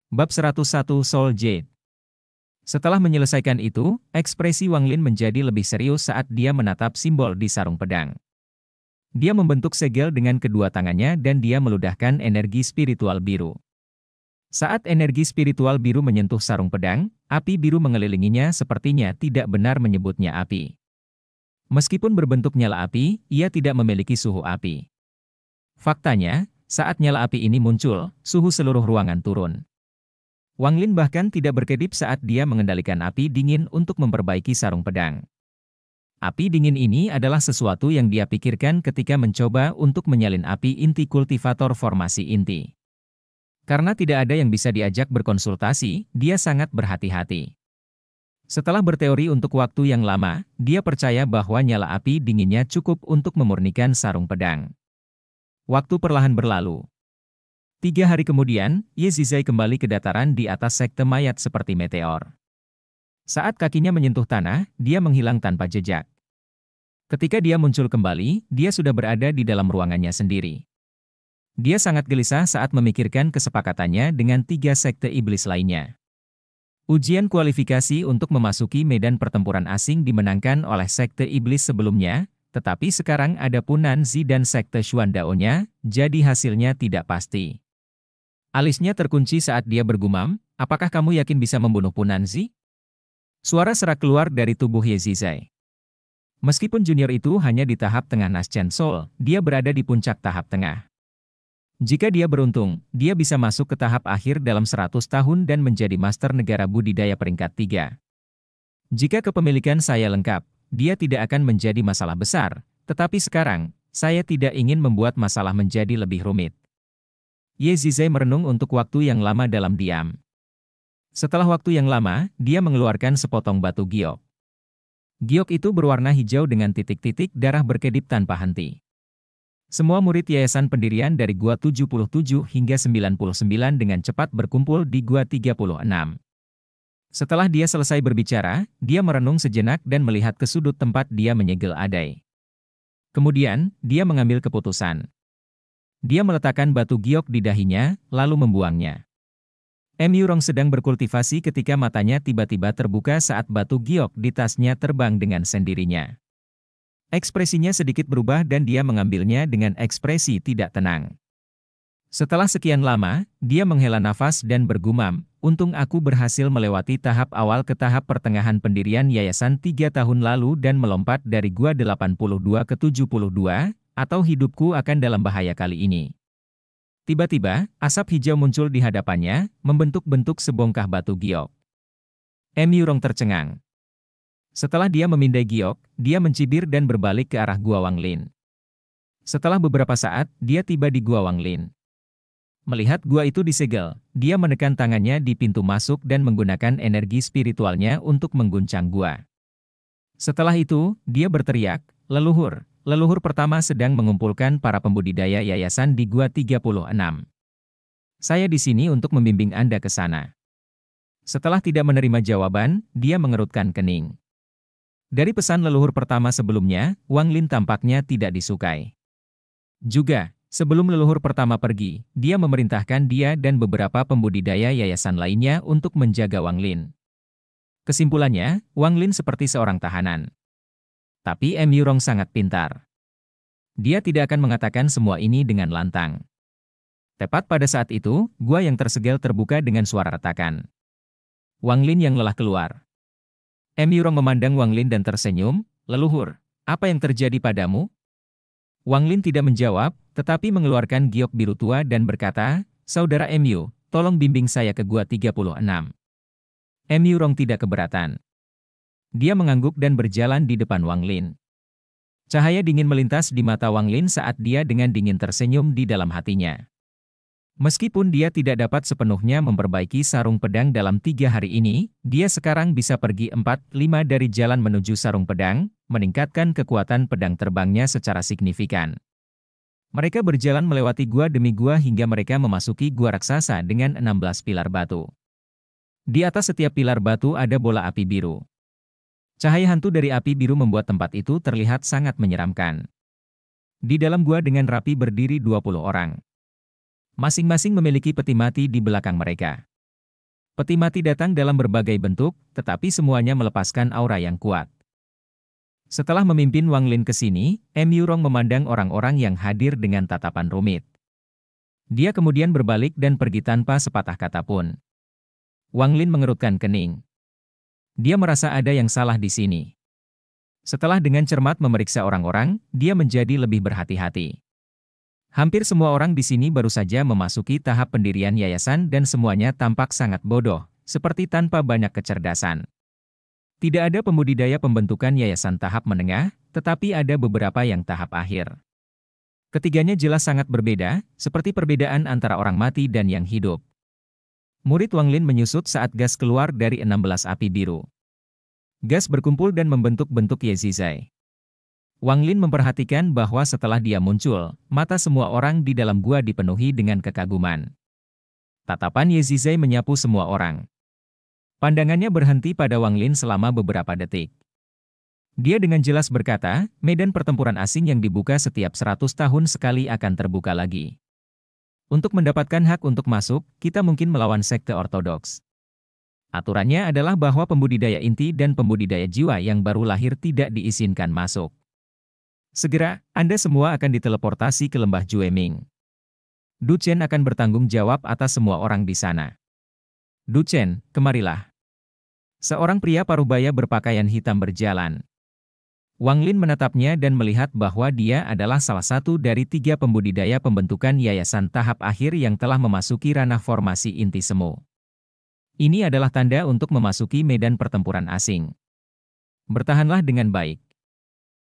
Bab 101 Soul Jade. Setelah menyelesaikan itu, ekspresi Wang Lin menjadi lebih serius saat dia menatap simbol di sarung pedang. Dia membentuk segel dengan kedua tangannya dan dia meludahkan energi spiritual biru. Saat energi spiritual biru menyentuh sarung pedang, api biru mengelilinginya sepertinya tidak benar menyebutnya api. Meskipun berbentuk nyala api, ia tidak memiliki suhu api. Faktanya, saat nyala api ini muncul, suhu seluruh ruangan turun. Wang Lin bahkan tidak berkedip saat dia mengendalikan api dingin untuk memperbaiki sarung pedang. Api dingin ini adalah sesuatu yang dia pikirkan ketika mencoba untuk menyalin api inti kultivator formasi inti. Karena tidak ada yang bisa diajak berkonsultasi, dia sangat berhati-hati. Setelah berteori untuk waktu yang lama, dia percaya bahwa nyala api dinginnya cukup untuk memurnikan sarung pedang. Waktu perlahan berlalu. 3 hari kemudian, Ye Zizai kembali ke dataran di atas sekte mayat seperti meteor. Saat kakinya menyentuh tanah, dia menghilang tanpa jejak. Ketika dia muncul kembali, dia sudah berada di dalam ruangannya sendiri. Dia sangat gelisah saat memikirkan kesepakatannya dengan 3 sekte iblis lainnya. Ujian kualifikasi untuk memasuki medan pertempuran asing dimenangkan oleh sekte iblis sebelumnya, tetapi sekarang ada Punanzi dan sekte Xuandao-nya, jadi hasilnya tidak pasti. Alisnya terkunci saat dia bergumam, apakah kamu yakin bisa membunuh Punanzi? Suara serak keluar dari tubuh Ye Zizai. Meskipun junior itu hanya di tahap tengah Naschen Soul, dia berada di puncak tahap tengah. Jika dia beruntung, dia bisa masuk ke tahap akhir dalam 100 tahun dan menjadi master negara budidaya peringkat 3. Jika kepemilikan saya lengkap, dia tidak akan menjadi masalah besar, tetapi sekarang, saya tidak ingin membuat masalah menjadi lebih rumit. Ye Zizai merenung untuk waktu yang lama dalam diam. Setelah waktu yang lama, dia mengeluarkan sepotong batu giok. Giok itu berwarna hijau dengan titik-titik darah berkedip tanpa henti. Semua murid Yayasan Pendirian dari Gua 77 hingga 99 dengan cepat berkumpul di Gua 36. Setelah dia selesai berbicara, dia merenung sejenak dan melihat ke sudut tempat dia menyegel adai. Kemudian, dia mengambil keputusan. Dia meletakkan batu giok di dahinya, lalu membuangnya. Yurong sedang berkultivasi ketika matanya tiba-tiba terbuka saat batu giok di tasnya terbang dengan sendirinya. Ekspresinya sedikit berubah dan dia mengambilnya dengan ekspresi tidak tenang. Setelah sekian lama, dia menghela nafas dan bergumam, untung aku berhasil melewati tahap awal ke tahap pertengahan pendirian yayasan 3 tahun lalu dan melompat dari Gua 82 ke 72, atau hidupku akan dalam bahaya kali ini. Tiba-tiba, asap hijau muncul di hadapannya, membentuk-bentuk sebongkah batu giok. Yurong tercengang. Setelah dia memindai giok, dia mencibir dan berbalik ke arah Gua Wang Lin. Setelah beberapa saat, dia tiba di Gua Wang Lin. Melihat gua itu disegel, dia menekan tangannya di pintu masuk dan menggunakan energi spiritualnya untuk mengguncang gua. Setelah itu, dia berteriak, leluhur. Leluhur pertama sedang mengumpulkan para pembudidaya yayasan di Gua 36. Saya di sini untuk membimbing Anda ke sana. Setelah tidak menerima jawaban, dia mengerutkan kening. Dari pesan leluhur pertama sebelumnya, Wang Lin tampaknya tidak disukai. Juga, sebelum leluhur pertama pergi, dia memerintahkan dia dan beberapa pembudidaya yayasan lainnya untuk menjaga Wang Lin. Kesimpulannya, Wang Lin seperti seorang tahanan. Tapi Yurong sangat pintar. Dia tidak akan mengatakan semua ini dengan lantang. Tepat pada saat itu, gua yang tersegel terbuka dengan suara retakan. Wang Lin yang lelah keluar. Yurong memandang Wang Lin dan tersenyum, leluhur, apa yang terjadi padamu? Wang Lin tidak menjawab, tetapi mengeluarkan giok biru tua dan berkata, Saudara Mu, tolong bimbing saya ke Gua 36. Yurong tidak keberatan. Dia mengangguk dan berjalan di depan Wang Lin. Cahaya dingin melintas di mata Wang Lin saat dia dengan dingin tersenyum di dalam hatinya. Meskipun dia tidak dapat sepenuhnya memperbaiki sarung pedang dalam 3 hari ini, dia sekarang bisa pergi 4-5 dari jalan menuju sarung pedang, meningkatkan kekuatan pedang terbangnya secara signifikan. Mereka berjalan melewati gua demi gua hingga mereka memasuki gua raksasa dengan 16 pilar batu. Di atas setiap pilar batu ada bola api biru. Cahaya hantu dari api biru membuat tempat itu terlihat sangat menyeramkan. Di dalam gua dengan rapi berdiri 20 orang. Masing-masing memiliki peti mati di belakang mereka. Peti mati datang dalam berbagai bentuk, tetapi semuanya melepaskan aura yang kuat. Setelah memimpin Wang Lin ke sini, Yurong memandang orang-orang yang hadir dengan tatapan rumit. Dia kemudian berbalik dan pergi tanpa sepatah kata pun. Wang Lin mengerutkan kening. Dia merasa ada yang salah di sini. Setelah dengan cermat memeriksa orang-orang, dia menjadi lebih berhati-hati. Hampir semua orang di sini baru saja memasuki tahap pendirian yayasan dan semuanya tampak sangat bodoh, seperti tanpa banyak kecerdasan. Tidak ada pembudidaya pembentukan yayasan tahap menengah, tetapi ada beberapa yang tahap akhir. Ketiganya jelas sangat berbeda, seperti perbedaan antara orang mati dan yang hidup. Murid Wang Lin menyusut saat gas keluar dari 16 api biru. Gas berkumpul dan membentuk bentuk Ye Zizai. Wang Lin memperhatikan bahwa setelah dia muncul, mata semua orang di dalam gua dipenuhi dengan kekaguman. Tatapan Ye Zizai menyapu semua orang. Pandangannya berhenti pada Wang Lin selama beberapa detik. Dia dengan jelas berkata, medan pertempuran asing yang dibuka setiap 100 tahun sekali akan terbuka lagi. Untuk mendapatkan hak untuk masuk, kita mungkin melawan sekte ortodoks. Aturannya adalah bahwa pembudidaya inti dan pembudidaya jiwa yang baru lahir tidak diizinkan masuk. Segera, Anda semua akan diteleportasi ke lembah Jueming. Du Chen akan bertanggung jawab atas semua orang di sana. Du Chen, kemarilah. Seorang pria parubaya berpakaian hitam berjalan. Wang Lin menatapnya dan melihat bahwa dia adalah salah satu dari 3 pembudidaya pembentukan yayasan tahap akhir yang telah memasuki ranah formasi inti semu. Ini adalah tanda untuk memasuki medan pertempuran asing. Bertahanlah dengan baik.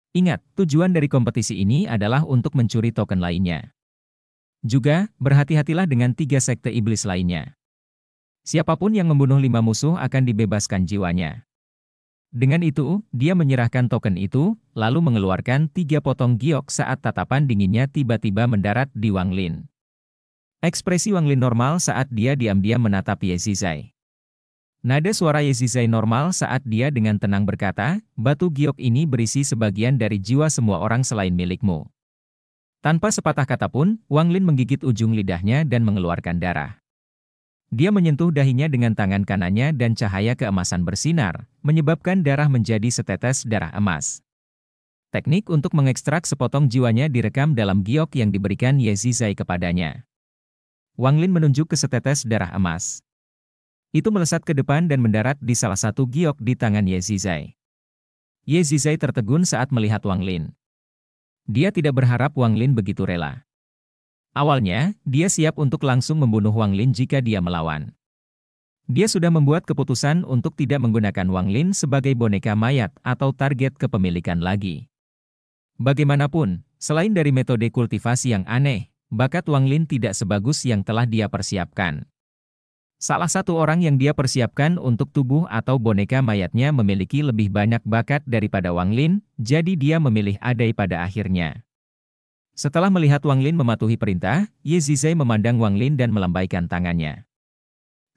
Ingat, tujuan dari kompetisi ini adalah untuk mencuri token lainnya. Juga, berhati-hatilah dengan 3 sekte iblis lainnya. Siapapun yang membunuh 5 musuh akan dibebaskan jiwanya. Dengan itu, dia menyerahkan token itu, lalu mengeluarkan 3 potong giok saat tatapan dinginnya tiba-tiba mendarat di Wang Lin. Ekspresi Wang Lin normal saat dia diam-diam menatap Ye Zizai. Nada suara Ye Zizai normal saat dia dengan tenang berkata, batu giok ini berisi sebagian dari jiwa semua orang selain milikmu. Tanpa sepatah kata pun, Wang Lin menggigit ujung lidahnya dan mengeluarkan darah. Dia menyentuh dahinya dengan tangan kanannya dan cahaya keemasan bersinar, menyebabkan darah menjadi setetes darah emas. Teknik untuk mengekstrak sepotong jiwanya direkam dalam giok yang diberikan Ye Zizai kepadanya. Wang Lin menunjuk ke setetes darah emas. Itu melesat ke depan dan mendarat di salah satu giok di tangan Ye Zizai. Ye Zizai tertegun saat melihat Wang Lin. Dia tidak berharap Wang Lin begitu rela. Awalnya, dia siap untuk langsung membunuh Wang Lin jika dia melawan. Dia sudah membuat keputusan untuk tidak menggunakan Wang Lin sebagai boneka mayat atau target kepemilikan lagi. Bagaimanapun, selain dari metode kultivasi yang aneh, bakat Wang Lin tidak sebagus yang telah dia persiapkan. Salah satu orang yang dia persiapkan untuk tubuh atau boneka mayatnya memiliki lebih banyak bakat daripada Wang Lin, jadi dia memilih Adai pada akhirnya. Setelah melihat Wang Lin mematuhi perintah, Ye Zizai memandang Wang Lin dan melambaikan tangannya.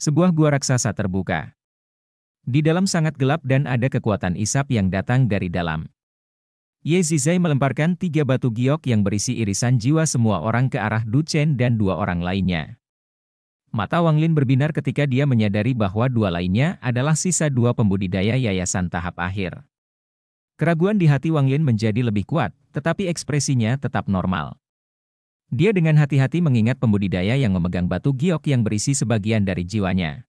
Sebuah gua raksasa terbuka. Di dalam sangat gelap dan ada kekuatan isap yang datang dari dalam. Ye Zizai melemparkan 3 batu giok yang berisi irisan jiwa semua orang ke arah Du Chen dan 2 orang lainnya. Mata Wang Lin berbinar ketika dia menyadari bahwa 2 lainnya adalah sisa 2 pembudidaya yayasan tahap akhir. Keraguan di hati Wang Lin menjadi lebih kuat, tetapi ekspresinya tetap normal. Dia dengan hati-hati mengingat pembudidaya yang memegang batu giok yang berisi sebagian dari jiwanya.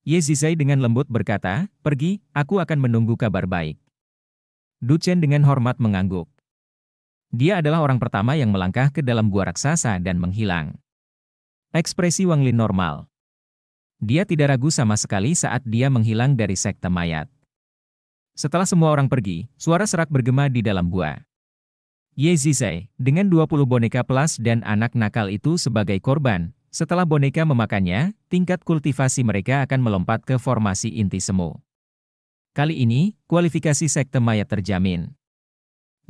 Ye Zizai dengan lembut berkata, pergi, aku akan menunggu kabar baik. Du Chen dengan hormat mengangguk. Dia adalah orang pertama yang melangkah ke dalam gua raksasa dan menghilang. Ekspresi Wang Lin normal. Dia tidak ragu sama sekali saat dia menghilang dari sekte mayat. Setelah semua orang pergi, suara serak bergema di dalam gua. Ye Zizai, dengan 20 boneka pelas dan anak nakal itu sebagai korban, setelah boneka memakannya, tingkat kultivasi mereka akan melompat ke formasi inti semu. Kali ini, kualifikasi sekte mayat terjamin.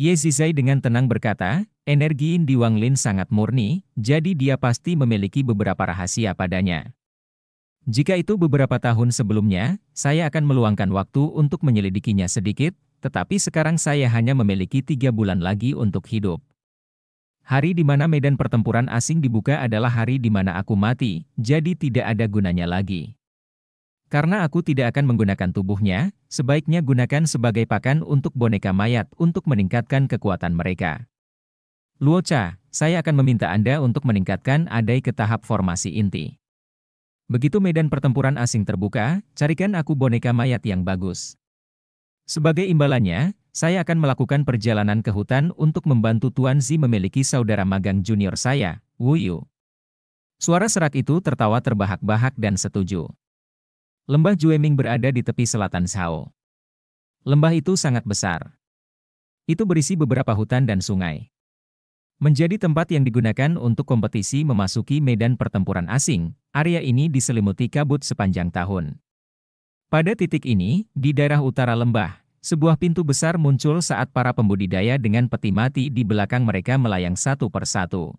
Ye Zizai dengan tenang berkata, energi di Wang Lin sangat murni, jadi dia pasti memiliki beberapa rahasia padanya. Jika itu beberapa tahun sebelumnya, saya akan meluangkan waktu untuk menyelidikinya sedikit, tetapi sekarang saya hanya memiliki 3 bulan lagi untuk hidup. Hari di mana medan pertempuran asing dibuka adalah hari di mana aku mati, jadi tidak ada gunanya lagi. Karena aku tidak akan menggunakan tubuhnya, sebaiknya gunakan sebagai pakan untuk boneka mayat untuk meningkatkan kekuatan mereka. Luocha, saya akan meminta Anda untuk meningkatkan adai ke tahap formasi inti. Begitu medan pertempuran asing terbuka, carikan aku boneka mayat yang bagus. Sebagai imbalannya, saya akan melakukan perjalanan ke hutan untuk membantu Tuan Zi memiliki saudara magang junior saya, Wu Yu. Suara serak itu tertawa terbahak-bahak dan setuju. Lembah Jueming berada di tepi selatan Shao. Lembah itu sangat besar. Itu berisi beberapa hutan dan sungai. Menjadi tempat yang digunakan untuk kompetisi memasuki medan pertempuran asing, area ini diselimuti kabut sepanjang tahun. Pada titik ini, di daerah utara lembah, sebuah pintu besar muncul saat para pembudidaya dengan peti mati di belakang mereka melayang satu persatu.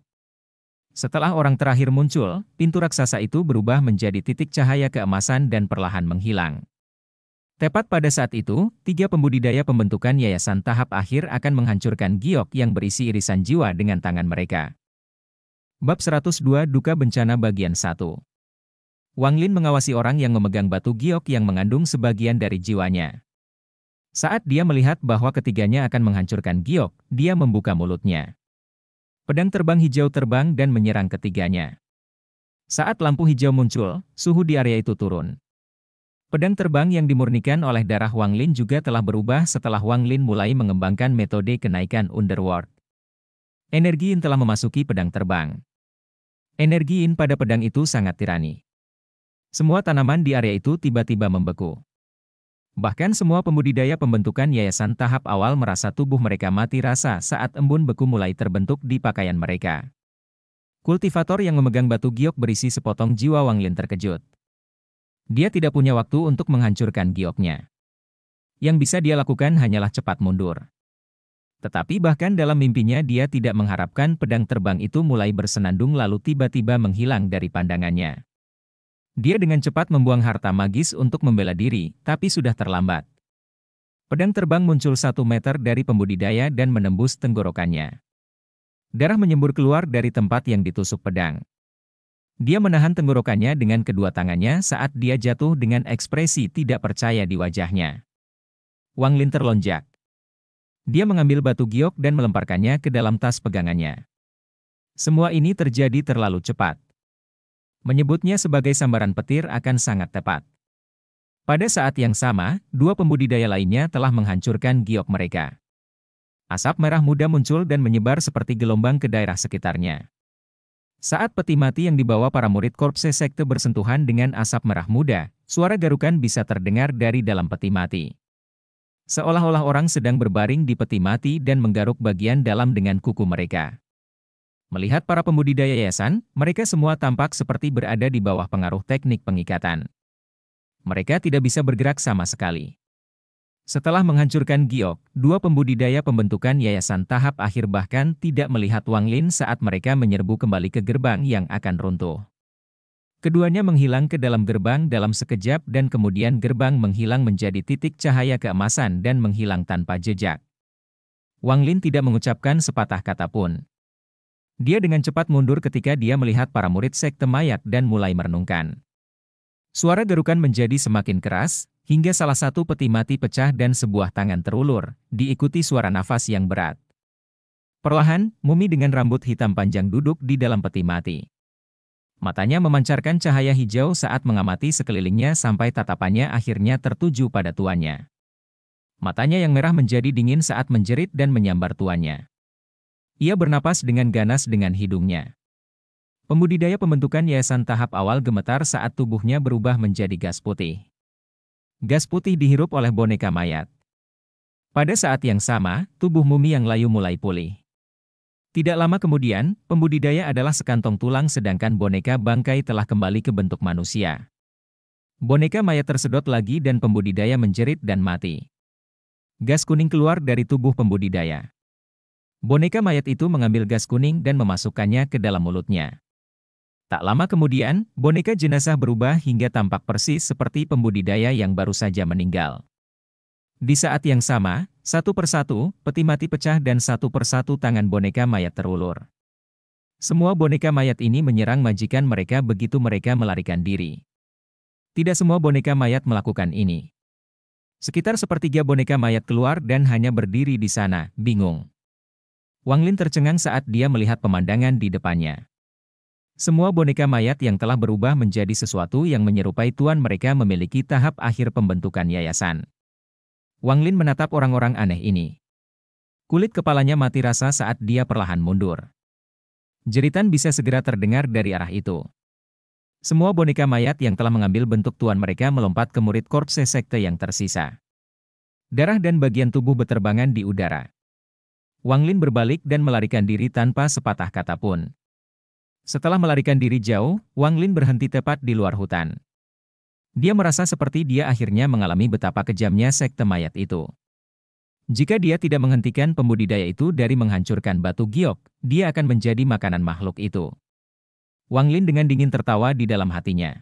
Setelah orang terakhir muncul, pintu raksasa itu berubah menjadi titik cahaya keemasan dan perlahan menghilang. Tepat pada saat itu, 3 pembudidaya pembentukan yayasan tahap akhir akan menghancurkan giok yang berisi irisan jiwa dengan tangan mereka. Bab 102 Duka Bencana Bagian 1. Wang Lin mengawasi orang yang memegang batu giok yang mengandung sebagian dari jiwanya. Saat dia melihat bahwa ketiganya akan menghancurkan giok, dia membuka mulutnya. Pedang terbang hijau terbang dan menyerang ketiganya. Saat lampu hijau muncul, suhu di area itu turun. Pedang terbang yang dimurnikan oleh darah Wang Lin juga telah berubah setelah Wang Lin mulai mengembangkan metode kenaikan Underworld. Energi Yin telah memasuki pedang terbang. Energi Yin pada pedang itu sangat tirani. Semua tanaman di area itu tiba-tiba membeku. Bahkan semua pembudidaya pembentukan yayasan tahap awal merasa tubuh mereka mati rasa saat embun beku mulai terbentuk di pakaian mereka. Kultivator yang memegang batu giok berisi sepotong jiwa Wang Lin terkejut. Dia tidak punya waktu untuk menghancurkan gioknya. Yang bisa dia lakukan hanyalah cepat mundur. Tetapi bahkan dalam mimpinya dia tidak mengharapkan pedang terbang itu mulai bersenandung lalu tiba-tiba menghilang dari pandangannya. Dia dengan cepat membuang harta magis untuk membela diri, tapi sudah terlambat. Pedang terbang muncul 1 meter dari pembudidaya dan menembus tenggorokannya. Darah menyembur keluar dari tempat yang ditusuk pedang. Dia menahan tenggorokannya dengan kedua tangannya saat dia jatuh dengan ekspresi tidak percaya di wajahnya. Wang Lin terlonjak. Dia mengambil batu giok dan melemparkannya ke dalam tas pegangannya. Semua ini terjadi terlalu cepat. Menyebutnya sebagai sambaran petir akan sangat tepat. Pada saat yang sama, 2 pembudidaya lainnya telah menghancurkan giok mereka. Asap merah muda muncul dan menyebar seperti gelombang ke daerah sekitarnya. Saat peti mati yang dibawa para murid korpse sekte bersentuhan dengan asap merah muda, suara garukan bisa terdengar dari dalam peti mati. Seolah-olah orang sedang berbaring di peti mati dan menggaruk bagian dalam dengan kuku mereka. Melihat para pembudidaya yayasan, mereka semua tampak seperti berada di bawah pengaruh teknik pengikatan. Mereka tidak bisa bergerak sama sekali. Setelah menghancurkan giok, 2 pembudidaya pembentukan yayasan tahap akhir bahkan tidak melihat Wang Lin saat mereka menyerbu kembali ke gerbang yang akan runtuh. Keduanya menghilang ke dalam gerbang dalam sekejap dan kemudian gerbang menghilang menjadi titik cahaya keemasan dan menghilang tanpa jejak. Wang Lin tidak mengucapkan sepatah kata pun. Dia dengan cepat mundur ketika dia melihat para murid sekte mayat dan mulai merenungkan. Suara garukan menjadi semakin keras, hingga salah satu peti mati pecah dan sebuah tangan terulur, diikuti suara nafas yang berat. Perlahan, mumi dengan rambut hitam panjang duduk di dalam peti mati. Matanya memancarkan cahaya hijau saat mengamati sekelilingnya sampai tatapannya akhirnya tertuju pada tuannya. Matanya yang merah menjadi dingin saat menjerit dan menyambar tuannya. Ia bernapas dengan ganas dengan hidungnya. Pembudidaya pembentukan yayasan tahap awal gemetar saat tubuhnya berubah menjadi gas putih. Gas putih dihirup oleh boneka mayat. Pada saat yang sama, tubuh mumi yang layu mulai pulih. Tidak lama kemudian, pembudidaya adalah sekantong tulang sedangkan boneka bangkai telah kembali ke bentuk manusia. Boneka mayat tersedot lagi dan pembudidaya menjerit dan mati. Gas kuning keluar dari tubuh pembudidaya. Boneka mayat itu mengambil gas kuning dan memasukkannya ke dalam mulutnya. Tak lama kemudian, boneka jenazah berubah hingga tampak persis seperti pembudidaya yang baru saja meninggal. Di saat yang sama, satu persatu, peti mati pecah dan satu persatu tangan boneka mayat terulur. Semua boneka mayat ini menyerang majikan mereka begitu mereka melarikan diri. Tidak semua boneka mayat melakukan ini. Sekitar sepertiga boneka mayat keluar dan hanya berdiri di sana, bingung. Wang Lin tercengang saat dia melihat pemandangan di depannya. Semua boneka mayat yang telah berubah menjadi sesuatu yang menyerupai tuan mereka memiliki tahap akhir pembentukan yayasan. Wang Lin menatap orang-orang aneh ini. Kulit kepalanya mati rasa saat dia perlahan mundur. Jeritan bisa segera terdengar dari arah itu. Semua boneka mayat yang telah mengambil bentuk tuan mereka melompat ke murid korpse sekte yang tersisa. Darah dan bagian tubuh beterbangan di udara. Wang Lin berbalik dan melarikan diri tanpa sepatah kata pun. Setelah melarikan diri jauh, Wang Lin berhenti tepat di luar hutan. Dia merasa seperti dia akhirnya mengalami betapa kejamnya sekte mayat itu. Jika dia tidak menghentikan pembudidaya itu dari menghancurkan batu giok, dia akan menjadi makanan makhluk itu. Wang Lin dengan dingin tertawa di dalam hatinya.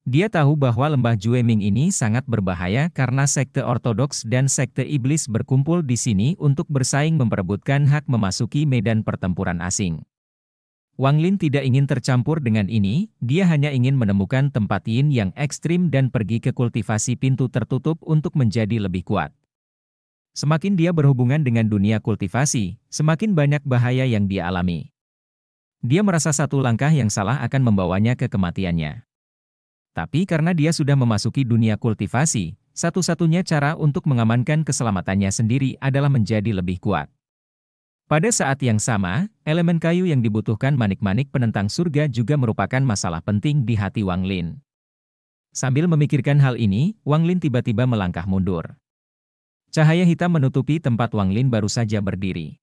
Dia tahu bahwa lembah Jueming ini sangat berbahaya karena sekte ortodoks dan sekte iblis berkumpul di sini untuk bersaing memperebutkan hak memasuki medan pertempuran asing. Wang Lin tidak ingin tercampur dengan ini, dia hanya ingin menemukan tempat yin yang ekstrim dan pergi ke kultivasi pintu tertutup untuk menjadi lebih kuat. Semakin dia berhubungan dengan dunia kultivasi, semakin banyak bahaya yang dia alami. Dia merasa satu langkah yang salah akan membawanya ke kematiannya. Tapi karena dia sudah memasuki dunia kultivasi, satu-satunya cara untuk mengamankan keselamatannya sendiri adalah menjadi lebih kuat. Pada saat yang sama, elemen kayu yang dibutuhkan manik-manik penentang surga juga merupakan masalah penting di hati Wang Lin. Sambil memikirkan hal ini, Wang Lin tiba-tiba melangkah mundur. Cahaya hitam menutupi tempat Wang Lin baru saja berdiri.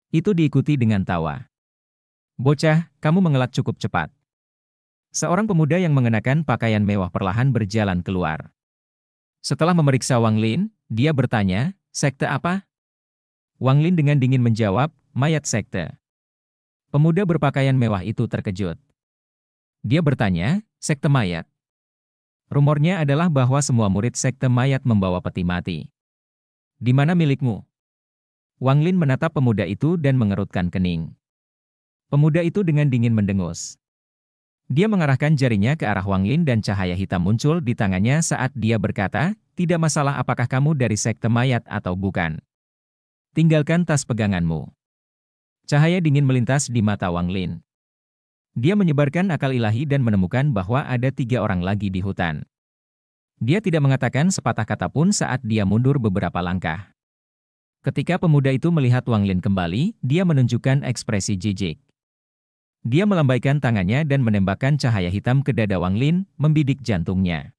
Itu diikuti dengan tawa. "Bocah, kamu mengelak cukup cepat." Seorang pemuda yang mengenakan pakaian mewah perlahan berjalan keluar. Setelah memeriksa Wang Lin, dia bertanya, "Sekte apa?" Wang Lin dengan dingin menjawab, "Mayat sekte." Pemuda berpakaian mewah itu terkejut. Dia bertanya, "Sekte mayat?" Rumornya adalah bahwa semua murid sekte mayat membawa peti mati. "Di mana milikmu?" Wang Lin menatap pemuda itu dan mengerutkan kening. Pemuda itu dengan dingin mendengus. Dia mengarahkan jarinya ke arah Wang Lin dan cahaya hitam muncul di tangannya saat dia berkata, "Tidak masalah apakah kamu dari sekte mayat atau bukan. Tinggalkan tas peganganmu." Cahaya dingin melintas di mata Wang Lin. Dia menyebarkan akal ilahi dan menemukan bahwa ada 3 orang lagi di hutan. Dia tidak mengatakan sepatah kata pun saat dia mundur beberapa langkah. Ketika pemuda itu melihat Wang Lin kembali, dia menunjukkan ekspresi jijik. Dia melambaikan tangannya dan menembakkan cahaya hitam ke dada Wang Lin, membidik jantungnya.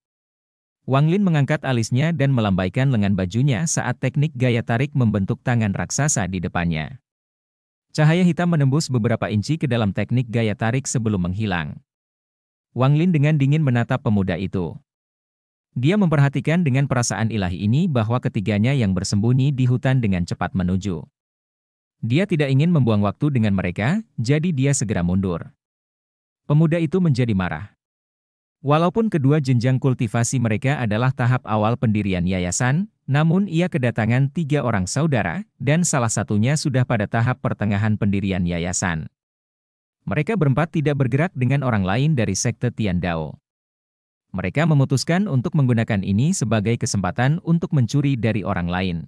Wang Lin mengangkat alisnya dan melambaikan lengan bajunya saat teknik gaya tarik membentuk tangan raksasa di depannya. Cahaya hitam menembus beberapa inci ke dalam teknik gaya tarik sebelum menghilang. Wang Lin dengan dingin menatap pemuda itu. Dia memperhatikan dengan perasaan ilahi ini bahwa ketiganya yang bersembunyi di hutan dengan cepat menuju. Dia tidak ingin membuang waktu dengan mereka, jadi dia segera mundur. Pemuda itu menjadi marah. Walaupun kedua jenjang kultivasi mereka adalah tahap awal pendirian yayasan, namun ia kedatangan 3 orang saudara, dan salah satunya sudah pada tahap pertengahan pendirian yayasan. Mereka berempat tidak bergerak dengan orang lain dari sekte Tian Dao. Mereka memutuskan untuk menggunakan ini sebagai kesempatan untuk mencuri dari orang lain.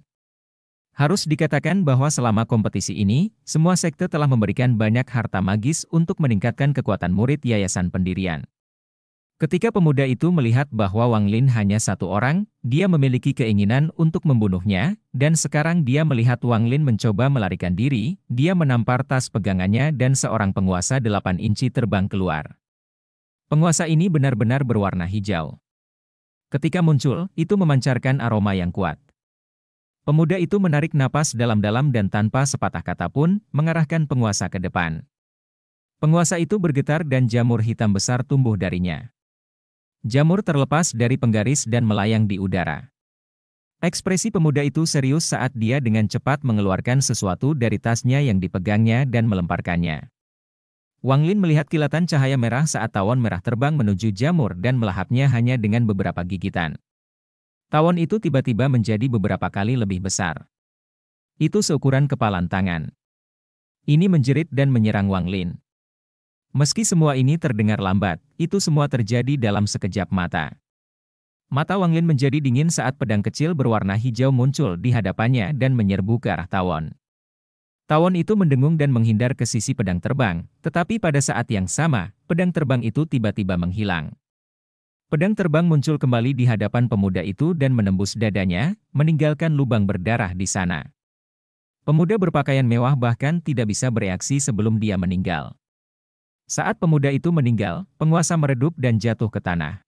Harus dikatakan bahwa selama kompetisi ini, semua sekte telah memberikan banyak harta magis untuk meningkatkan kekuatan murid yayasan pendirian. Ketika pemuda itu melihat bahwa Wang Lin hanya 1 orang, dia memiliki keinginan untuk membunuhnya, dan sekarang dia melihat Wang Lin mencoba melarikan diri, dia menampar tas pegangannya dan seorang penguasa 8 inci terbang keluar. Penguasa ini benar-benar berwarna hijau. Ketika muncul, itu memancarkan aroma yang kuat. Pemuda itu menarik napas dalam-dalam dan tanpa sepatah kata pun, mengarahkan penguasa ke depan. Penguasa itu bergetar dan jamur hitam besar tumbuh darinya. Jamur terlepas dari penggaris dan melayang di udara. Ekspresi pemuda itu serius saat dia dengan cepat mengeluarkan sesuatu dari tasnya yang dipegangnya dan melemparkannya. Wang Lin melihat kilatan cahaya merah saat tawon merah terbang menuju jamur dan melahapnya hanya dengan beberapa gigitan. Tawon itu tiba-tiba menjadi beberapa kali lebih besar. Itu seukuran kepalan tangan. Ini menjerit dan menyerang Wang Lin. Meski semua ini terdengar lambat, itu semua terjadi dalam sekejap mata. Mata Wang Lin menjadi dingin saat pedang kecil berwarna hijau muncul di hadapannya dan menyerbu ke arah tawon. Tawon itu mendengung dan menghindar ke sisi pedang terbang, tetapi pada saat yang sama, pedang terbang itu tiba-tiba menghilang. Pedang terbang muncul kembali di hadapan pemuda itu dan menembus dadanya, meninggalkan lubang berdarah di sana. Pemuda berpakaian mewah bahkan tidak bisa bereaksi sebelum dia meninggal. Saat pemuda itu meninggal, penguasa meredup dan jatuh ke tanah.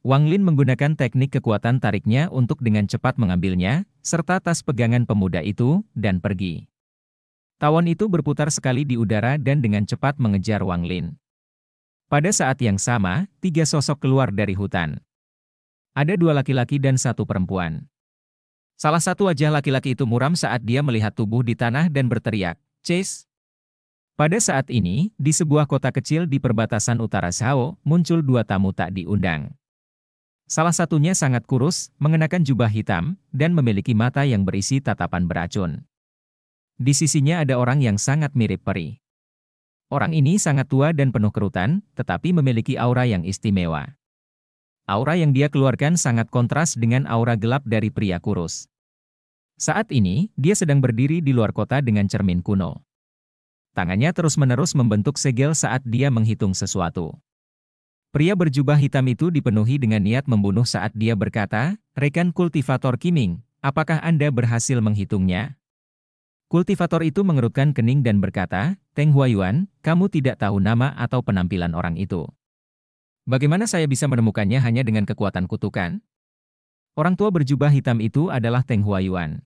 Wang Lin menggunakan teknik kekuatan tariknya untuk dengan cepat mengambilnya, serta tas pegangan pemuda itu, dan pergi. Tawon itu berputar sekali di udara dan dengan cepat mengejar Wang Lin. Pada saat yang sama, 3 sosok keluar dari hutan. Ada 2 laki-laki dan 1 perempuan. Salah satu wajah laki-laki itu muram saat dia melihat tubuh di tanah dan berteriak, "Chase!" Pada saat ini, di sebuah kota kecil di perbatasan utara Shao, muncul 2 tamu tak diundang. Salah satunya sangat kurus, mengenakan jubah hitam, dan memiliki mata yang berisi tatapan beracun. Di sisinya ada orang yang sangat mirip peri. Orang ini sangat tua dan penuh kerutan, tetapi memiliki aura yang istimewa. Aura yang dia keluarkan sangat kontras dengan aura gelap dari pria kurus. Saat ini, dia sedang berdiri di luar kota dengan cermin kuno. Tangannya terus-menerus membentuk segel saat dia menghitung sesuatu. Pria berjubah hitam itu dipenuhi dengan niat membunuh saat dia berkata, "Rekan kultivator Qiming, apakah Anda berhasil menghitungnya?" Kultivator itu mengerutkan kening dan berkata, "Teng Huayuan, kamu tidak tahu nama atau penampilan orang itu. Bagaimana saya bisa menemukannya hanya dengan kekuatan kutukan?" Orang tua berjubah hitam itu adalah Teng Huayuan.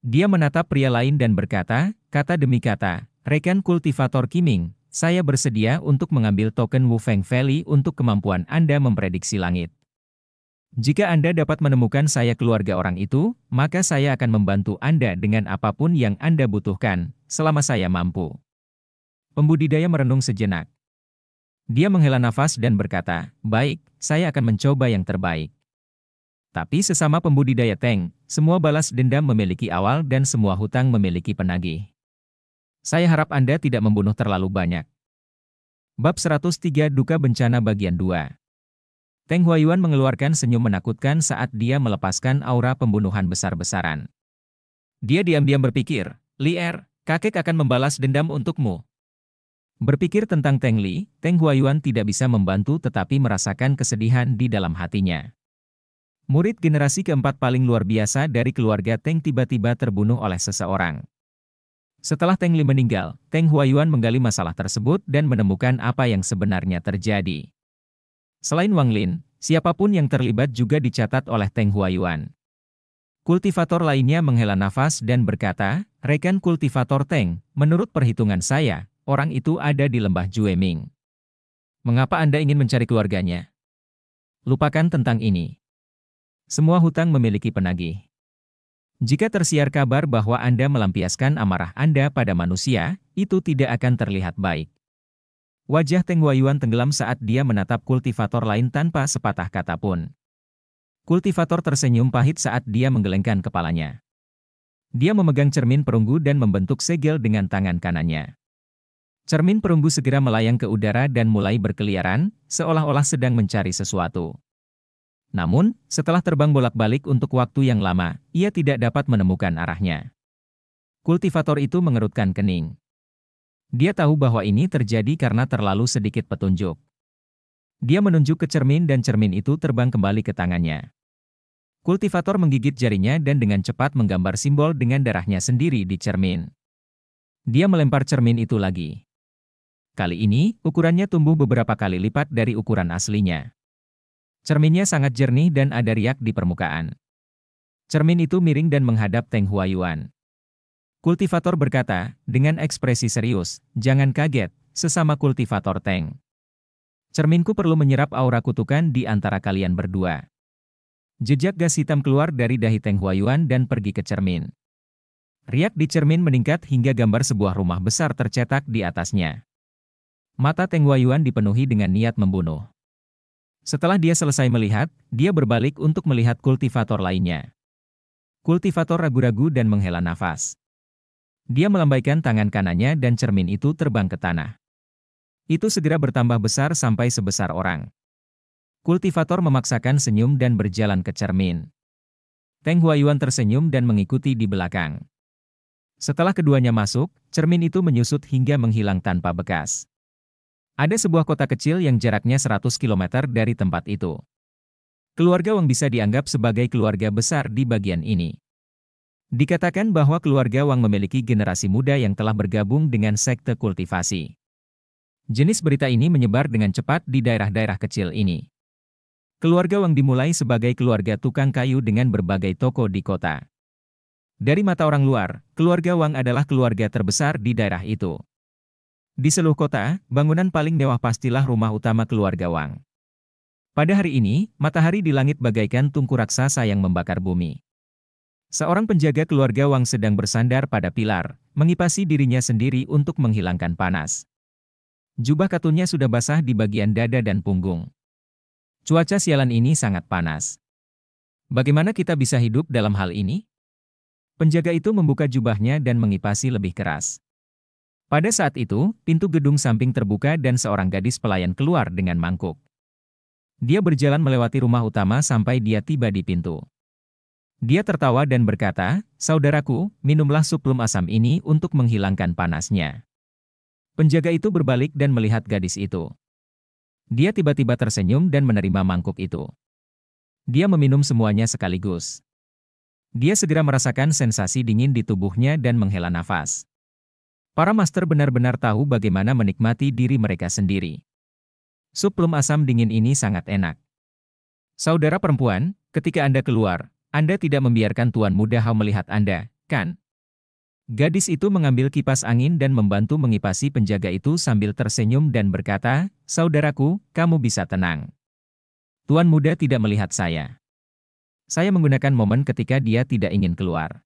Dia menatap pria lain dan berkata, kata demi kata, "Rekan kultivator Qiming, saya bersedia untuk mengambil token Wu Feng Valley untuk kemampuan Anda memprediksi langit. Jika Anda dapat menemukan saya keluarga orang itu, maka saya akan membantu Anda dengan apapun yang Anda butuhkan, selama saya mampu." Pembudidaya merenung sejenak. Dia menghela nafas dan berkata, "Baik, saya akan mencoba yang terbaik. Tapi sesama pembudidaya Teng, semua balas dendam memiliki awal dan semua hutang memiliki penagih. Saya harap Anda tidak membunuh terlalu banyak." Bab 103 Duka Bencana Bagian 2. Teng Huayuan mengeluarkan senyum menakutkan saat dia melepaskan aura pembunuhan besar-besaran. Dia diam-diam berpikir, "Li Er, kakek akan membalas dendam untukmu." Berpikir tentang Teng Li, Teng Huayuan tidak bisa membantu tetapi merasakan kesedihan di dalam hatinya. Murid generasi keempat paling luar biasa dari keluarga Teng tiba-tiba terbunuh oleh seseorang. Setelah Teng Li meninggal, Teng Huayuan menggali masalah tersebut dan menemukan apa yang sebenarnya terjadi. Selain Wang Lin, siapapun yang terlibat juga dicatat oleh Teng Huayuan. Kultivator lainnya menghela nafas dan berkata, "Rekan kultivator Teng, menurut perhitungan saya, orang itu ada di lembah Jueming. Mengapa Anda ingin mencari keluarganya? Lupakan tentang ini. Semua hutang memiliki penagih. Jika tersiar kabar bahwa Anda melampiaskan amarah Anda pada manusia, itu tidak akan terlihat baik." Wajah Teng Huayuan tenggelam saat dia menatap kultivator lain tanpa sepatah kata pun. Kultivator tersenyum pahit saat dia menggelengkan kepalanya. Dia memegang cermin perunggu dan membentuk segel dengan tangan kanannya. Cermin perunggu segera melayang ke udara dan mulai berkeliaran, seolah-olah sedang mencari sesuatu. Namun, setelah terbang bolak-balik untuk waktu yang lama, ia tidak dapat menemukan arahnya. Kultivator itu mengerutkan kening. Dia tahu bahwa ini terjadi karena terlalu sedikit petunjuk. Dia menunjuk ke cermin dan cermin itu terbang kembali ke tangannya. Kultivator menggigit jarinya dan dengan cepat menggambar simbol dengan darahnya sendiri di cermin. Dia melempar cermin itu lagi. Kali ini, ukurannya tumbuh beberapa kali lipat dari ukuran aslinya. Cerminnya sangat jernih dan ada riak di permukaan. Cermin itu miring dan menghadap Teng Huayuan. Kultivator berkata, dengan ekspresi serius, "Jangan kaget, sesama kultivator Teng. Cerminku perlu menyerap aura kutukan di antara kalian berdua." Jejak gas hitam keluar dari dahi Teng Huayuan dan pergi ke cermin. Riak di cermin meningkat hingga gambar sebuah rumah besar tercetak di atasnya. Mata Teng Huayuan dipenuhi dengan niat membunuh. Setelah dia selesai melihat, dia berbalik untuk melihat kultivator lainnya. Kultivator ragu-ragu dan menghela nafas. Dia melambaikan tangan kanannya dan cermin itu terbang ke tanah. Itu segera bertambah besar sampai sebesar orang. Kultivator memaksakan senyum dan berjalan ke cermin. Teng Huayuan tersenyum dan mengikuti di belakang. Setelah keduanya masuk, cermin itu menyusut hingga menghilang tanpa bekas. Ada sebuah kota kecil yang jaraknya 100 km dari tempat itu. Keluarga Wang bisa dianggap sebagai keluarga besar di bagian ini. Dikatakan bahwa keluarga Wang memiliki generasi muda yang telah bergabung dengan sekte kultivasi. Jenis berita ini menyebar dengan cepat di daerah-daerah kecil ini. Keluarga Wang dimulai sebagai keluarga tukang kayu dengan berbagai toko di kota. Dari mata orang luar, keluarga Wang adalah keluarga terbesar di daerah itu. Di seluruh kota, bangunan paling mewah pastilah rumah utama keluarga Wang. Pada hari ini, matahari di langit bagaikan tungku raksasa yang membakar bumi. Seorang penjaga keluarga Wang sedang bersandar pada pilar, mengipasi dirinya sendiri untuk menghilangkan panas. Jubah katunnya sudah basah di bagian dada dan punggung. Cuaca sialan ini sangat panas. Bagaimana kita bisa hidup dalam hal ini? Penjaga itu membuka jubahnya dan mengipasi lebih keras. Pada saat itu, pintu gedung samping terbuka dan seorang gadis pelayan keluar dengan mangkuk. Dia berjalan melewati rumah utama sampai dia tiba di pintu. Dia tertawa dan berkata, "Saudaraku, minumlah sup plum asam ini untuk menghilangkan panasnya." Penjaga itu berbalik dan melihat gadis itu. Dia tiba-tiba tersenyum dan menerima mangkuk itu. Dia meminum semuanya sekaligus. Dia segera merasakan sensasi dingin di tubuhnya dan menghela nafas. Para master benar-benar tahu bagaimana menikmati diri mereka sendiri. Sup plum asam dingin ini sangat enak. Saudara perempuan, ketika Anda keluar, Anda tidak membiarkan Tuan Muda Hao melihat Anda, kan? Gadis itu mengambil kipas angin dan membantu mengipasi penjaga itu sambil tersenyum dan berkata, "Saudaraku, kamu bisa tenang. Tuan Muda tidak melihat saya. Saya menggunakan momen ketika dia tidak ingin keluar.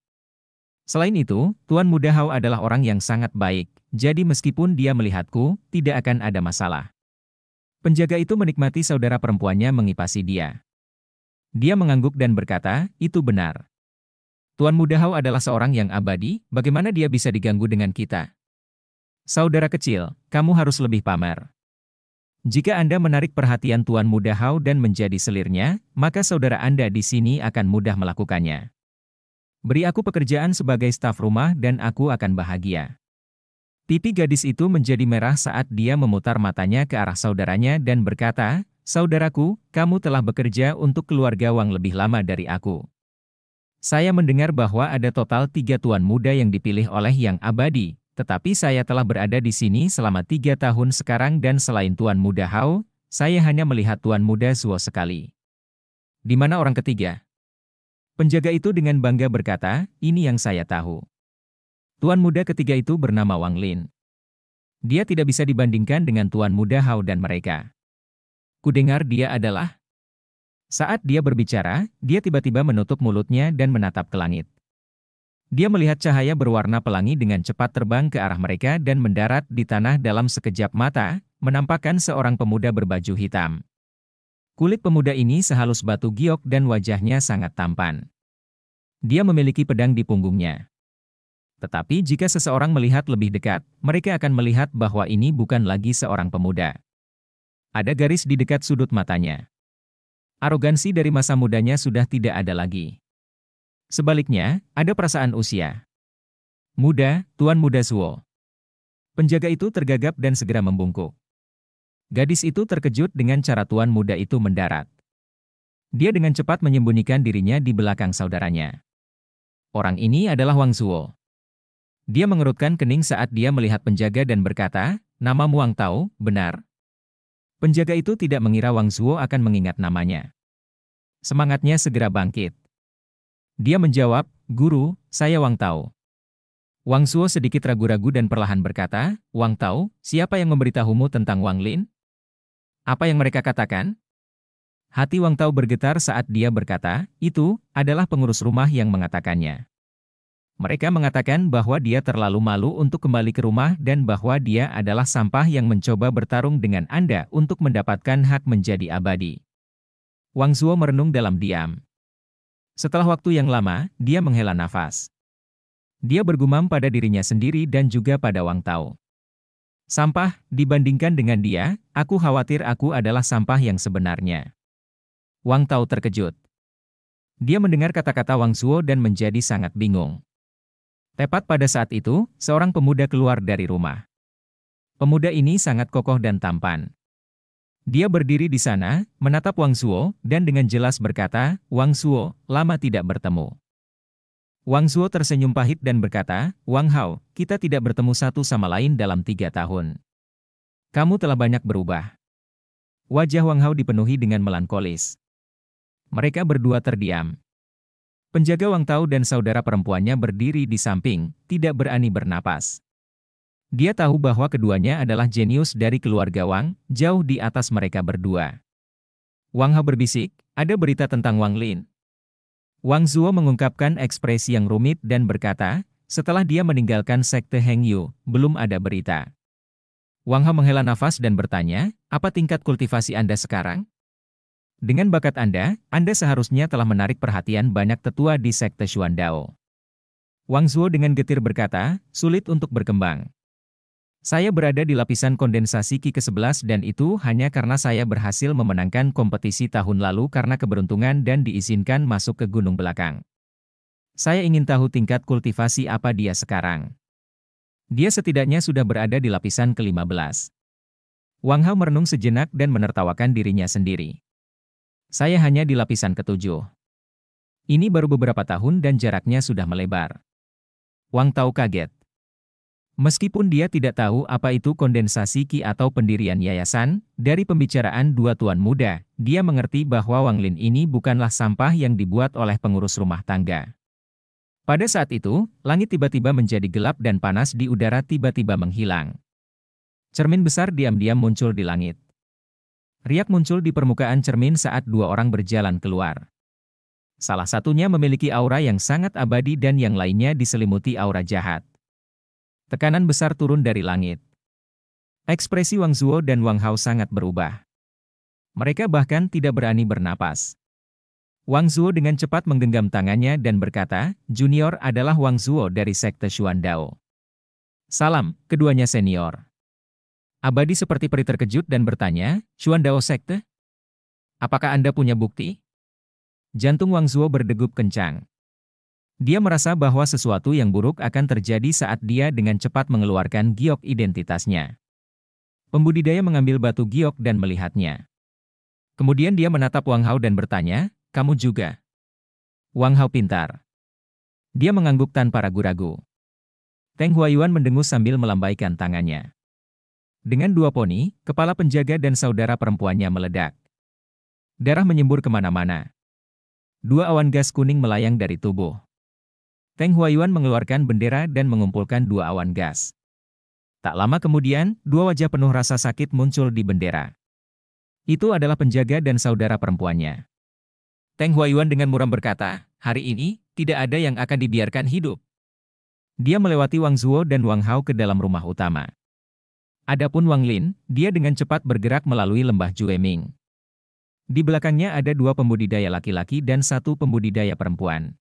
Selain itu, Tuan Muda Hao adalah orang yang sangat baik, jadi meskipun dia melihatku, tidak akan ada masalah." Penjaga itu menikmati saudara perempuannya mengipasi dia. Dia mengangguk dan berkata, "Itu benar. Tuan Muda Hao adalah seorang yang abadi, bagaimana dia bisa diganggu dengan kita? Saudara kecil, kamu harus lebih pamer. Jika Anda menarik perhatian Tuan Muda Hao dan menjadi selirnya, maka saudara Anda di sini akan mudah melakukannya. Beri aku pekerjaan sebagai staf rumah dan aku akan bahagia." Pipi gadis itu menjadi merah saat dia memutar matanya ke arah saudaranya dan berkata, "Saudaraku, kamu telah bekerja untuk keluarga Wang lebih lama dari aku. Saya mendengar bahwa ada total 3 tuan muda yang dipilih oleh Yang Abadi, tetapi saya telah berada di sini selama 3 tahun sekarang dan selain Tuan Muda Hao, saya hanya melihat Tuan Muda Zuo sekali. Di mana orang ketiga?" Penjaga itu dengan bangga berkata, "Ini yang saya tahu. Tuan muda ketiga itu bernama Wang Lin. Dia tidak bisa dibandingkan dengan Tuan Muda Hao dan mereka. Kudengar dia adalah..." Saat dia berbicara, dia tiba-tiba menutup mulutnya dan menatap ke langit. Dia melihat cahaya berwarna pelangi dengan cepat terbang ke arah mereka dan mendarat di tanah dalam sekejap mata, menampakkan seorang pemuda berbaju hitam. Kulit pemuda ini sehalus batu giok dan wajahnya sangat tampan. Dia memiliki pedang di punggungnya. Tetapi jika seseorang melihat lebih dekat, mereka akan melihat bahwa ini bukan lagi seorang pemuda. Ada garis di dekat sudut matanya. Arogansi dari masa mudanya sudah tidak ada lagi. Sebaliknya, ada perasaan usia. "Muda, Tuan Muda Zuo." Penjaga itu tergagap dan segera membungkuk. Gadis itu terkejut dengan cara Tuan Muda itu mendarat. Dia dengan cepat menyembunyikan dirinya di belakang saudaranya. Orang ini adalah Wang Zuo. Dia mengerutkan kening saat dia melihat penjaga dan berkata, "Namamu Wang Tao, benar?" Penjaga itu tidak mengira Wang Zuo akan mengingat namanya. Semangatnya segera bangkit. Dia menjawab, "Guru, saya Wang Tao." Wang Zuo sedikit ragu-ragu dan perlahan berkata, "Wang Tao, siapa yang memberitahumu tentang Wang Lin? Apa yang mereka katakan?" Hati Wang Tao bergetar saat dia berkata, "Itu adalah pengurus rumah yang mengatakannya. Mereka mengatakan bahwa dia terlalu malu untuk kembali ke rumah dan bahwa dia adalah sampah yang mencoba bertarung dengan Anda untuk mendapatkan hak menjadi abadi." Wang Zuo merenung dalam diam. Setelah waktu yang lama, dia menghela nafas. Dia bergumam pada dirinya sendiri dan juga pada Wang Tao. Sampah, dibandingkan dengan dia, aku khawatir aku adalah sampah yang sebenarnya. Wang Tao terkejut. Dia mendengar kata-kata Wang Zuo dan menjadi sangat bingung. Tepat pada saat itu, seorang pemuda keluar dari rumah. Pemuda ini sangat kokoh dan tampan. Dia berdiri di sana, menatap Wang Zuo, dan dengan jelas berkata, "Wang Zuo, lama tidak bertemu." Wang Zuo tersenyum pahit dan berkata, "Wang Hao, kita tidak bertemu satu sama lain dalam 3 tahun. Kamu telah banyak berubah." Wajah Wang Hao dipenuhi dengan melankolis. Mereka berdua terdiam. Penjaga Wang Tao dan saudara perempuannya berdiri di samping, tidak berani bernapas. Dia tahu bahwa keduanya adalah jenius dari keluarga Wang, jauh di atas mereka berdua. Wang Hao berbisik, "Ada berita tentang Wang Lin." Wang Zuo mengungkapkan ekspresi yang rumit dan berkata, "Setelah dia meninggalkan sekte Heng Yu, belum ada berita." Wang Hao menghela nafas dan bertanya, "Apa tingkat kultivasi Anda sekarang? Dengan bakat Anda seharusnya telah menarik perhatian banyak tetua di sekte Xuandao." Wang Zuo dengan getir berkata, "Sulit untuk berkembang. Saya berada di lapisan kondensasi Qi ke-11 dan itu hanya karena saya berhasil memenangkan kompetisi tahun lalu karena keberuntungan dan diizinkan masuk ke gunung belakang. Saya ingin tahu tingkat kultivasi apa dia sekarang." Dia setidaknya sudah berada di lapisan ke-15. Wang Hao merenung sejenak dan menertawakan dirinya sendiri. "Saya hanya di lapisan ke-7. Ini baru beberapa tahun dan jaraknya sudah melebar." Wang Tao kaget. Meskipun dia tidak tahu apa itu kondensasi Qi atau pendirian yayasan, dari pembicaraan dua tuan muda, dia mengerti bahwa Wang Lin ini bukanlah sampah yang dibuat oleh pengurus rumah tangga. Pada saat itu, langit tiba-tiba menjadi gelap dan panas di udara tiba-tiba menghilang. Cermin besar diam-diam muncul di langit. Riak muncul di permukaan cermin saat dua orang berjalan keluar. Salah satunya memiliki aura yang sangat abadi dan yang lainnya diselimuti aura jahat. Tekanan besar turun dari langit. Ekspresi Wang Zuo dan Wang Hao sangat berubah. Mereka bahkan tidak berani bernapas. Wang Zuo dengan cepat menggenggam tangannya dan berkata, "Junior adalah Wang Zuo dari sekte Xuandao." "Salam," keduanya senior. Abadi seperti peri terkejut dan bertanya, "Xuandao sekte? Apakah Anda punya bukti?" Jantung Wang Zuo berdegup kencang. Dia merasa bahwa sesuatu yang buruk akan terjadi saat dia dengan cepat mengeluarkan giok identitasnya. Pembudidaya mengambil batu giok dan melihatnya. Kemudian dia menatap Wang Hao dan bertanya, "Kamu juga?" Wang Hao pintar. Dia mengangguk tanpa ragu-ragu. Teng Huayuan mendengus sambil melambaikan tangannya. Dengan dua poni, kepala penjaga dan saudara perempuannya meledak. Darah menyembur kemana-mana. Dua awan gas kuning melayang dari tubuh. Teng Huayuan mengeluarkan bendera dan mengumpulkan dua awan gas. Tak lama kemudian, dua wajah penuh rasa sakit muncul di bendera. Itu adalah penjaga dan saudara perempuannya. Teng Huayuan dengan muram berkata, "Hari ini, tidak ada yang akan dibiarkan hidup." Dia melewati Wang Zuo dan Wang Hao ke dalam rumah utama. Adapun Wang Lin, dia dengan cepat bergerak melalui lembah Jueming. Di belakangnya ada dua pembudidaya laki-laki dan satu pembudidaya perempuan.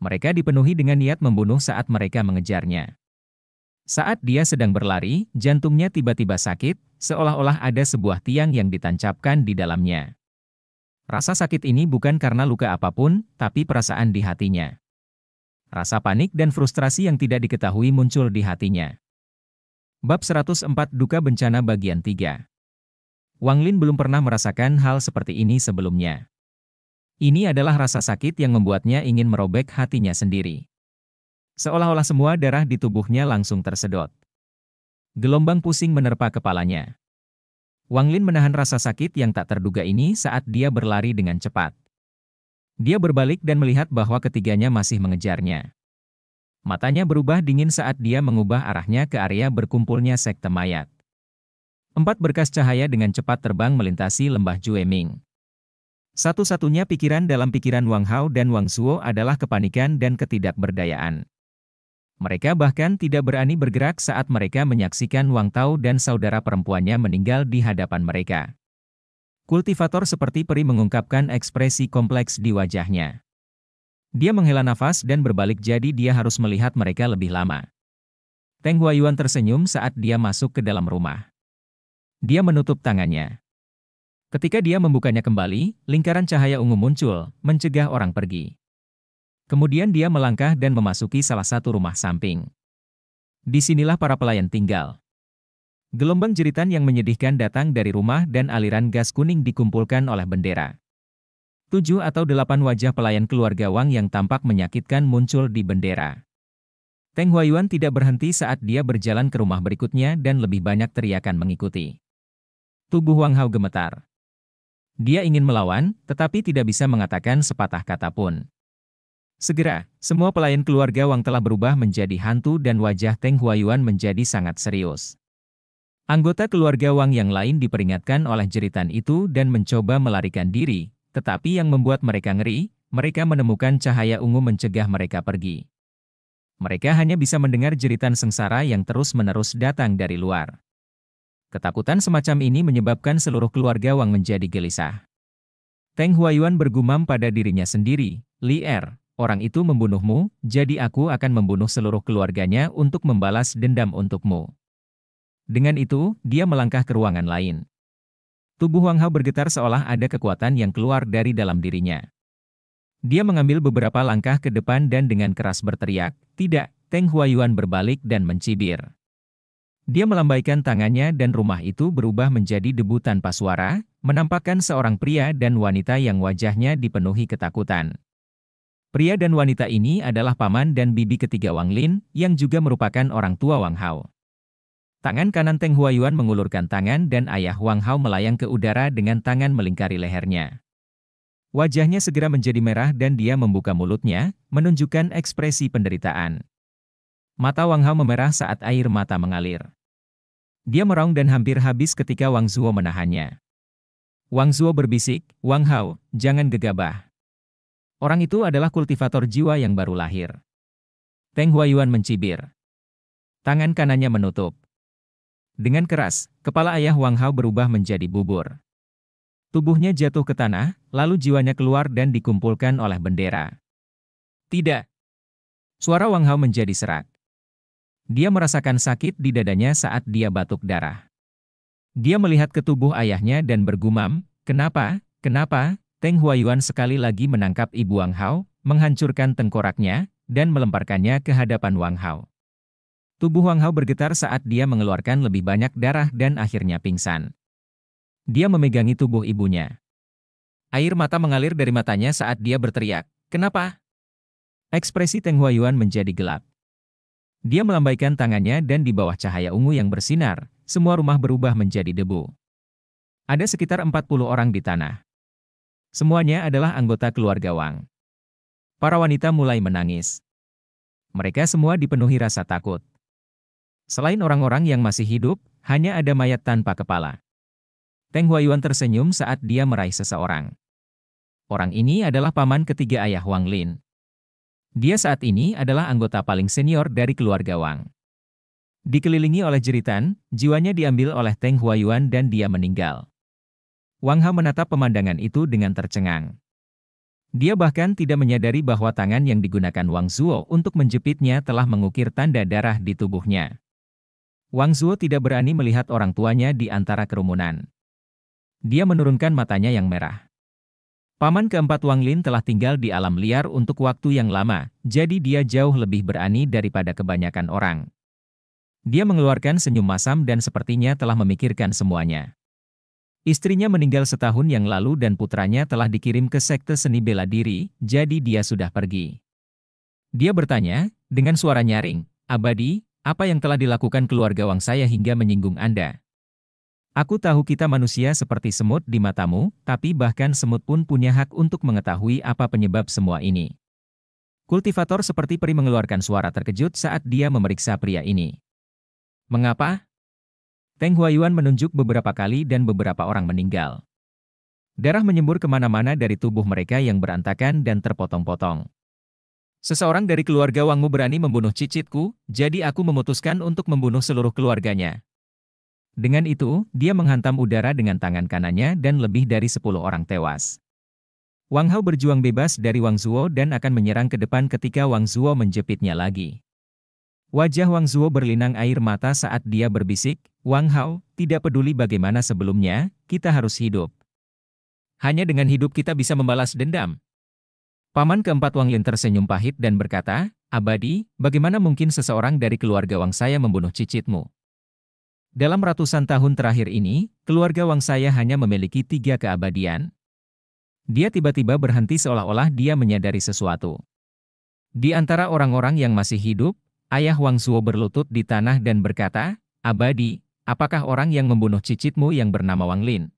Mereka dipenuhi dengan niat membunuh saat mereka mengejarnya. Saat dia sedang berlari, jantungnya tiba-tiba sakit, seolah-olah ada sebuah tiang yang ditancapkan di dalamnya. Rasa sakit ini bukan karena luka apapun, tapi perasaan di hatinya. Rasa panik dan frustrasi yang tidak diketahui muncul di hatinya. Bab 104 Duka Bencana Bagian 3. Wang Lin belum pernah merasakan hal seperti ini sebelumnya. Ini adalah rasa sakit yang membuatnya ingin merobek hatinya sendiri. Seolah-olah semua darah di tubuhnya langsung tersedot. Gelombang pusing menerpa kepalanya. Wang Lin menahan rasa sakit yang tak terduga ini saat dia berlari dengan cepat. Dia berbalik dan melihat bahwa ketiganya masih mengejarnya. Matanya berubah dingin saat dia mengubah arahnya ke area berkumpulnya sekte mayat. 4 berkas cahaya dengan cepat terbang melintasi lembah Jueming. Satu-satunya pikiran dalam pikiran Wang Hao dan Wang Zuo adalah kepanikan dan ketidakberdayaan. Mereka bahkan tidak berani bergerak saat mereka menyaksikan Wang Tao dan saudara perempuannya meninggal di hadapan mereka. Kultivator seperti peri mengungkapkan ekspresi kompleks di wajahnya. Dia menghela nafas dan berbalik jadi dia harus melihat mereka lebih lama. Teng Huayuan tersenyum saat dia masuk ke dalam rumah. Dia menutup tangannya. Ketika dia membukanya kembali, lingkaran cahaya ungu muncul, mencegah orang pergi. Kemudian dia melangkah dan memasuki salah satu rumah samping. Disinilah para pelayan tinggal. Gelombang jeritan yang menyedihkan datang dari rumah dan aliran gas kuning dikumpulkan oleh bendera. 7 atau 8 wajah pelayan keluarga Wang yang tampak menyakitkan muncul di bendera. Teng Huayuan tidak berhenti saat dia berjalan ke rumah berikutnya dan lebih banyak teriakan mengikuti. Tubuh Wang Hao gemetar. Dia ingin melawan, tetapi tidak bisa mengatakan sepatah kata pun. Segera, semua pelayan keluarga Wang telah berubah menjadi hantu dan wajah Teng Huayuan menjadi sangat serius. Anggota keluarga Wang yang lain diperingatkan oleh jeritan itu dan mencoba melarikan diri, tetapi yang membuat mereka ngeri, mereka menemukan cahaya ungu mencegah mereka pergi. Mereka hanya bisa mendengar jeritan sengsara yang terus-menerus datang dari luar. Ketakutan semacam ini menyebabkan seluruh keluarga Wang menjadi gelisah. Teng Huayuan bergumam pada dirinya sendiri, "Li Er, orang itu membunuhmu, jadi aku akan membunuh seluruh keluarganya untuk membalas dendam untukmu." Dengan itu, dia melangkah ke ruangan lain. Tubuh Wang Hao bergetar seolah ada kekuatan yang keluar dari dalam dirinya. Dia mengambil beberapa langkah ke depan dan dengan keras berteriak, "Tidak!" Teng Huayuan berbalik dan mencibir. Dia melambaikan tangannya dan rumah itu berubah menjadi debu tanpa suara, menampakkan seorang pria dan wanita yang wajahnya dipenuhi ketakutan. Pria dan wanita ini adalah paman dan bibi ketiga Wang Lin, yang juga merupakan orang tua Wang Hao. Tangan kanan Teng Huayuan mengulurkan tangan dan ayah Wang Hao melayang ke udara dengan tangan melingkari lehernya. Wajahnya segera menjadi merah dan dia membuka mulutnya, menunjukkan ekspresi penderitaan. Mata Wang Hao memerah saat air mata mengalir. Dia meraung dan hampir habis ketika Wang Zuo menahannya. Wang Zuo berbisik, "Wang Hao, jangan gegabah. Orang itu adalah kultivator jiwa yang baru lahir." Teng Huayuan mencibir. Tangan kanannya menutup. Dengan keras, kepala ayah Wang Hao berubah menjadi bubur. Tubuhnya jatuh ke tanah, lalu jiwanya keluar dan dikumpulkan oleh bendera. "Tidak!" Suara Wang Hao menjadi serak. Dia merasakan sakit di dadanya saat dia batuk darah. Dia melihat ke tubuh ayahnya dan bergumam, "Kenapa? Kenapa?" Teng Huayuan sekali lagi menangkap ibu Wang Hao, menghancurkan tengkoraknya, dan melemparkannya ke hadapan Wang Hao. Tubuh Wang Hao bergetar saat dia mengeluarkan lebih banyak darah dan akhirnya pingsan. Dia memegangi tubuh ibunya. Air mata mengalir dari matanya saat dia berteriak, "Kenapa?" Ekspresi Teng Huayuan menjadi gelap. Dia melambaikan tangannya dan di bawah cahaya ungu yang bersinar, semua rumah berubah menjadi debu. Ada sekitar 40 orang di tanah. Semuanya adalah anggota keluarga Wang. Para wanita mulai menangis. Mereka semua dipenuhi rasa takut. Selain orang-orang yang masih hidup, hanya ada mayat tanpa kepala. Teng Huayuan tersenyum saat dia meraih seseorang. Orang ini adalah paman ketiga ayah Wang Lin. Dia saat ini adalah anggota paling senior dari keluarga Wang. Dikelilingi oleh jeritan, jiwanya diambil oleh Teng Huayuan dan dia meninggal. Wang Hao menatap pemandangan itu dengan tercengang. Dia bahkan tidak menyadari bahwa tangan yang digunakan Wang Zuo untuk menjepitnya telah mengukir tanda darah di tubuhnya. Wang Zuo tidak berani melihat orang tuanya di antara kerumunan. Dia menurunkan matanya yang merah. Paman keempat Wang Lin telah tinggal di alam liar untuk waktu yang lama, jadi dia jauh lebih berani daripada kebanyakan orang. Dia mengeluarkan senyum masam dan sepertinya telah memikirkan semuanya. Istrinya meninggal setahun yang lalu dan putranya telah dikirim ke sekte seni bela diri, jadi dia sudah pergi. Dia bertanya, dengan suara nyaring, "Abadi, apa yang telah dilakukan keluarga Wang saya hingga menyinggung Anda? Aku tahu kita manusia seperti semut di matamu, tapi bahkan semut pun punya hak untuk mengetahui apa penyebab semua ini." Kultivator seperti peri mengeluarkan suara terkejut saat dia memeriksa pria ini. "Mengapa?" Teng Huayuan menunjuk beberapa kali dan beberapa orang meninggal. Darah menyembur kemana-mana dari tubuh mereka yang berantakan dan terpotong-potong. "Seseorang dari keluarga Wangmu berani membunuh cicitku, jadi aku memutuskan untuk membunuh seluruh keluarganya." Dengan itu, dia menghantam udara dengan tangan kanannya dan lebih dari 10 orang tewas. Wang Hao berjuang bebas dari Wang Zuo dan akan menyerang ke depan ketika Wang Zuo menjepitnya lagi. Wajah Wang Zuo berlinang air mata saat dia berbisik, "Wang Hao, tidak peduli bagaimana sebelumnya, kita harus hidup. Hanya dengan hidup kita bisa membalas dendam." Paman keempat Wang Lin tersenyum pahit dan berkata, "Abadi, bagaimana mungkin seseorang dari keluarga Wang saya membunuh cicitmu? Dalam ratusan tahun terakhir ini, keluarga Wang saya hanya memiliki 3 keabadian." Dia tiba-tiba berhenti seolah-olah dia menyadari sesuatu. Di antara orang-orang yang masih hidup, ayah Wang Zuo berlutut di tanah dan berkata, "Abadi, apakah orang yang membunuh cicitmu yang bernama Wang Lin?"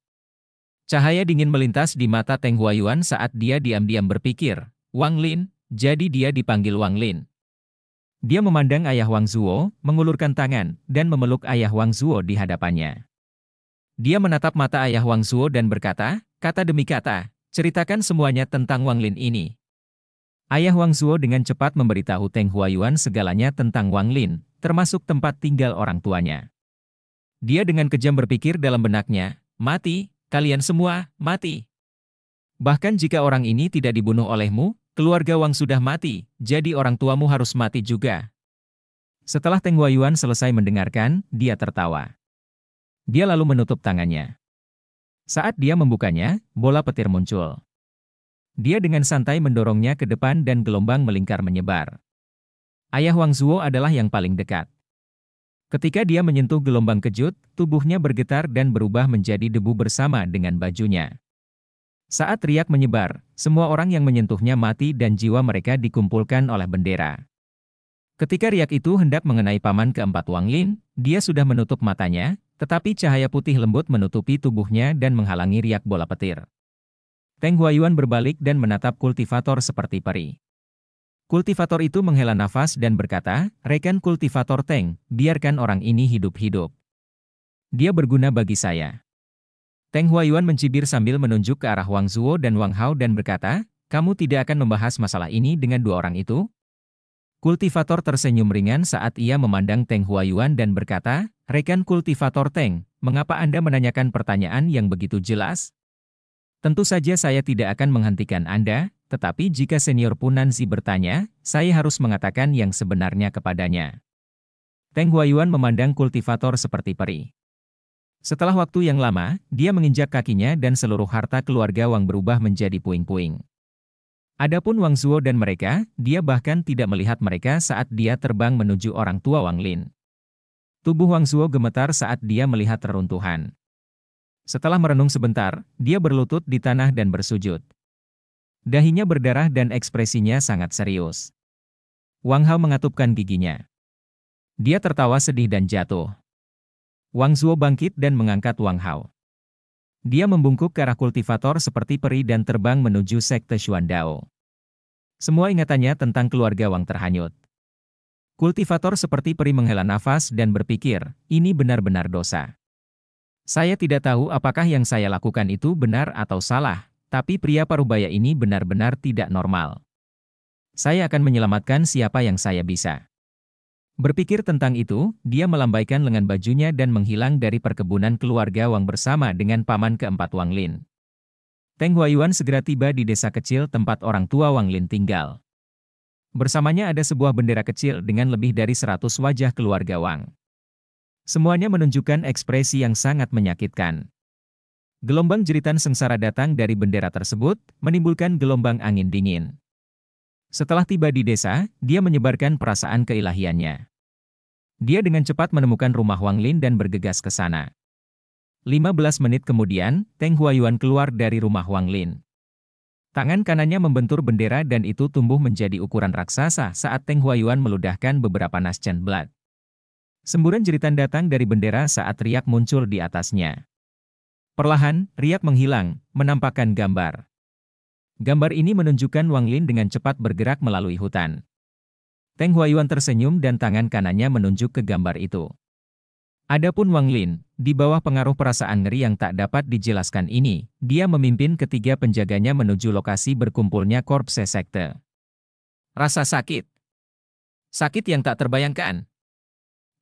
Cahaya dingin melintas di mata Teng Huayuan saat dia diam-diam berpikir, "Wang Lin, jadi dia dipanggil Wang Lin." Dia memandang ayah Wang Zuo, mengulurkan tangan, dan memeluk ayah Wang Zuo di hadapannya. Dia menatap mata ayah Wang Zuo dan berkata, kata demi kata, "Ceritakan semuanya tentang Wang Lin ini." Ayah Wang Zuo dengan cepat memberitahu Teng Huayuan segalanya tentang Wang Lin, termasuk tempat tinggal orang tuanya. Dia dengan kejam berpikir dalam benaknya, "Mati, kalian semua, mati. Bahkan jika orang ini tidak dibunuh olehmu, keluarga Wang sudah mati, jadi orang tuamu harus mati juga." Setelah Teng Huayuan selesai mendengarkan, dia tertawa. Dia lalu menutup tangannya. Saat dia membukanya, bola petir muncul. Dia dengan santai mendorongnya ke depan dan gelombang melingkar menyebar. Ayah Wang Zuo adalah yang paling dekat. Ketika dia menyentuh gelombang kejut, tubuhnya bergetar dan berubah menjadi debu bersama dengan bajunya. Saat riak menyebar, semua orang yang menyentuhnya mati dan jiwa mereka dikumpulkan oleh bendera. Ketika riak itu hendak mengenai paman keempat Wang Lin, dia sudah menutup matanya, tetapi cahaya putih lembut menutupi tubuhnya dan menghalangi riak bola petir. Teng Huayuan berbalik dan menatap kultivator seperti peri. Kultivator itu menghela nafas dan berkata, "Rekan kultivator Teng, biarkan orang ini hidup-hidup. Dia berguna bagi saya." Teng Huayuan mencibir sambil menunjuk ke arah Wang Zuo dan Wang Hao dan berkata, "Kamu tidak akan membahas masalah ini dengan 2 orang itu?" Kultivator tersenyum ringan saat ia memandang Teng Huayuan dan berkata, "Rekan kultivator Teng, mengapa Anda menanyakan pertanyaan yang begitu jelas? Tentu saja saya tidak akan menghentikan Anda, tetapi jika senior Punanzi bertanya, saya harus mengatakan yang sebenarnya kepadanya." Teng Huayuan memandang kultivator seperti peri. Setelah waktu yang lama, dia menginjak kakinya dan seluruh harta keluarga Wang berubah menjadi puing-puing. Adapun Wang Zuo dan mereka, dia bahkan tidak melihat mereka saat dia terbang menuju orang tua Wang Lin. Tubuh Wang Zuo gemetar saat dia melihat reruntuhan. Setelah merenung sebentar, dia berlutut di tanah dan bersujud. Dahinya berdarah dan ekspresinya sangat serius. Wang Hao mengatupkan giginya. Dia tertawa sedih dan jatuh. Wang Zuo bangkit dan mengangkat Wang Hao. Dia membungkuk ke arah kultivator seperti peri dan terbang menuju sekte Xuandao. Semua ingatannya tentang keluarga Wang terhanyut. Kultivator seperti peri menghela nafas dan berpikir, ini benar-benar dosa. Saya tidak tahu apakah yang saya lakukan itu benar atau salah, tapi pria parubaya ini benar-benar tidak normal. Saya akan menyelamatkan siapa yang saya bisa. Berpikir tentang itu, dia melambaikan lengan bajunya dan menghilang dari perkebunan keluarga Wang bersama dengan paman keempat Wang Lin. Teng Huayuan segera tiba di desa kecil tempat orang tua Wang Lin tinggal. Bersamanya ada sebuah bendera kecil dengan lebih dari 100 wajah keluarga Wang. Semuanya menunjukkan ekspresi yang sangat menyakitkan. Gelombang jeritan sengsara datang dari bendera tersebut, menimbulkan gelombang angin dingin. Setelah tiba di desa, dia menyebarkan perasaan keilahiannya. Dia dengan cepat menemukan rumah Wang Lin dan bergegas ke sana. 15 menit kemudian, Teng Huayuan keluar dari rumah Wang Lin. Tangan kanannya membentur bendera dan itu tumbuh menjadi ukuran raksasa saat Teng Huayuan meludahkan beberapa nascent blood. Semburan jeritan datang dari bendera saat riak muncul di atasnya. Perlahan, riak menghilang, menampakkan gambar. Gambar ini menunjukkan Wang Lin dengan cepat bergerak melalui hutan. Teng Huayuan tersenyum dan tangan kanannya menunjuk ke gambar itu. Adapun Wang Lin, di bawah pengaruh perasaan ngeri yang tak dapat dijelaskan ini, dia memimpin ketiga penjaganya menuju lokasi berkumpulnya korpse sekte. Rasa sakit. Sakit yang tak terbayangkan.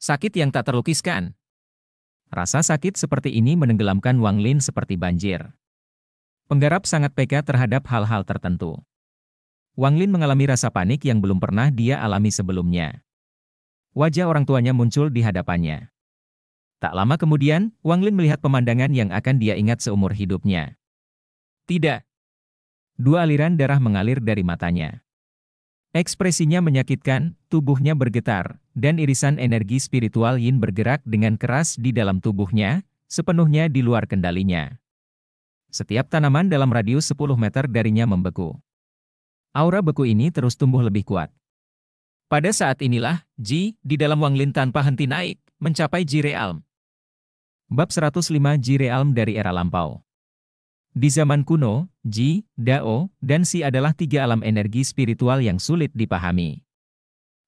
Sakit yang tak terlukiskan. Rasa sakit seperti ini menenggelamkan Wang Lin seperti banjir. Penggarap sangat peka terhadap hal-hal tertentu. Wang Lin mengalami rasa panik yang belum pernah dia alami sebelumnya. Wajah orang tuanya muncul di hadapannya. Tak lama kemudian, Wang Lin melihat pemandangan yang akan dia ingat seumur hidupnya. Tidak. Dua aliran darah mengalir dari matanya. Ekspresinya menyakitkan, tubuhnya bergetar, dan irisan energi spiritual Yin bergerak dengan keras di dalam tubuhnya, sepenuhnya di luar kendalinya. Setiap tanaman dalam radius 10 meter darinya membeku. Aura beku ini terus tumbuh lebih kuat. Pada saat inilah, Ji, di dalam Wang Lin tanpa henti naik, mencapai Ji Realm. Bab 105 Ji Realm dari era lampau. Di zaman kuno, Ji, Dao, dan Si adalah tiga alam energi spiritual yang sulit dipahami.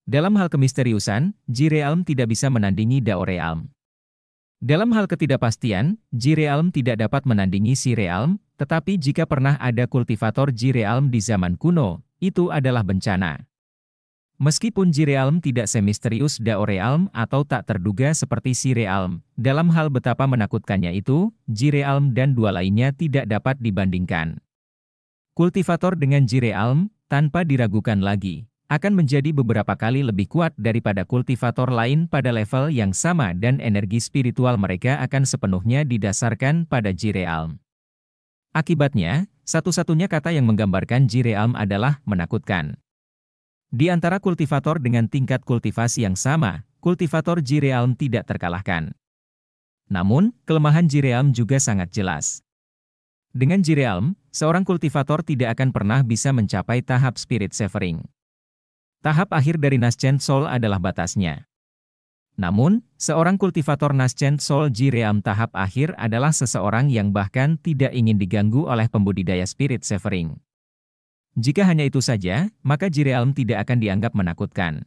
Dalam hal kemisteriusan, Ji Realm tidak bisa menandingi Dao Realm. Dalam hal ketidakpastian, Ji Realm tidak dapat menandingi Si Realm, tetapi jika pernah ada kultivator Ji Realm di zaman kuno, itu adalah bencana. Meskipun Ji Realm tidak semisterius Dao Realm atau tak terduga seperti Si Realm, dalam hal betapa menakutkannya itu, Ji Realm dan dua lainnya tidak dapat dibandingkan. Kultivator dengan Ji Realm, tanpa diragukan lagi, akan menjadi beberapa kali lebih kuat daripada kultivator lain pada level yang sama dan energi spiritual mereka akan sepenuhnya didasarkan pada Ji Realm. Akibatnya, satu-satunya kata yang menggambarkan Ji Realm adalah menakutkan. Di antara kultivator dengan tingkat kultivasi yang sama, kultivator Ji Realm tidak terkalahkan. Namun, kelemahan Ji Realm juga sangat jelas. Dengan Ji Realm, seorang kultivator tidak akan pernah bisa mencapai tahap Spirit Severing. Tahap akhir dari Nascent Soul adalah batasnya. Namun, seorang kultivator Nascent Soul Ji Realm tahap akhir adalah seseorang yang bahkan tidak ingin diganggu oleh pembudidaya Spirit Severing. Jika hanya itu saja, maka Ji Realm tidak akan dianggap menakutkan.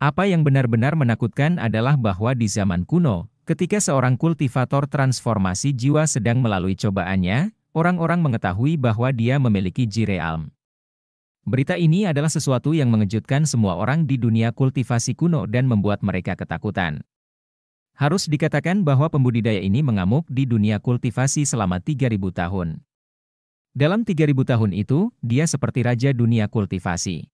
Apa yang benar-benar menakutkan adalah bahwa di zaman kuno, ketika seorang kultivator transformasi jiwa sedang melalui cobaannya, orang-orang mengetahui bahwa dia memiliki Ji Realm. Berita ini adalah sesuatu yang mengejutkan semua orang di dunia kultivasi kuno dan membuat mereka ketakutan. Harus dikatakan bahwa pembudidaya ini mengamuk di dunia kultivasi selama 3000 tahun. Dalam 3000 tahun itu, dia seperti raja dunia kultivasi.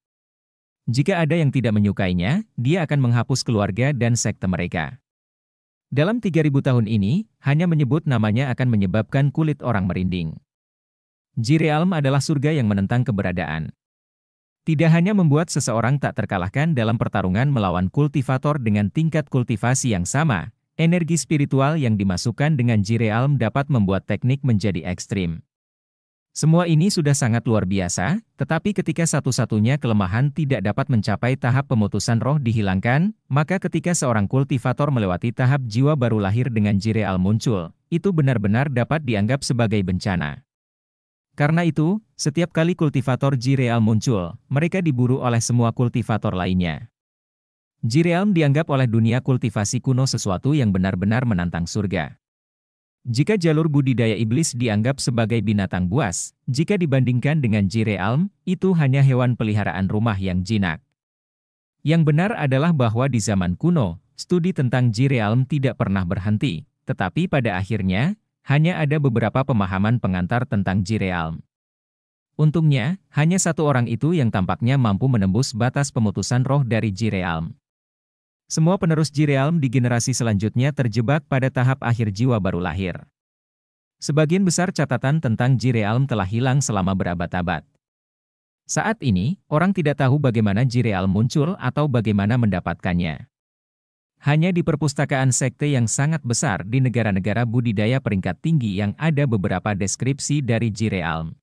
Jika ada yang tidak menyukainya, dia akan menghapus keluarga dan sekte mereka. Dalam 3000 tahun ini, hanya menyebut namanya akan menyebabkan kulit orang merinding. Ji Realm adalah surga yang menentang keberadaan. Tidak hanya membuat seseorang tak terkalahkan dalam pertarungan melawan kultivator dengan tingkat kultivasi yang sama, energi spiritual yang dimasukkan dengan Ji Realm dapat membuat teknik menjadi ekstrim. Semua ini sudah sangat luar biasa, tetapi ketika satu-satunya kelemahan tidak dapat mencapai tahap pemutusan roh dihilangkan, maka ketika seorang kultivator melewati tahap jiwa baru lahir dengan Ji Realm muncul, itu benar-benar dapat dianggap sebagai bencana. Karena itu, setiap kali kultivator Ji Realm muncul, mereka diburu oleh semua kultivator lainnya. Ji Realm dianggap oleh dunia kultivasi kuno sesuatu yang benar-benar menantang surga. Jika jalur budidaya iblis dianggap sebagai binatang buas, jika dibandingkan dengan Ji Realm, itu hanya hewan peliharaan rumah yang jinak. Yang benar adalah bahwa di zaman kuno, studi tentang Ji Realm tidak pernah berhenti, tetapi pada akhirnya, hanya ada beberapa pemahaman pengantar tentang Ji Realm. Untungnya, hanya satu orang itu yang tampaknya mampu menembus batas pemutusan roh dari Ji Realm. Semua penerus Ji Realm di generasi selanjutnya terjebak pada tahap akhir jiwa baru lahir. Sebagian besar catatan tentang Ji Realm telah hilang selama berabad-abad. Saat ini, orang tidak tahu bagaimana Ji Realm muncul atau bagaimana mendapatkannya. Hanya di perpustakaan sekte yang sangat besar di negara-negara budidaya peringkat tinggi yang ada beberapa deskripsi dari Ji Realm.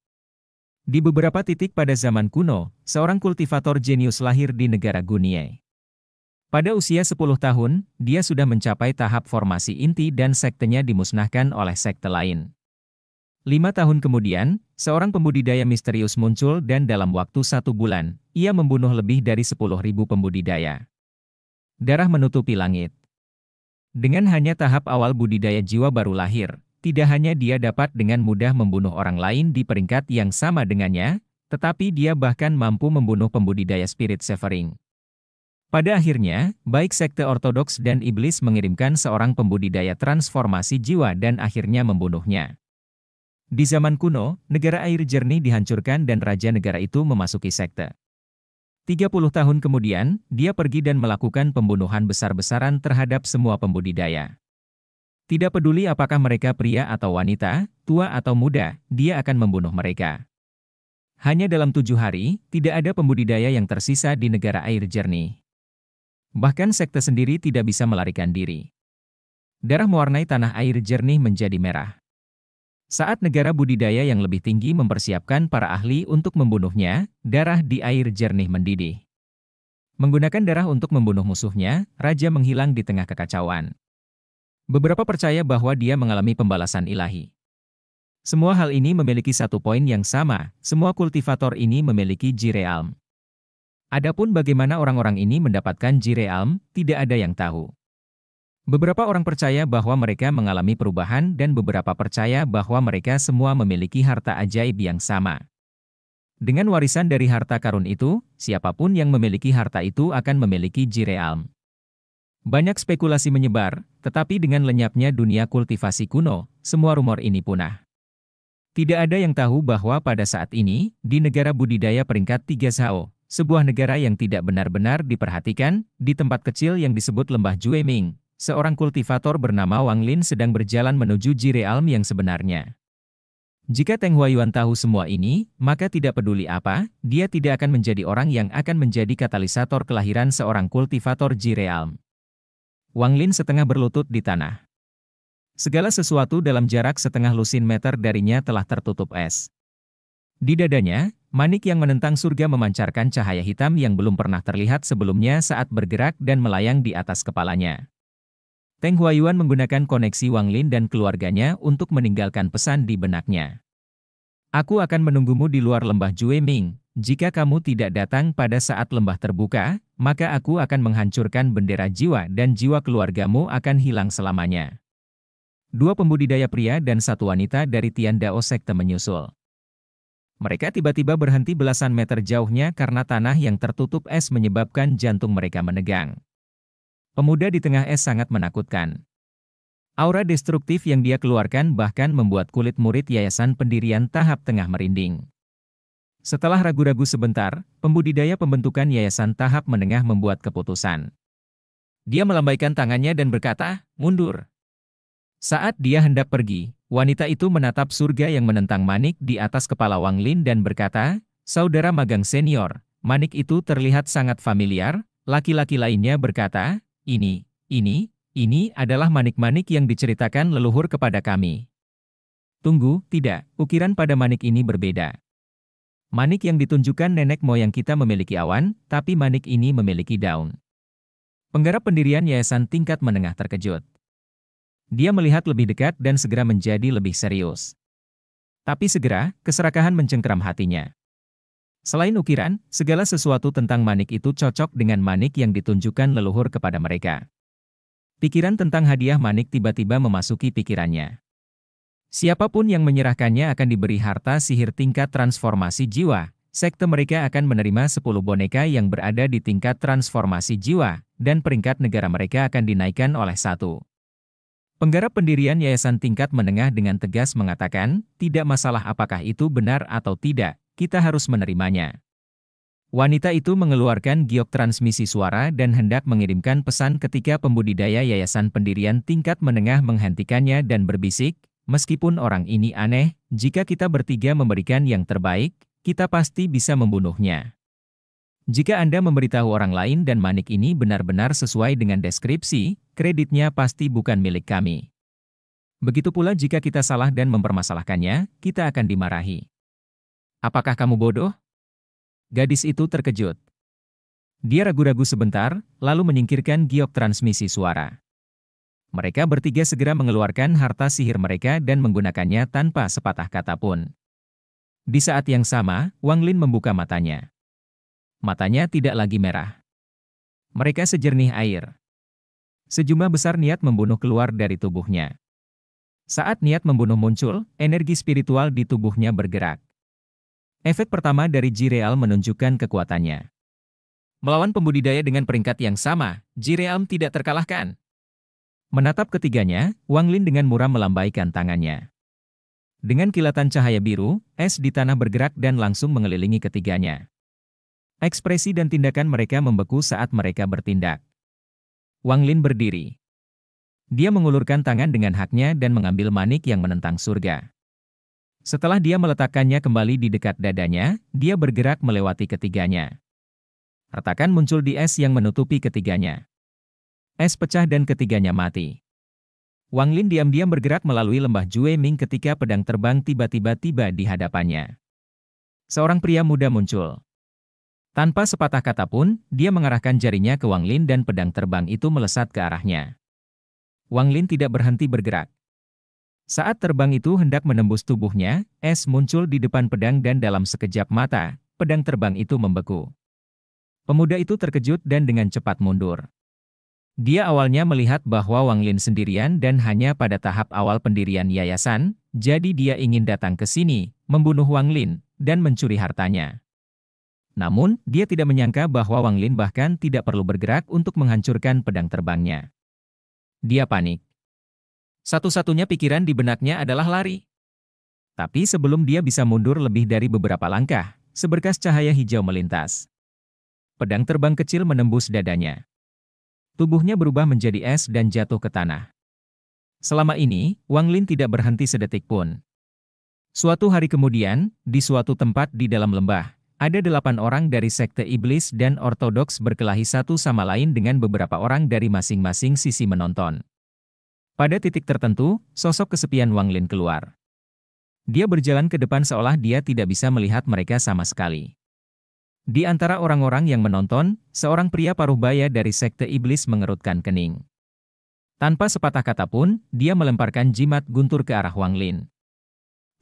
Di beberapa titik pada zaman kuno, seorang kultivator jenius lahir di negara Gunie. Pada usia 10 tahun, dia sudah mencapai tahap formasi inti dan sektenya dimusnahkan oleh sekte lain. 5 tahun kemudian, seorang pembudidaya misterius muncul dan dalam waktu 1 bulan, ia membunuh lebih dari 10.000 pembudidaya. Darah menutupi langit. Dengan hanya tahap awal budidaya jiwa baru lahir, tidak hanya dia dapat dengan mudah membunuh orang lain di peringkat yang sama dengannya, tetapi dia bahkan mampu membunuh pembudidaya Spirit Severing. Pada akhirnya, baik sekte ortodoks dan iblis mengirimkan seorang pembudidaya transformasi jiwa dan akhirnya membunuhnya. Di zaman kuno, negara air jernih dihancurkan dan raja negara itu memasuki sekte. 30 tahun kemudian, dia pergi dan melakukan pembunuhan besar-besaran terhadap semua pembudidaya. Tidak peduli apakah mereka pria atau wanita, tua atau muda, dia akan membunuh mereka. Hanya dalam 7 hari, tidak ada pembudidaya yang tersisa di negara air jernih. Bahkan sekte sendiri tidak bisa melarikan diri. Darah mewarnai tanah air jernih menjadi merah. Saat negara budidaya yang lebih tinggi mempersiapkan para ahli untuk membunuhnya, darah di air jernih mendidih. Menggunakan darah untuk membunuh musuhnya, raja menghilang di tengah kekacauan. Beberapa percaya bahwa dia mengalami pembalasan ilahi. Semua hal ini memiliki satu poin yang sama, semua kultivator ini memiliki Jirealm. Adapun bagaimana orang-orang ini mendapatkan Jirealm, tidak ada yang tahu. Beberapa orang percaya bahwa mereka mengalami perubahan dan beberapa percaya bahwa mereka semua memiliki harta ajaib yang sama. Dengan warisan dari harta karun itu, siapapun yang memiliki harta itu akan memiliki Jirealm. Banyak spekulasi menyebar, tetapi dengan lenyapnya dunia kultivasi kuno, semua rumor ini punah. Tidak ada yang tahu bahwa pada saat ini, di negara budidaya peringkat 3 Zhao, sebuah negara yang tidak benar-benar diperhatikan, di tempat kecil yang disebut Lembah Jueming, seorang kultivator bernama Wang Lin sedang berjalan menuju Jirealm yang sebenarnya. Jika Teng Huayuan tahu semua ini, maka tidak peduli apa, dia tidak akan menjadi orang yang akan menjadi katalisator kelahiran seorang kultivator Jirealm. Wang Lin setengah berlutut di tanah. Segala sesuatu dalam jarak setengah lusin meter darinya telah tertutup es. Di dadanya, manik yang menentang surga memancarkan cahaya hitam yang belum pernah terlihat sebelumnya saat bergerak dan melayang di atas kepalanya. Teng Huayuan menggunakan koneksi Wang Lin dan keluarganya untuk meninggalkan pesan di benaknya. Aku akan menunggumu di luar lembah Jueming. Jika kamu tidak datang pada saat lembah terbuka, maka aku akan menghancurkan bendera jiwa dan jiwa keluargamu akan hilang selamanya. 2 pembudidaya pria dan 1 wanita dari Tian Dao sekte menyusul. Mereka tiba-tiba berhenti belasan meter jauhnya karena tanah yang tertutup es menyebabkan jantung mereka menegang. Pemuda di tengah es sangat menakutkan. Aura destruktif yang dia keluarkan bahkan membuat kulit murid yayasan pendirian tahap tengah merinding. Setelah ragu-ragu sebentar, pembudidaya pembentukan yayasan tahap menengah membuat keputusan. Dia melambaikan tangannya dan berkata, "Mundur." Saat dia hendak pergi, wanita itu menatap surga yang menentang manik di atas kepala Wang Lin dan berkata, "Saudara magang senior, manik itu terlihat sangat familiar." Laki-laki lainnya berkata, Ini adalah manik-manik yang diceritakan leluhur kepada kami." Tunggu, tidak, ukiran pada manik ini berbeda. Manik yang ditunjukkan nenek moyang kita memiliki awan, tapi manik ini memiliki daun. Penggarap pendirian yayasan tingkat menengah terkejut. Dia melihat lebih dekat dan segera menjadi lebih serius. Tapi segera, keserakahan mencengkeram hatinya. Selain ukiran, segala sesuatu tentang manik itu cocok dengan manik yang ditunjukkan leluhur kepada mereka. Pikiran tentang hadiah manik tiba-tiba memasuki pikirannya. Siapapun yang menyerahkannya akan diberi harta sihir tingkat transformasi jiwa. Sekte mereka akan menerima 10 boneka yang berada di tingkat transformasi jiwa, dan peringkat negara mereka akan dinaikkan oleh 1. Penggarap pendirian yayasan tingkat menengah dengan tegas mengatakan, tidak masalah apakah itu benar atau tidak. Kita harus menerimanya. Wanita itu mengeluarkan giok transmisi suara dan hendak mengirimkan pesan ketika pembudidaya yayasan pendirian tingkat menengah menghentikannya dan berbisik, "Meskipun orang ini aneh, jika kita bertiga memberikan yang terbaik, kita pasti bisa membunuhnya. Jika Anda memberitahu orang lain dan manik ini benar-benar sesuai dengan deskripsi, kreditnya pasti bukan milik kami. Begitu pula jika kita salah dan mempermasalahkannya, kita akan dimarahi. Apakah kamu bodoh?" Gadis itu terkejut. Dia ragu-ragu sebentar, lalu menyingkirkan giok transmisi suara. Mereka bertiga segera mengeluarkan harta sihir mereka dan menggunakannya tanpa sepatah kata pun. Di saat yang sama, Wang Lin membuka matanya. Matanya tidak lagi merah. Mereka sejernih air. Sejumlah besar niat membunuh keluar dari tubuhnya. Saat niat membunuh muncul, energi spiritual di tubuhnya bergerak. Efek pertama dari Jirealm menunjukkan kekuatannya. Melawan pembudidaya dengan peringkat yang sama, Jirealm tidak terkalahkan. Menatap ketiganya, Wang Lin dengan muram melambaikan tangannya. Dengan kilatan cahaya biru, es di tanah bergerak dan langsung mengelilingi ketiganya. Ekspresi dan tindakan mereka membeku saat mereka bertindak. Wang Lin berdiri. Dia mengulurkan tangan dengan haknya dan mengambil manik yang menentang surga. Setelah dia meletakkannya kembali di dekat dadanya, dia bergerak melewati ketiganya. Retakan muncul di es yang menutupi ketiganya. Es pecah dan ketiganya mati. Wang Lin diam-diam bergerak melalui lembah Jue Ming ketika pedang terbang tiba-tiba tiba di hadapannya. Seorang pria muda muncul. Tanpa sepatah kata pun, dia mengarahkan jarinya ke Wang Lin dan pedang terbang itu melesat ke arahnya. Wang Lin tidak berhenti bergerak. Saat terbang itu hendak menembus tubuhnya, es muncul di depan pedang dan dalam sekejap mata, pedang terbang itu membeku. Pemuda itu terkejut dan dengan cepat mundur. Dia awalnya melihat bahwa Wang Lin sendirian dan hanya pada tahap awal pendirian yayasan, jadi dia ingin datang ke sini, membunuh Wang Lin, dan mencuri hartanya. Namun, dia tidak menyangka bahwa Wang Lin bahkan tidak perlu bergerak untuk menghancurkan pedang terbangnya. Dia panik. Satu-satunya pikiran di benaknya adalah lari. Tapi sebelum dia bisa mundur lebih dari beberapa langkah, seberkas cahaya hijau melintas. Pedang terbang kecil menembus dadanya. Tubuhnya berubah menjadi es dan jatuh ke tanah. Selama ini, Wang Lin tidak berhenti sedetik pun. Suatu hari kemudian, di suatu tempat di dalam lembah, ada 8 orang dari sekte iblis dan ortodoks berkelahi satu sama lain dengan beberapa orang dari masing-masing sisi menonton. Pada titik tertentu, sosok kesepian Wang Lin keluar. Dia berjalan ke depan seolah dia tidak bisa melihat mereka sama sekali. Di antara orang-orang yang menonton, seorang pria paruh baya dari sekte iblis mengerutkan kening. Tanpa sepatah kata pun, dia melemparkan jimat guntur ke arah Wang Lin.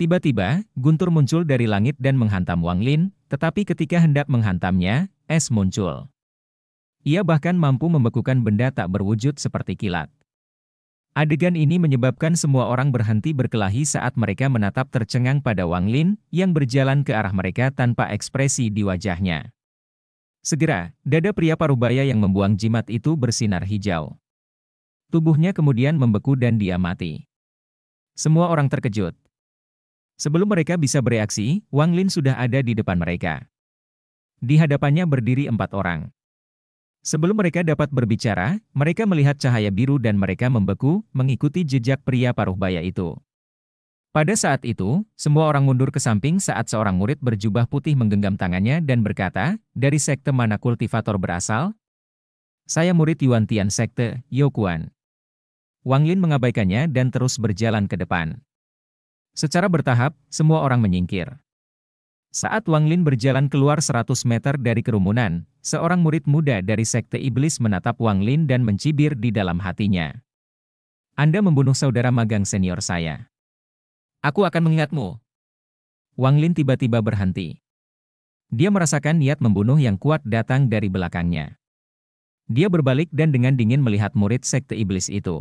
Tiba-tiba, guntur muncul dari langit dan menghantam Wang Lin, tetapi ketika hendak menghantamnya, es muncul. Ia bahkan mampu membekukan benda tak berwujud seperti kilat. Adegan ini menyebabkan semua orang berhenti berkelahi saat mereka menatap tercengang pada Wang Lin yang berjalan ke arah mereka tanpa ekspresi di wajahnya. Segera, dada pria parubaya yang membuang jimat itu bersinar hijau. Tubuhnya kemudian membeku dan dia mati. Semua orang terkejut. Sebelum mereka bisa bereaksi, Wang Lin sudah ada di depan mereka. Di hadapannya berdiri 4 orang. Sebelum mereka dapat berbicara, mereka melihat cahaya biru dan mereka membeku, mengikuti jejak pria paruh baya itu. Pada saat itu, semua orang mundur ke samping saat seorang murid berjubah putih menggenggam tangannya dan berkata, "Dari sekte mana kultivator berasal?" "Saya murid Yuan Tian sekte, Youkuan." Wang Lin mengabaikannya dan terus berjalan ke depan. Secara bertahap, semua orang menyingkir. Saat Wang Lin berjalan keluar 100 meter dari kerumunan, seorang murid muda dari sekte iblis menatap Wang Lin dan mencibir di dalam hatinya. "Anda membunuh saudara magang senior saya. Aku akan mengingatmu." Wang Lin tiba-tiba berhenti. Dia merasakan niat membunuh yang kuat datang dari belakangnya. Dia berbalik dan dengan dingin melihat murid sekte iblis itu.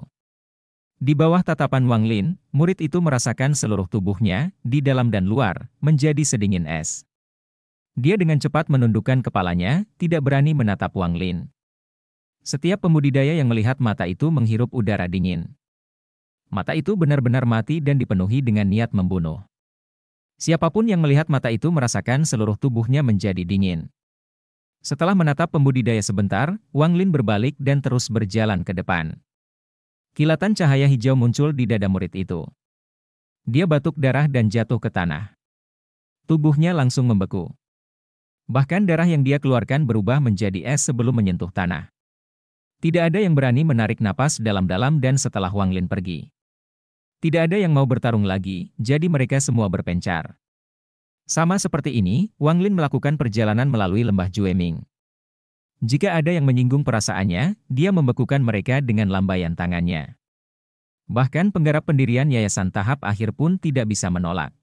Di bawah tatapan Wang Lin, murid itu merasakan seluruh tubuhnya, di dalam dan luar, menjadi sedingin es. Dia dengan cepat menundukkan kepalanya, tidak berani menatap Wang Lin. Setiap pembudidaya yang melihat mata itu menghirup udara dingin. Mata itu benar-benar mati dan dipenuhi dengan niat membunuh. Siapapun yang melihat mata itu merasakan seluruh tubuhnya menjadi dingin. Setelah menatap pembudidaya sebentar, Wang Lin berbalik dan terus berjalan ke depan. Kilatan cahaya hijau muncul di dada murid itu. Dia batuk darah dan jatuh ke tanah. Tubuhnya langsung membeku. Bahkan darah yang dia keluarkan berubah menjadi es sebelum menyentuh tanah. Tidak ada yang berani menarik napas dalam-dalam dan setelah Wang Lin pergi. Tidak ada yang mau bertarung lagi, jadi mereka semua berpencar. Sama seperti ini, Wang Lin melakukan perjalanan melalui lembah Jueming. Jika ada yang menyinggung perasaannya, dia membekukan mereka dengan lambaian tangannya. Bahkan penggarap pendirian yayasan tahap akhir pun tidak bisa menolak.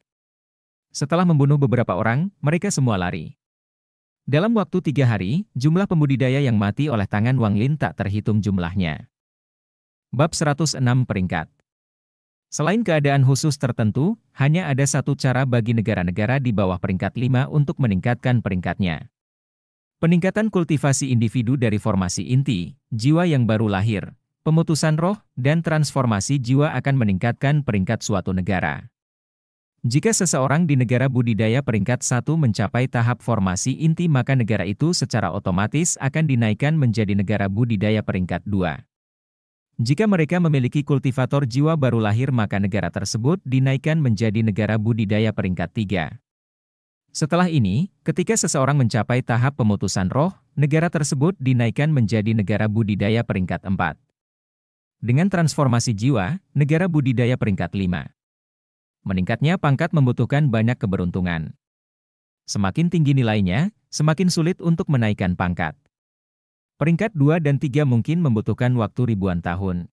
Setelah membunuh beberapa orang, mereka semua lari. Dalam waktu 3 hari, jumlah pembudidaya yang mati oleh tangan Wang Lin tak terhitung jumlahnya. Bab 106 peringkat. Selain keadaan khusus tertentu, hanya ada satu cara bagi negara-negara di bawah peringkat 5 untuk meningkatkan peringkatnya. Peningkatan kultivasi individu dari formasi inti, jiwa yang baru lahir, pemutusan roh, dan transformasi jiwa akan meningkatkan peringkat suatu negara. Jika seseorang di negara budidaya peringkat 1 mencapai tahap formasi inti, maka negara itu secara otomatis akan dinaikkan menjadi negara budidaya peringkat 2. Jika mereka memiliki kultivator jiwa baru lahir, maka negara tersebut dinaikkan menjadi negara budidaya peringkat 3. Setelah ini, ketika seseorang mencapai tahap pemutusan roh, negara tersebut dinaikkan menjadi negara budidaya peringkat 4. Dengan transformasi jiwa, negara budidaya peringkat 5. Meningkatnya pangkat membutuhkan banyak keberuntungan. Semakin tinggi nilainya, semakin sulit untuk menaikkan pangkat. Peringkat 2 dan 3 mungkin membutuhkan waktu ribuan tahun.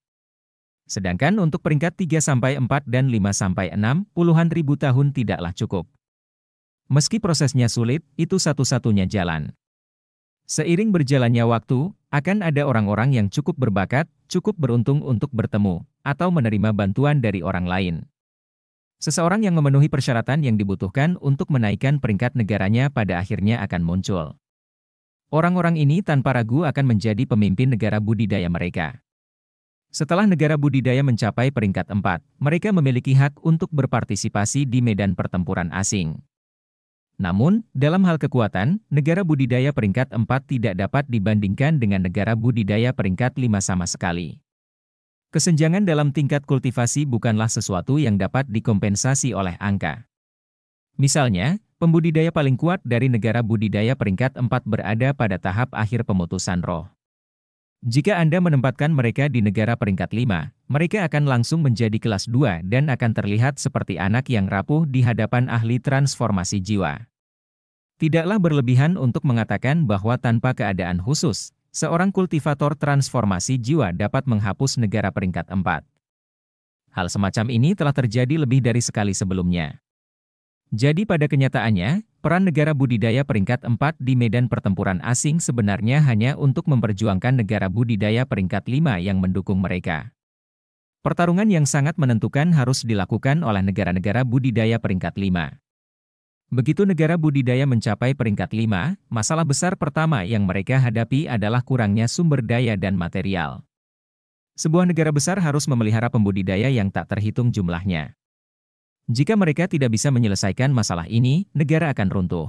Sedangkan untuk peringkat 3-4 dan 5-6, puluhan ribu tahun tidaklah cukup. Meski prosesnya sulit, itu satu-satunya jalan. Seiring berjalannya waktu, akan ada orang-orang yang cukup berbakat, cukup beruntung untuk bertemu, atau menerima bantuan dari orang lain. Seseorang yang memenuhi persyaratan yang dibutuhkan untuk menaikkan peringkat negaranya pada akhirnya akan muncul. Orang-orang ini tanpa ragu akan menjadi pemimpin negara budidaya mereka. Setelah negara budidaya mencapai peringkat 4, mereka memiliki hak untuk berpartisipasi di medan pertempuran asing. Namun, dalam hal kekuatan, negara budidaya peringkat 4 tidak dapat dibandingkan dengan negara budidaya peringkat 5 sama sekali. Kesenjangan dalam tingkat kultivasi bukanlah sesuatu yang dapat dikompensasi oleh angka. Misalnya, pembudidaya paling kuat dari negara budidaya peringkat 4 berada pada tahap akhir pemutusan roh. Jika Anda menempatkan mereka di negara peringkat 5, mereka akan langsung menjadi kelas 2 dan akan terlihat seperti anak yang rapuh di hadapan ahli transformasi jiwa. Tidaklah berlebihan untuk mengatakan bahwa tanpa keadaan khusus, seorang kultivator transformasi jiwa dapat menghapus negara peringkat 4. Hal semacam ini telah terjadi lebih dari sekali sebelumnya. Jadi pada kenyataannya, peran negara budidaya peringkat 4 di medan pertempuran asing sebenarnya hanya untuk memperjuangkan negara budidaya peringkat 5 yang mendukung mereka. Pertarungan yang sangat menentukan harus dilakukan oleh negara-negara budidaya peringkat 5. Begitu negara budidaya mencapai peringkat 5, masalah besar pertama yang mereka hadapi adalah kurangnya sumber daya dan material. Sebuah negara besar harus memelihara pembudidaya yang tak terhitung jumlahnya. Jika mereka tidak bisa menyelesaikan masalah ini, negara akan runtuh.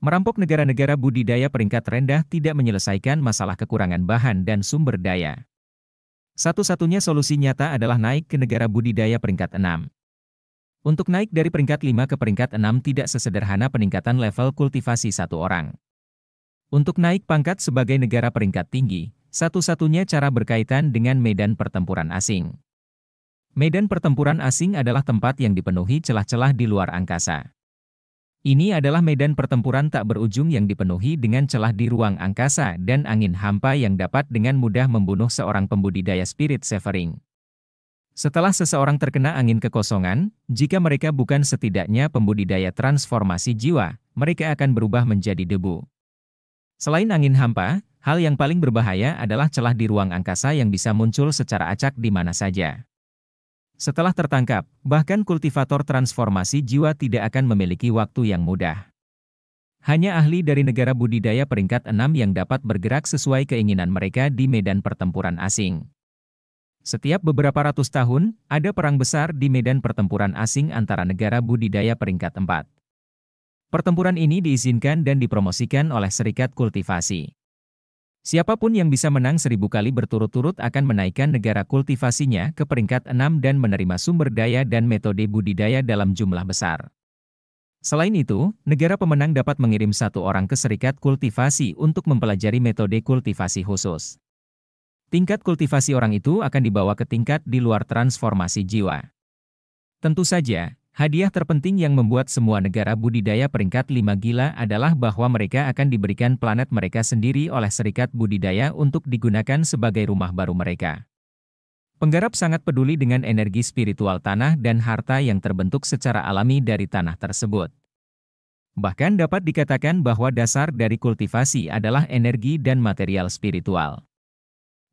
Merampok negara-negara budidaya peringkat rendah tidak menyelesaikan masalah kekurangan bahan dan sumber daya. Satu-satunya solusi nyata adalah naik ke negara budidaya peringkat 6. Untuk naik dari peringkat 5 ke peringkat 6 tidak sesederhana peningkatan level kultivasi satu orang. Untuk naik pangkat sebagai negara peringkat tinggi, satu-satunya cara berkaitan dengan medan pertempuran asing. Medan pertempuran asing adalah tempat yang dipenuhi celah-celah di luar angkasa. Ini adalah medan pertempuran tak berujung yang dipenuhi dengan celah di ruang angkasa dan angin hampa yang dapat dengan mudah membunuh seorang pembudidaya spirit severing. Setelah seseorang terkena angin kekosongan, jika mereka bukan setidaknya pembudidaya transformasi jiwa, mereka akan berubah menjadi debu. Selain angin hampa, hal yang paling berbahaya adalah celah di ruang angkasa yang bisa muncul secara acak di mana saja. Setelah tertangkap, bahkan kultivator transformasi jiwa tidak akan memiliki waktu yang mudah. Hanya ahli dari negara budidaya peringkat 6 yang dapat bergerak sesuai keinginan mereka di medan pertempuran asing. Setiap beberapa ratus tahun, ada perang besar di medan pertempuran asing antara negara budidaya peringkat 4. Pertempuran ini diizinkan dan dipromosikan oleh serikat kultivasi. Siapapun yang bisa menang 1000 kali berturut-turut akan menaikkan negara kultivasinya ke peringkat 6 dan menerima sumber daya dan metode budidaya dalam jumlah besar. Selain itu, negara pemenang dapat mengirim satu orang ke serikat kultivasi untuk mempelajari metode kultivasi khusus. Tingkat kultivasi orang itu akan dibawa ke tingkat di luar transformasi jiwa. Tentu saja, hadiah terpenting yang membuat semua negara budidaya peringkat 5 gila adalah bahwa mereka akan diberikan planet mereka sendiri oleh serikat budidaya untuk digunakan sebagai rumah baru mereka. Penggarap sangat peduli dengan energi spiritual tanah dan harta yang terbentuk secara alami dari tanah tersebut. Bahkan dapat dikatakan bahwa dasar dari kultivasi adalah energi dan material spiritual.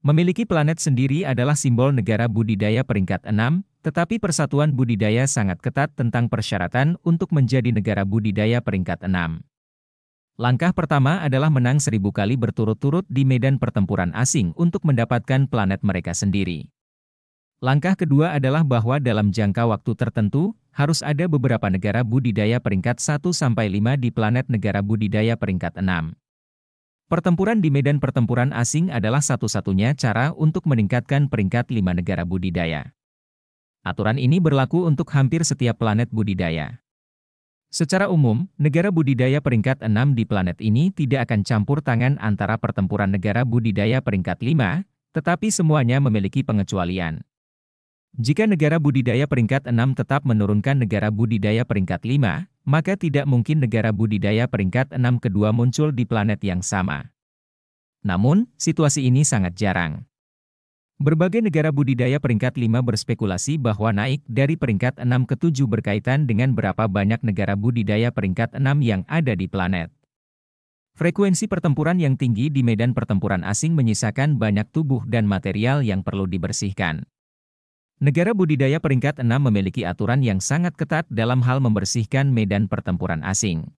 Memiliki planet sendiri adalah simbol negara budidaya peringkat 6, tetapi persatuan budidaya sangat ketat tentang persyaratan untuk menjadi negara budidaya peringkat 6. Langkah pertama adalah menang 1000 kali berturut-turut di medan pertempuran asing untuk mendapatkan planet mereka sendiri. Langkah kedua adalah bahwa dalam jangka waktu tertentu, harus ada beberapa negara budidaya peringkat 1-5 di planet negara budidaya peringkat 6. Pertempuran di medan pertempuran asing adalah satu-satunya cara untuk meningkatkan peringkat 5 negara budidaya. Aturan ini berlaku untuk hampir setiap planet budidaya. Secara umum, negara budidaya peringkat 6 di planet ini tidak akan campur tangan antara pertempuran negara budidaya peringkat 5, tetapi semuanya memiliki pengecualian. Jika negara budidaya peringkat 6 tetap menurunkan negara budidaya peringkat 5, maka tidak mungkin negara budidaya peringkat 6 kedua muncul di planet yang sama. Namun, situasi ini sangat jarang. Berbagai negara budidaya peringkat 5 berspekulasi bahwa naik dari peringkat 6 ke 7 berkaitan dengan berapa banyak negara budidaya peringkat 6 yang ada di planet. Frekuensi pertempuran yang tinggi di medan pertempuran asing menyisakan banyak tubuh dan material yang perlu dibersihkan. Negara budidaya peringkat 6 memiliki aturan yang sangat ketat dalam hal membersihkan medan pertempuran asing.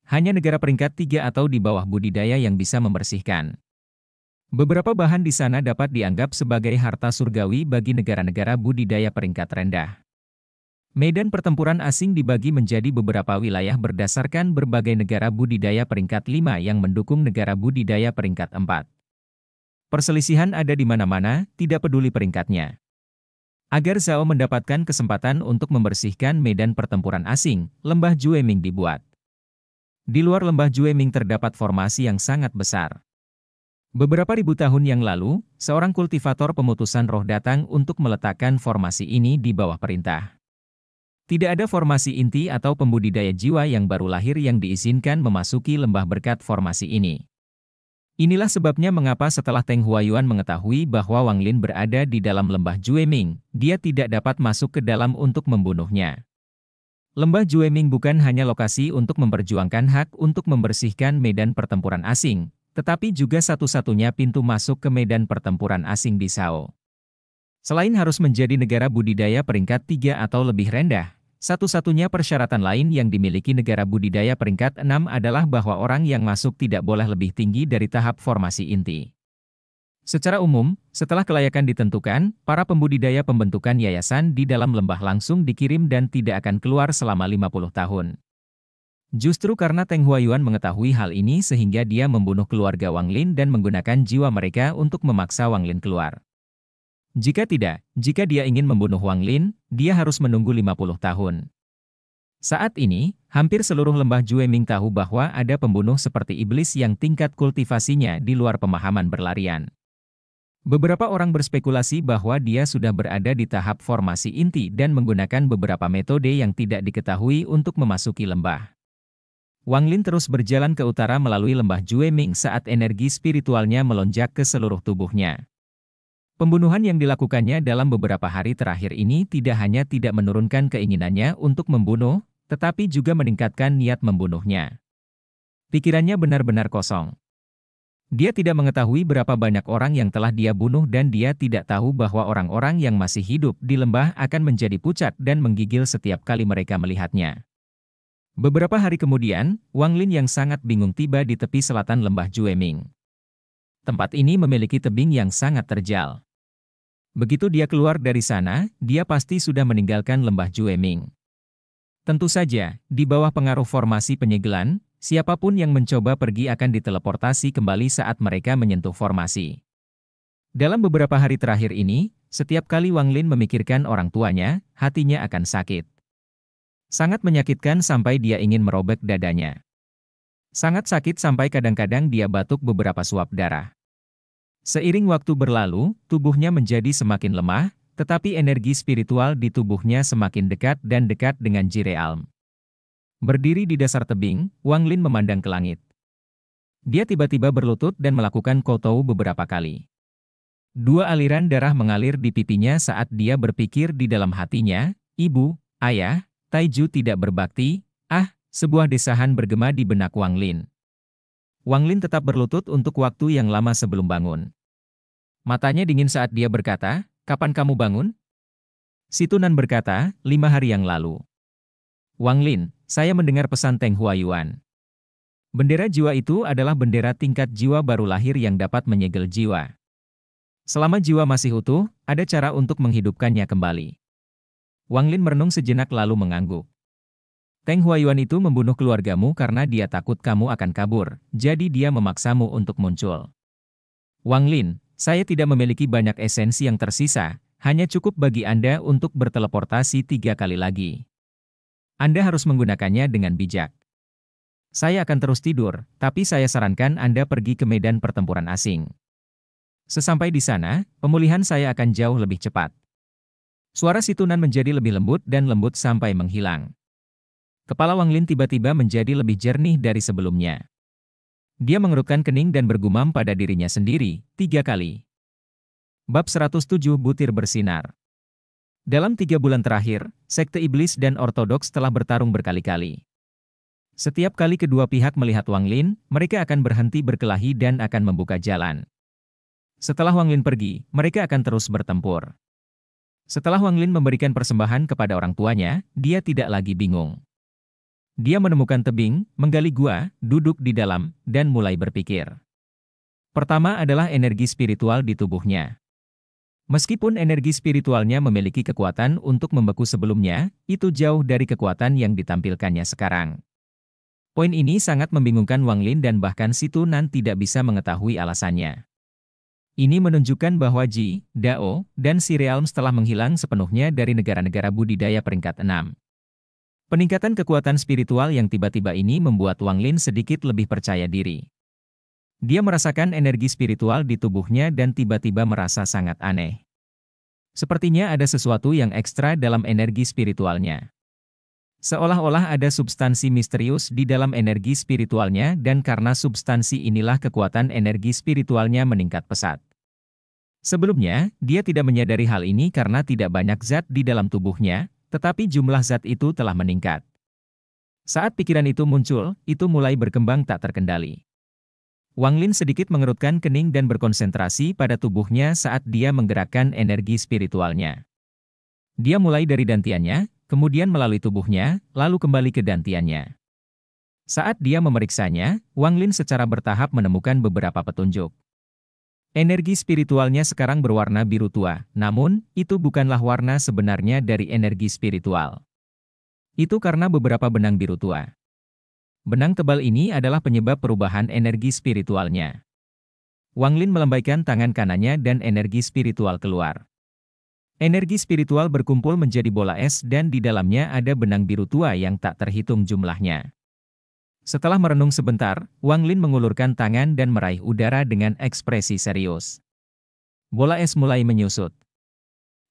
Hanya negara peringkat 3 atau di bawah budidaya yang bisa membersihkan. Beberapa bahan di sana dapat dianggap sebagai harta surgawi bagi negara-negara budidaya peringkat rendah. Medan pertempuran asing dibagi menjadi beberapa wilayah berdasarkan berbagai negara budidaya peringkat 5 yang mendukung negara budidaya peringkat 4. Perselisihan ada di mana-mana, tidak peduli peringkatnya. Agar Zhao mendapatkan kesempatan untuk membersihkan medan pertempuran asing, lembah Jueming dibuat. Di luar lembah Jueming terdapat formasi yang sangat besar. Beberapa ribu tahun yang lalu, seorang kultivator pemutusan roh datang untuk meletakkan formasi ini di bawah perintah. Tidak ada formasi inti atau pembudidaya jiwa yang baru lahir yang diizinkan memasuki lembah berkat formasi ini. Inilah sebabnya mengapa setelah Teng Huayuan mengetahui bahwa Wang Lin berada di dalam lembah Jueming, dia tidak dapat masuk ke dalam untuk membunuhnya. Lembah Jueming bukan hanya lokasi untuk memperjuangkan hak untuk membersihkan medan pertempuran asing, tetapi juga satu-satunya pintu masuk ke medan pertempuran asing di Zhao. Selain harus menjadi negara budidaya peringkat 3 atau lebih rendah, satu-satunya persyaratan lain yang dimiliki negara budidaya peringkat 6 adalah bahwa orang yang masuk tidak boleh lebih tinggi dari tahap formasi inti. Secara umum, setelah kelayakan ditentukan, para pembudidaya pembentukan yayasan di dalam lembah langsung dikirim dan tidak akan keluar selama 50 tahun. Justru karena Teng Huayuan mengetahui hal ini sehingga dia membunuh keluarga Wang Lin dan menggunakan jiwa mereka untuk memaksa Wang Lin keluar. Jika tidak, jika dia ingin membunuh Wang Lin, dia harus menunggu 50 tahun. Saat ini, hampir seluruh lembah Jueming tahu bahwa ada pembunuh seperti iblis yang tingkat kultivasinya di luar pemahaman berlarian. Beberapa orang berspekulasi bahwa dia sudah berada di tahap formasi inti dan menggunakan beberapa metode yang tidak diketahui untuk memasuki lembah. Wang Lin terus berjalan ke utara melalui lembah Jueming saat energi spiritualnya melonjak ke seluruh tubuhnya. Pembunuhan yang dilakukannya dalam beberapa hari terakhir ini tidak hanya tidak menurunkan keinginannya untuk membunuh, tetapi juga meningkatkan niat membunuhnya. Pikirannya benar-benar kosong. Dia tidak mengetahui berapa banyak orang yang telah dia bunuh dan dia tidak tahu bahwa orang-orang yang masih hidup di lembah akan menjadi pucat dan menggigil setiap kali mereka melihatnya. Beberapa hari kemudian, Wang Lin yang sangat bingung tiba di tepi selatan lembah Jueming. Tempat ini memiliki tebing yang sangat terjal. Begitu dia keluar dari sana, dia pasti sudah meninggalkan lembah Jueming. Tentu saja, di bawah pengaruh formasi penyegelan, siapapun yang mencoba pergi akan diteleportasi kembali saat mereka menyentuh formasi. Dalam beberapa hari terakhir ini, setiap kali Wang Lin memikirkan orang tuanya, hatinya akan sakit. Sangat menyakitkan sampai dia ingin merobek dadanya. Sangat sakit sampai kadang-kadang dia batuk beberapa suap darah. Seiring waktu berlalu, tubuhnya menjadi semakin lemah, tetapi energi spiritual di tubuhnya semakin dekat dan dekat dengan Jirealm. Berdiri di dasar tebing, Wang Lin memandang ke langit. Dia tiba-tiba berlutut dan melakukan koutou beberapa kali. Dua aliran darah mengalir di pipinya saat dia berpikir di dalam hatinya, "Ibu, ayah, Taiju tidak berbakti." Sebuah desahan bergema di benak Wang Lin. Wang Lin tetap berlutut untuk waktu yang lama sebelum bangun. Matanya dingin saat dia berkata, "Kapan kamu bangun?" Si Tunan berkata, 5 hari yang lalu. "Wang Lin, saya mendengar pesan Teng Huayuan. Bendera jiwa itu adalah bendera tingkat jiwa baru lahir yang dapat menyegel jiwa. Selama jiwa masih utuh, ada cara untuk menghidupkannya kembali. Wang Lin merenung sejenak lalu mengangguk. Teng Huayuan itu membunuh keluargamu karena dia takut kamu akan kabur, jadi dia memaksamu untuk muncul. Wang Lin, saya tidak memiliki banyak esensi yang tersisa, hanya cukup bagi Anda untuk berteleportasi 3 kali lagi. Anda harus menggunakannya dengan bijak. Saya akan terus tidur, tapi saya sarankan Anda pergi ke medan pertempuran asing. Sesampai di sana, pemulihan saya akan jauh lebih cepat. Suara si Tunan menjadi lebih lembut dan lembut sampai menghilang. Kepala Wang Lin tiba-tiba menjadi lebih jernih dari sebelumnya. Dia mengerutkan kening dan bergumam pada dirinya sendiri, 3 kali. Bab 107 Butir Bersinar. Dalam 3 bulan terakhir, Sekte Iblis dan Ortodoks telah bertarung berkali-kali. Setiap kali kedua pihak melihat Wang Lin, mereka akan berhenti berkelahi dan akan membuka jalan. Setelah Wang Lin pergi, mereka akan terus bertempur. Setelah Wang Lin memberikan persembahan kepada orang tuanya, dia tidak lagi bingung. Dia menemukan tebing, menggali gua, duduk di dalam, dan mulai berpikir. Pertama adalah energi spiritual di tubuhnya. Meskipun energi spiritualnya memiliki kekuatan untuk membeku sebelumnya, itu jauh dari kekuatan yang ditampilkannya sekarang. Poin ini sangat membingungkan Wang Lin dan bahkan si Tunan tidak bisa mengetahui alasannya. Ini menunjukkan bahwa Ji, Dao, dan Si Realms telah menghilang sepenuhnya dari negara-negara budidaya peringkat 6. Peningkatan kekuatan spiritual yang tiba-tiba ini membuat Wang Lin sedikit lebih percaya diri. Dia merasakan energi spiritual di tubuhnya dan tiba-tiba merasa sangat aneh. Sepertinya ada sesuatu yang ekstra dalam energi spiritualnya. Seolah-olah ada substansi misterius di dalam energi spiritualnya dan karena substansi inilah kekuatan energi spiritualnya meningkat pesat. Sebelumnya, dia tidak menyadari hal ini karena tidak banyak zat di dalam tubuhnya, tetapi jumlah zat itu telah meningkat. Saat pikiran itu muncul, itu mulai berkembang tak terkendali. Wang Lin sedikit mengerutkan kening dan berkonsentrasi pada tubuhnya saat dia menggerakkan energi spiritualnya. Dia mulai dari dantiannya, kemudian melalui tubuhnya, lalu kembali ke dantiannya. Saat dia memeriksanya, Wang Lin secara bertahap menemukan beberapa petunjuk. Energi spiritualnya sekarang berwarna biru tua, namun, itu bukanlah warna sebenarnya dari energi spiritual. Itu karena beberapa benang biru tua. Benang tebal ini adalah penyebab perubahan energi spiritualnya. Wang Lin melambaikan tangan kanannya dan energi spiritual keluar. Energi spiritual berkumpul menjadi bola es dan di dalamnya ada benang biru tua yang tak terhitung jumlahnya. Setelah merenung sebentar, Wang Lin mengulurkan tangan dan meraih udara dengan ekspresi serius. Bola es mulai menyusut.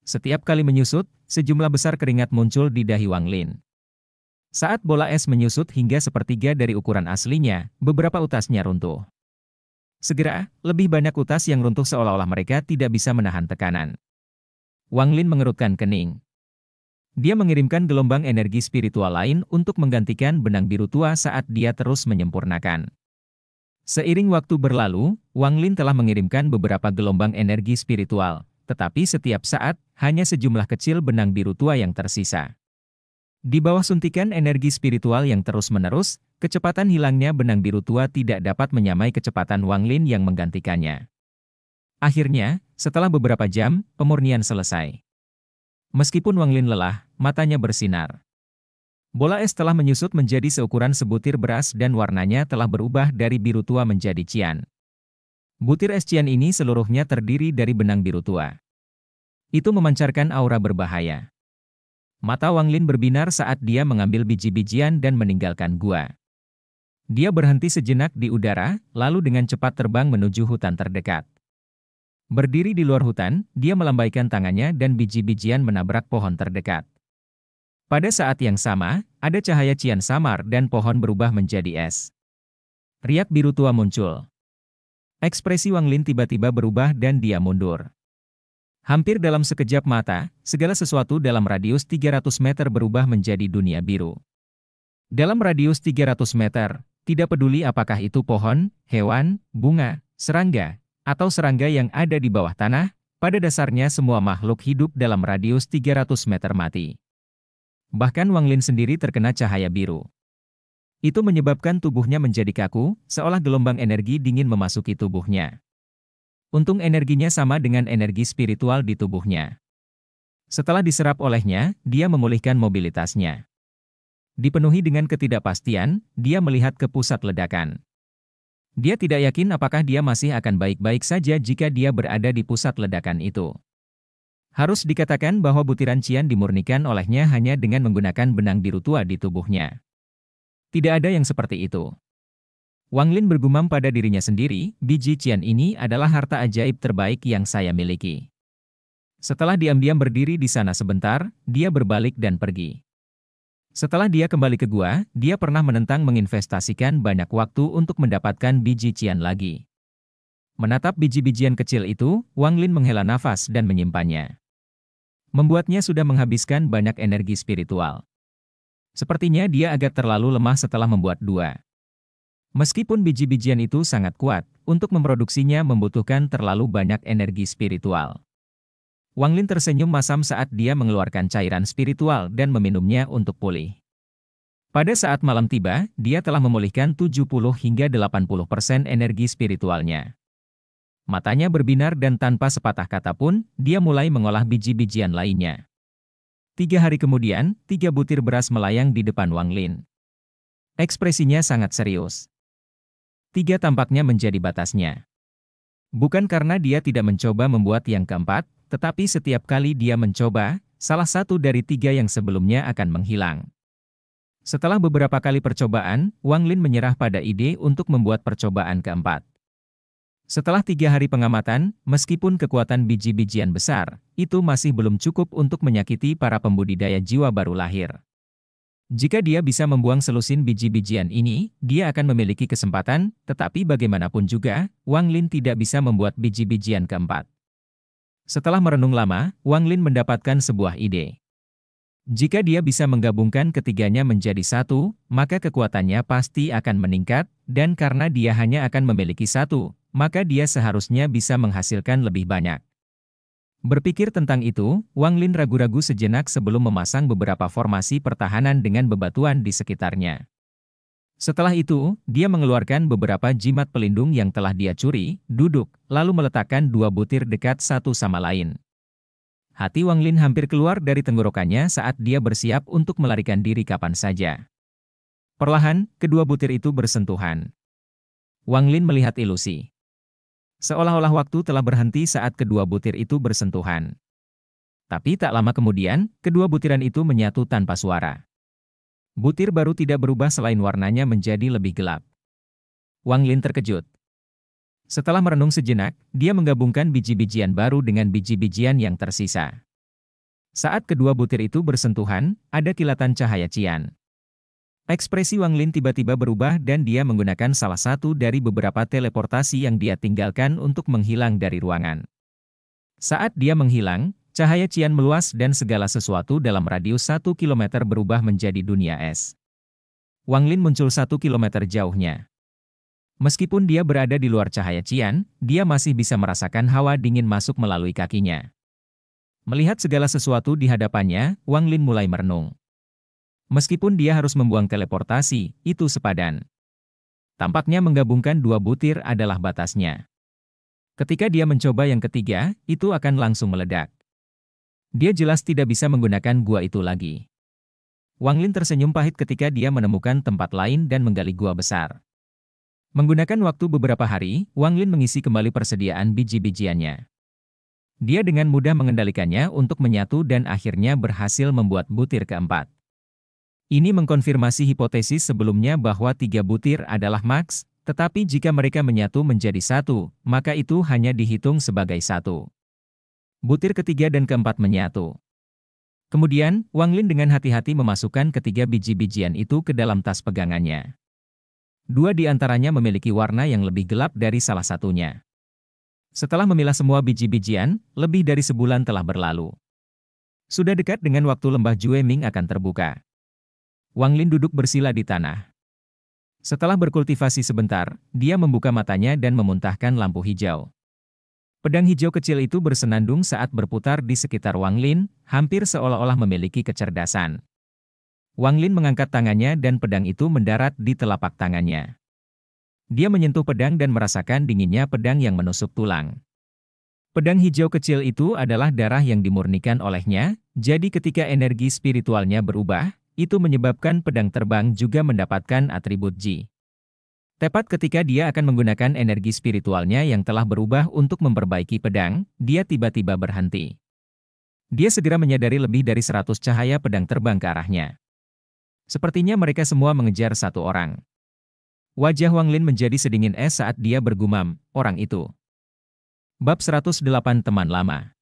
Setiap kali menyusut, sejumlah besar keringat muncul di dahi Wang Lin. Saat bola es menyusut hingga sepertiga dari ukuran aslinya, beberapa utasnya runtuh. Segera, lebih banyak utas yang runtuh seolah-olah mereka tidak bisa menahan tekanan. Wang Lin mengerutkan kening. Dia mengirimkan gelombang energi spiritual lain untuk menggantikan benang biru tua saat dia terus menyempurnakan. Seiring waktu berlalu, Wang Lin telah mengirimkan beberapa gelombang energi spiritual, tetapi setiap saat, hanya sejumlah kecil benang biru tua yang tersisa. Di bawah suntikan energi spiritual yang terus-menerus, kecepatan hilangnya benang biru tua tidak dapat menyamai kecepatan Wang Lin yang menggantikannya. Akhirnya, setelah beberapa jam, pemurnian selesai. Meskipun Wang Lin lelah, matanya bersinar. Bola es telah menyusut menjadi seukuran sebutir beras dan warnanya telah berubah dari biru tua menjadi cian. Butir es cian ini seluruhnya terdiri dari benang biru tua. Itu memancarkan aura berbahaya. Mata Wang Lin berbinar saat dia mengambil biji-bijian dan meninggalkan gua. Dia berhenti sejenak di udara, lalu dengan cepat terbang menuju hutan terdekat. Berdiri di luar hutan, dia melambaikan tangannya dan biji-bijian menabrak pohon terdekat. Pada saat yang sama, ada cahaya cian samar dan pohon berubah menjadi es. Riak biru tua muncul. Ekspresi Wang Lin tiba-tiba berubah dan dia mundur. Hampir dalam sekejap mata, segala sesuatu dalam radius 300 meter berubah menjadi dunia biru. Dalam radius 300 meter, tidak peduli apakah itu pohon, hewan, bunga, serangga, atau serangga yang ada di bawah tanah, pada dasarnya semua makhluk hidup dalam radius 300 meter mati. Bahkan Wang Lin sendiri terkena cahaya biru. Itu menyebabkan tubuhnya menjadi kaku, seolah gelombang energi dingin memasuki tubuhnya. Untung energinya sama dengan energi spiritual di tubuhnya. Setelah diserap olehnya, dia memulihkan mobilitasnya. Dipenuhi dengan ketidakpastian, dia melihat ke pusat ledakan. Dia tidak yakin apakah dia masih akan baik-baik saja jika dia berada di pusat ledakan itu. Harus dikatakan bahwa butiran cian dimurnikan olehnya hanya dengan menggunakan benang biru tua di tubuhnya. Tidak ada yang seperti itu. Wang Lin bergumam pada dirinya sendiri, biji cian ini adalah harta ajaib terbaik yang saya miliki. Setelah diam-diam berdiri di sana sebentar, dia berbalik dan pergi. Setelah dia kembali ke gua, dia pernah menentang menginvestasikan banyak waktu untuk mendapatkan biji cian lagi. Menatap biji-bijian kecil itu, Wang Lin menghela nafas dan menyimpannya. Membuatnya sudah menghabiskan banyak energi spiritual. Sepertinya dia agak terlalu lemah setelah membuat dua. Meskipun biji-bijian itu sangat kuat, untuk memproduksinya membutuhkan terlalu banyak energi spiritual. Wang Lin tersenyum masam saat dia mengeluarkan cairan spiritual dan meminumnya untuk pulih. Pada saat malam tiba, dia telah memulihkan 70 hingga 80% energi spiritualnya. Matanya berbinar dan tanpa sepatah kata pun, dia mulai mengolah biji-bijian lainnya. 3 hari kemudian, 3 butir beras melayang di depan Wang Lin. Ekspresinya sangat serius. 3 tampaknya menjadi batasnya. Bukan karena dia tidak mencoba membuat yang keempat, tetapi setiap kali dia mencoba, salah satu dari 3 yang sebelumnya akan menghilang. Setelah beberapa kali percobaan, Wang Lin menyerah pada ide untuk membuat percobaan keempat. Setelah 3 hari pengamatan, meskipun kekuatan biji-bijian besar, itu masih belum cukup untuk menyakiti para pembudidaya jiwa baru lahir. Jika dia bisa membuang selusin biji-bijian ini, dia akan memiliki kesempatan, tetapi bagaimanapun juga, Wang Lin tidak bisa membuat biji-bijian keempat. Setelah merenung lama, Wang Lin mendapatkan sebuah ide. Jika dia bisa menggabungkan ketiganya menjadi satu, maka kekuatannya pasti akan meningkat, dan karena dia hanya akan memiliki satu, maka dia seharusnya bisa menghasilkan lebih banyak. Berpikir tentang itu, Wang Lin ragu-ragu sejenak sebelum memasang beberapa formasi pertahanan dengan bebatuan di sekitarnya. Setelah itu, dia mengeluarkan beberapa jimat pelindung yang telah dia curi, duduk, lalu meletakkan 2 butir dekat satu sama lain. Hati Wang Lin hampir keluar dari tenggorokannya saat dia bersiap untuk melarikan diri kapan saja. Perlahan, kedua butir itu bersentuhan. Wang Lin melihat ilusi. Seolah-olah waktu telah berhenti saat kedua butir itu bersentuhan. Tapi tak lama kemudian, kedua butiran itu menyatu tanpa suara. Butir baru tidak berubah selain warnanya menjadi lebih gelap. Wang Lin terkejut. Setelah merenung sejenak, dia menggabungkan biji-bijian baru dengan biji-bijian yang tersisa. Saat kedua butir itu bersentuhan, ada kilatan cahaya cian. Ekspresi Wang Lin tiba-tiba berubah dan dia menggunakan salah satu dari beberapa teleportasi yang dia tinggalkan untuk menghilang dari ruangan. Saat dia menghilang, cahaya cian meluas dan segala sesuatu dalam radius 1 km berubah menjadi dunia es. Wang Lin muncul 1 km jauhnya. Meskipun dia berada di luar cahaya cian, dia masih bisa merasakan hawa dingin masuk melalui kakinya. Melihat segala sesuatu di hadapannya, Wang Lin mulai merenung. Meskipun dia harus membuang teleportasi, itu sepadan. Tampaknya menggabungkan 2 butir adalah batasnya. Ketika dia mencoba yang ketiga, itu akan langsung meledak. Dia jelas tidak bisa menggunakan gua itu lagi. Wang Lin tersenyum pahit ketika dia menemukan tempat lain dan menggali gua besar. Menggunakan waktu beberapa hari, Wang Lin mengisi kembali persediaan biji-bijiannya. Dia dengan mudah mengendalikannya untuk menyatu dan akhirnya berhasil membuat butir keempat. Ini mengkonfirmasi hipotesis sebelumnya bahwa 3 butir adalah maks, tetapi jika mereka menyatu menjadi satu, maka itu hanya dihitung sebagai satu. Butir ketiga dan keempat menyatu. Kemudian, Wang Lin dengan hati-hati memasukkan ketiga biji-bijian itu ke dalam tas pegangannya. 2 di antaranya memiliki warna yang lebih gelap dari salah satunya. Setelah memilah semua biji-bijian, lebih dari sebulan telah berlalu. Sudah dekat dengan waktu lembah Jueming akan terbuka. Wang Lin duduk bersila di tanah. Setelah berkultivasi sebentar, dia membuka matanya dan memuntahkan lampu hijau. Pedang hijau kecil itu bersenandung saat berputar di sekitar Wang Lin, hampir seolah-olah memiliki kecerdasan. Wang Lin mengangkat tangannya dan pedang itu mendarat di telapak tangannya. Dia menyentuh pedang dan merasakan dinginnya pedang yang menusuk tulang. Pedang hijau kecil itu adalah darah yang dimurnikan olehnya, jadi ketika energi spiritualnya berubah, itu menyebabkan pedang terbang juga mendapatkan atribut Ji. Tepat ketika dia akan menggunakan energi spiritualnya yang telah berubah untuk memperbaiki pedang, dia tiba-tiba berhenti. Dia segera menyadari lebih dari 100 cahaya pedang terbang ke arahnya. Sepertinya mereka semua mengejar satu orang. Wajah Wang Lin menjadi sedingin es saat dia bergumam, orang itu. Bab 108 Teman Lama.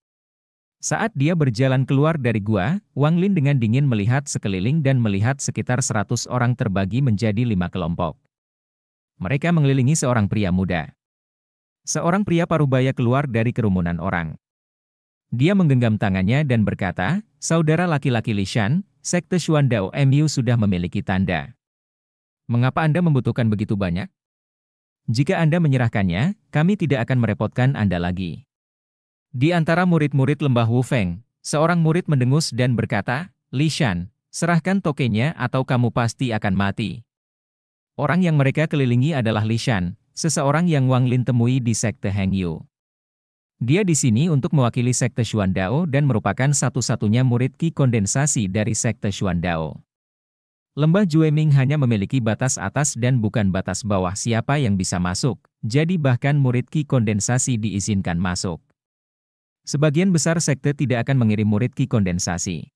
Saat dia berjalan keluar dari gua, Wang Lin dengan dingin melihat sekeliling dan melihat sekitar 100 orang terbagi menjadi 5 kelompok. Mereka mengelilingi seorang pria muda. Seorang pria parubaya keluar dari kerumunan orang. Dia menggenggam tangannya dan berkata, "Saudara laki-laki Li Shan, Sekte Xuan Dao MU sudah memiliki tanda. Mengapa Anda membutuhkan begitu banyak? Jika Anda menyerahkannya, kami tidak akan merepotkan Anda lagi." Di antara murid-murid lembah Wu Feng, seorang murid mendengus dan berkata, "Li Shan, serahkan tokennya atau kamu pasti akan mati." Orang yang mereka kelilingi adalah Li Shan, seseorang yang Wang Lin temui di Sekte Heng Yu. Dia di sini untuk mewakili Sekte Xuan Dao dan merupakan satu-satunya murid Qi kondensasi dari Sekte Xuan Dao. Lembah Jueming hanya memiliki batas atas dan bukan batas bawah siapa yang bisa masuk, jadi bahkan murid Qi kondensasi diizinkan masuk. Sebagian besar sekte tidak akan mengirim murid Qi kondensasi.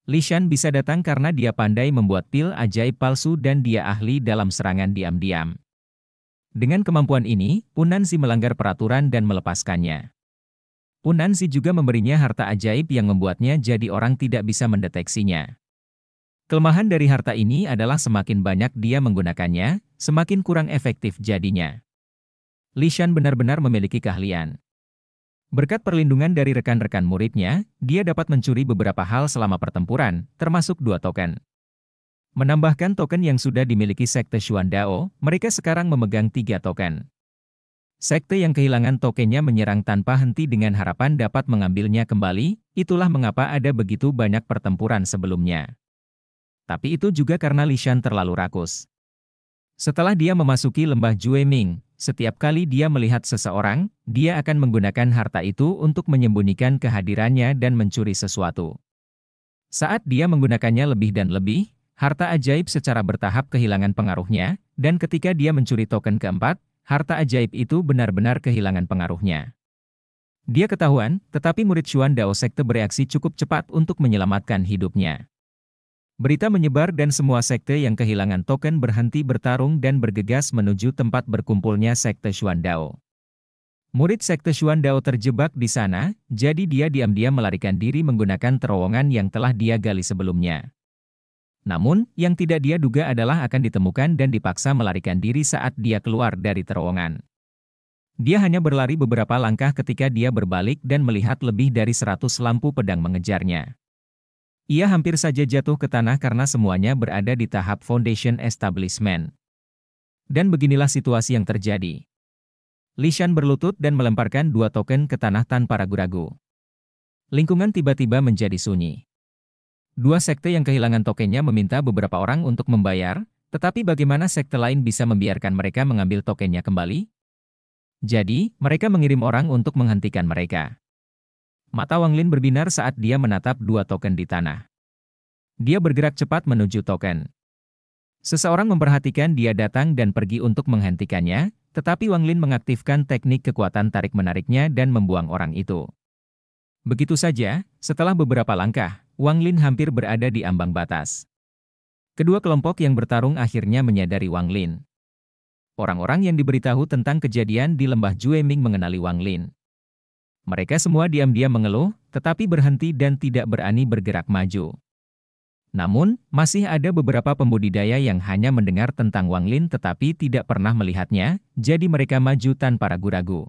Li Shan bisa datang karena dia pandai membuat pil ajaib palsu dan dia ahli dalam serangan diam-diam. Dengan kemampuan ini, Punanzi melanggar peraturan dan melepaskannya. Punanzi juga memberinya harta ajaib yang membuatnya jadi orang tidak bisa mendeteksinya. Kelemahan dari harta ini adalah semakin banyak dia menggunakannya, semakin kurang efektif jadinya. Li Shan benar-benar memiliki keahlian. Berkat perlindungan dari rekan-rekan muridnya, dia dapat mencuri beberapa hal selama pertempuran, termasuk 2 token. Menambahkan token yang sudah dimiliki Sekte Xuan Dao, mereka sekarang memegang 3 token. Sekte yang kehilangan tokennya menyerang tanpa henti dengan harapan dapat mengambilnya kembali, itulah mengapa ada begitu banyak pertempuran sebelumnya. Tapi itu juga karena Li Shan terlalu rakus. Setelah dia memasuki lembah Jueming, setiap kali dia melihat seseorang, dia akan menggunakan harta itu untuk menyembunyikan kehadirannya dan mencuri sesuatu. Saat dia menggunakannya lebih dan lebih, harta ajaib secara bertahap kehilangan pengaruhnya, dan ketika dia mencuri token keempat, harta ajaib itu benar-benar kehilangan pengaruhnya. Dia ketahuan, tetapi murid Xuan Dao Sekte bereaksi cukup cepat untuk menyelamatkan hidupnya. Berita menyebar dan semua sekte yang kehilangan token berhenti bertarung dan bergegas menuju tempat berkumpulnya Sekte Xuan Dao. Murid Sekte Xuan Dao terjebak di sana, jadi dia diam-diam melarikan diri menggunakan terowongan yang telah dia gali sebelumnya. Namun, yang tidak dia duga adalah akan ditemukan dan dipaksa melarikan diri saat dia keluar dari terowongan. Dia hanya berlari beberapa langkah ketika dia berbalik dan melihat lebih dari 100 lampu pedang mengejarnya. Ia hampir saja jatuh ke tanah karena semuanya berada di tahap foundation establishment. Dan beginilah situasi yang terjadi. Li Shan berlutut dan melemparkan 2 token ke tanah tanpa ragu-ragu. Lingkungan tiba-tiba menjadi sunyi. 2 sekte yang kehilangan tokennya meminta beberapa orang untuk membayar, tetapi bagaimana sekte lain bisa membiarkan mereka mengambil tokennya kembali? Jadi, mereka mengirim orang untuk menghentikan mereka. Mata Wang Lin berbinar saat dia menatap 2 token di tanah. Dia bergerak cepat menuju token. Seseorang memperhatikan dia datang dan pergi untuk menghentikannya, tetapi Wang Lin mengaktifkan teknik kekuatan tarik-menariknya dan membuang orang itu. Begitu saja, setelah beberapa langkah, Wang Lin hampir berada di ambang batas. Kedua kelompok yang bertarung akhirnya menyadari Wang Lin. Orang-orang yang diberitahu tentang kejadian di lembah Jueming mengenali Wang Lin. Mereka semua diam-diam mengeluh, tetapi berhenti dan tidak berani bergerak maju. Namun, masih ada beberapa pembudidaya yang hanya mendengar tentang Wang Lin tetapi tidak pernah melihatnya, jadi mereka maju tanpa ragu-ragu.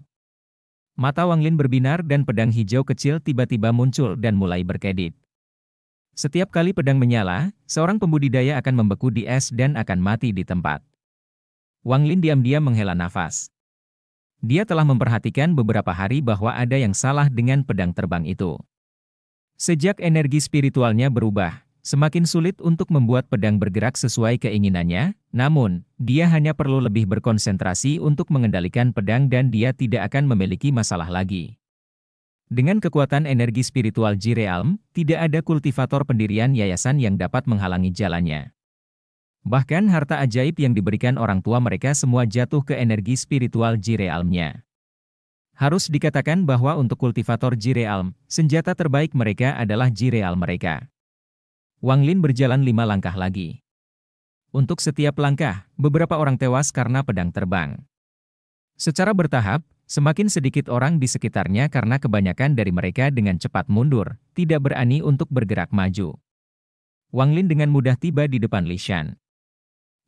Mata Wang Lin berbinar dan pedang hijau kecil tiba-tiba muncul dan mulai berkedip. Setiap kali pedang menyala, seorang pembudidaya akan membeku di es dan akan mati di tempat. Wang Lin diam-diam menghela nafas. Dia telah memperhatikan beberapa hari bahwa ada yang salah dengan pedang terbang itu. Sejak energi spiritualnya berubah, semakin sulit untuk membuat pedang bergerak sesuai keinginannya, namun, dia hanya perlu lebih berkonsentrasi untuk mengendalikan pedang dan dia tidak akan memiliki masalah lagi. Dengan kekuatan energi spiritual Ji Realm, tidak ada kultivator pendirian yayasan yang dapat menghalangi jalannya. Bahkan harta ajaib yang diberikan orang tua mereka semua jatuh ke energi spiritual Ji Realm-nya. Harus dikatakan bahwa untuk kultivator Ji Realm, senjata terbaik mereka adalah Ji Realm mereka. Wang Lin berjalan 5 langkah lagi. Untuk setiap langkah, beberapa orang tewas karena pedang terbang. Secara bertahap, semakin sedikit orang di sekitarnya karena kebanyakan dari mereka dengan cepat mundur, tidak berani untuk bergerak maju. Wang Lin dengan mudah tiba di depan Li Shan.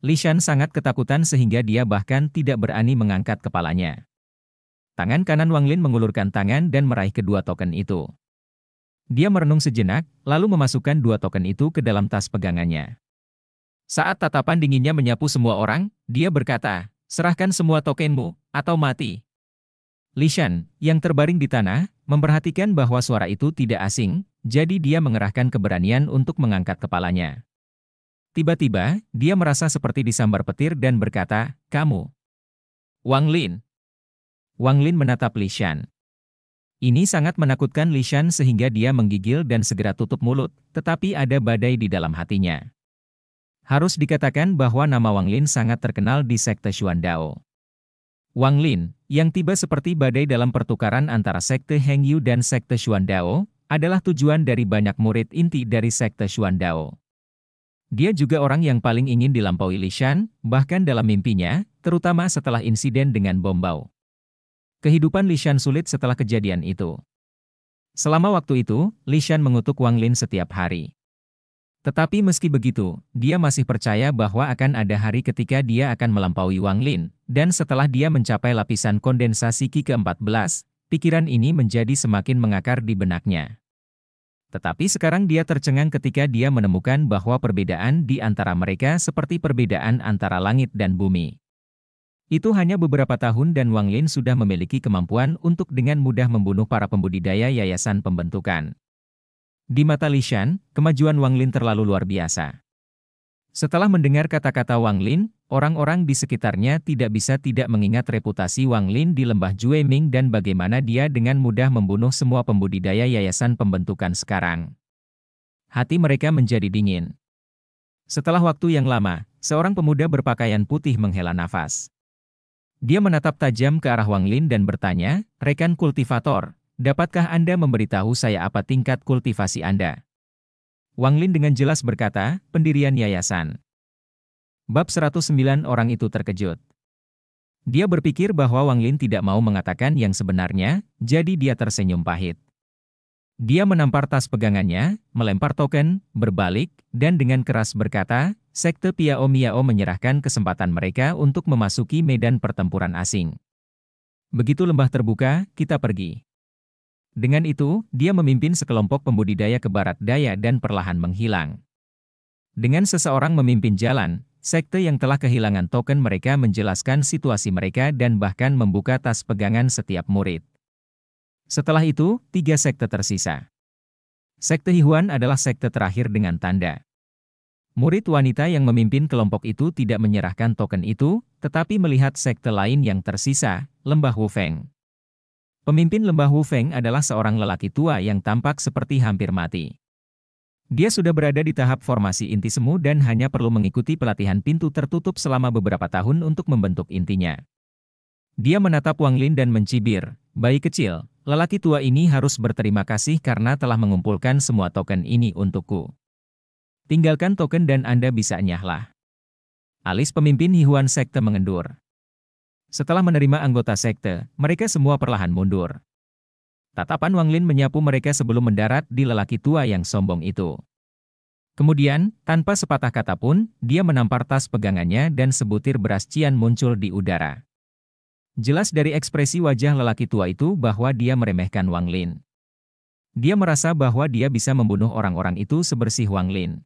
Li Shan sangat ketakutan sehingga dia bahkan tidak berani mengangkat kepalanya. Tangan kanan Wang Lin mengulurkan tangan dan meraih kedua token itu. Dia merenung sejenak, lalu memasukkan 2 token itu ke dalam tas pegangannya. Saat tatapan dinginnya menyapu semua orang, dia berkata, "Serahkan semua tokenmu, atau mati." Li Shan, yang terbaring di tanah, memperhatikan bahwa suara itu tidak asing, jadi dia mengerahkan keberanian untuk mengangkat kepalanya. Tiba-tiba, dia merasa seperti disambar petir dan berkata, "Kamu." Wang Lin. Wang Lin menatap Li Shan. Ini sangat menakutkan Li Shan sehingga dia menggigil dan segera tutup mulut, tetapi ada badai di dalam hatinya. Harus dikatakan bahwa nama Wang Lin sangat terkenal di sekte Xuandao. Wang Lin, yang tiba seperti badai dalam pertukaran antara sekte Hengyu dan sekte Xuandao, adalah tujuan dari banyak murid inti dari sekte Xuandao. Dia juga orang yang paling ingin dilampaui Li Shan, bahkan dalam mimpinya, terutama setelah insiden dengan bom bau. Kehidupan Li Shan sulit setelah kejadian itu. Selama waktu itu, Li Shan mengutuk Wang Lin setiap hari. Tetapi meski begitu, dia masih percaya bahwa akan ada hari ketika dia akan melampaui Wang Lin, dan setelah dia mencapai lapisan kondensasi Qi ke-14, pikiran ini menjadi semakin mengakar di benaknya. Tetapi sekarang dia tercengang ketika dia menemukan bahwa perbedaan di antara mereka seperti perbedaan antara langit dan bumi. Itu hanya beberapa tahun dan Wang Lin sudah memiliki kemampuan untuk dengan mudah membunuh para pembudidaya yayasan pembentukan. Di mata Li Shan, kemajuan Wang Lin terlalu luar biasa. Setelah mendengar kata-kata Wang Lin, orang-orang di sekitarnya tidak bisa tidak mengingat reputasi Wang Lin di lembah Jueming dan bagaimana dia dengan mudah membunuh semua pembudidaya yayasan pembentukan sekarang. Hati mereka menjadi dingin. Setelah waktu yang lama, seorang pemuda berpakaian putih menghela nafas. Dia menatap tajam ke arah Wang Lin dan bertanya, "Rekan kultivator, dapatkah Anda memberitahu saya apa tingkat kultivasi Anda?" Wang Lin dengan jelas berkata, "Pendirian yayasan." Bab 109 orang itu terkejut. Dia berpikir bahwa Wang Lin tidak mau mengatakan yang sebenarnya, jadi dia tersenyum pahit. Dia menampar tas pegangannya, melempar token, berbalik, dan dengan keras berkata, "Sekte Piao Miao menyerahkan kesempatan mereka untuk memasuki medan pertempuran asing. Begitu lembah terbuka, kita pergi." Dengan itu, dia memimpin sekelompok pembudidaya ke barat daya dan perlahan menghilang. Dengan seseorang memimpin jalan, sekte yang telah kehilangan token mereka menjelaskan situasi mereka dan bahkan membuka tas pegangan setiap murid. Setelah itu, 3 sekte tersisa. Sekte Hihuan adalah sekte terakhir dengan tanda. Murid wanita yang memimpin kelompok itu tidak menyerahkan token itu, tetapi melihat sekte lain yang tersisa, Lembah Wufeng. Pemimpin Lembah Wufeng adalah seorang lelaki tua yang tampak seperti hampir mati. Dia sudah berada di tahap formasi inti semu dan hanya perlu mengikuti pelatihan pintu tertutup selama beberapa tahun untuk membentuk intinya. Dia menatap Wang Lin dan mencibir, "Bayi kecil, lelaki tua ini harus berterima kasih karena telah mengumpulkan semua token ini untukku. Tinggalkan token dan Anda bisa nyahlah." Alis pemimpin Hihuan sekte mengendur. Setelah menerima anggota sekte, mereka semua perlahan mundur. Tatapan Wang Lin menyapu mereka sebelum mendarat di lelaki tua yang sombong itu. Kemudian, tanpa sepatah kata pun, dia menampar tas pegangannya dan sebutir beras cian muncul di udara. Jelas dari ekspresi wajah lelaki tua itu bahwa dia meremehkan Wang Lin. Dia merasa bahwa dia bisa membunuh orang-orang itu sebersih Wang Lin.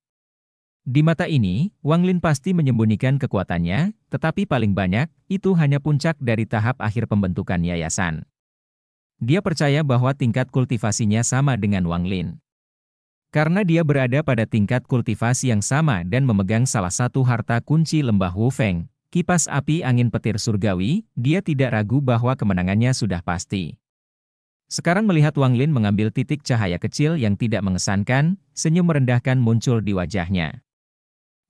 Di mata ini, Wang Lin pasti menyembunyikan kekuatannya, tetapi paling banyak, itu hanya puncak dari tahap akhir pembentukan yayasan. Dia percaya bahwa tingkat kultivasinya sama dengan Wang Lin. Karena dia berada pada tingkat kultivasi yang sama dan memegang salah satu harta kunci Lembah Wufeng, kipas api angin petir surgawi, dia tidak ragu bahwa kemenangannya sudah pasti. Sekarang melihat Wang Lin mengambil titik cahaya kecil yang tidak mengesankan, senyum merendahkan muncul di wajahnya.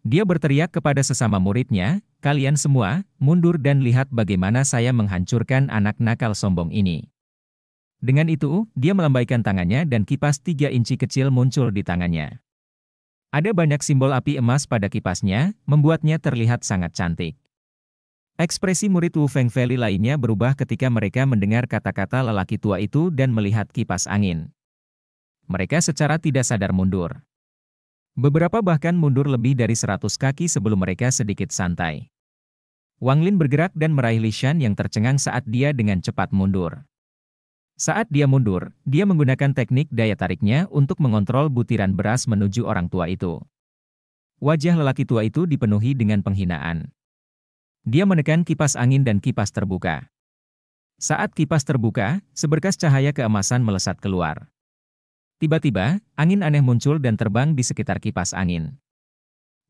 Dia berteriak kepada sesama muridnya, "Kalian semua, mundur dan lihat bagaimana saya menghancurkan anak nakal sombong ini." Dengan itu, dia melambaikan tangannya dan kipas 3 inci kecil muncul di tangannya. Ada banyak simbol api emas pada kipasnya, membuatnya terlihat sangat cantik. Ekspresi murid Wu Fengfei lainnya berubah ketika mereka mendengar kata-kata lelaki tua itu dan melihat kipas angin. Mereka secara tidak sadar mundur. Beberapa bahkan mundur lebih dari 100 kaki sebelum mereka sedikit santai. Wang Lin bergerak dan meraih Li Shan yang tercengang saat dia dengan cepat mundur. Saat dia mundur, dia menggunakan teknik daya tariknya untuk mengontrol butiran beras menuju orang tua itu. Wajah lelaki tua itu dipenuhi dengan penghinaan. Dia menekan kipas angin dan kipas terbuka. Saat kipas terbuka, seberkas cahaya keemasan melesat keluar. Tiba-tiba, angin aneh muncul dan terbang di sekitar kipas angin.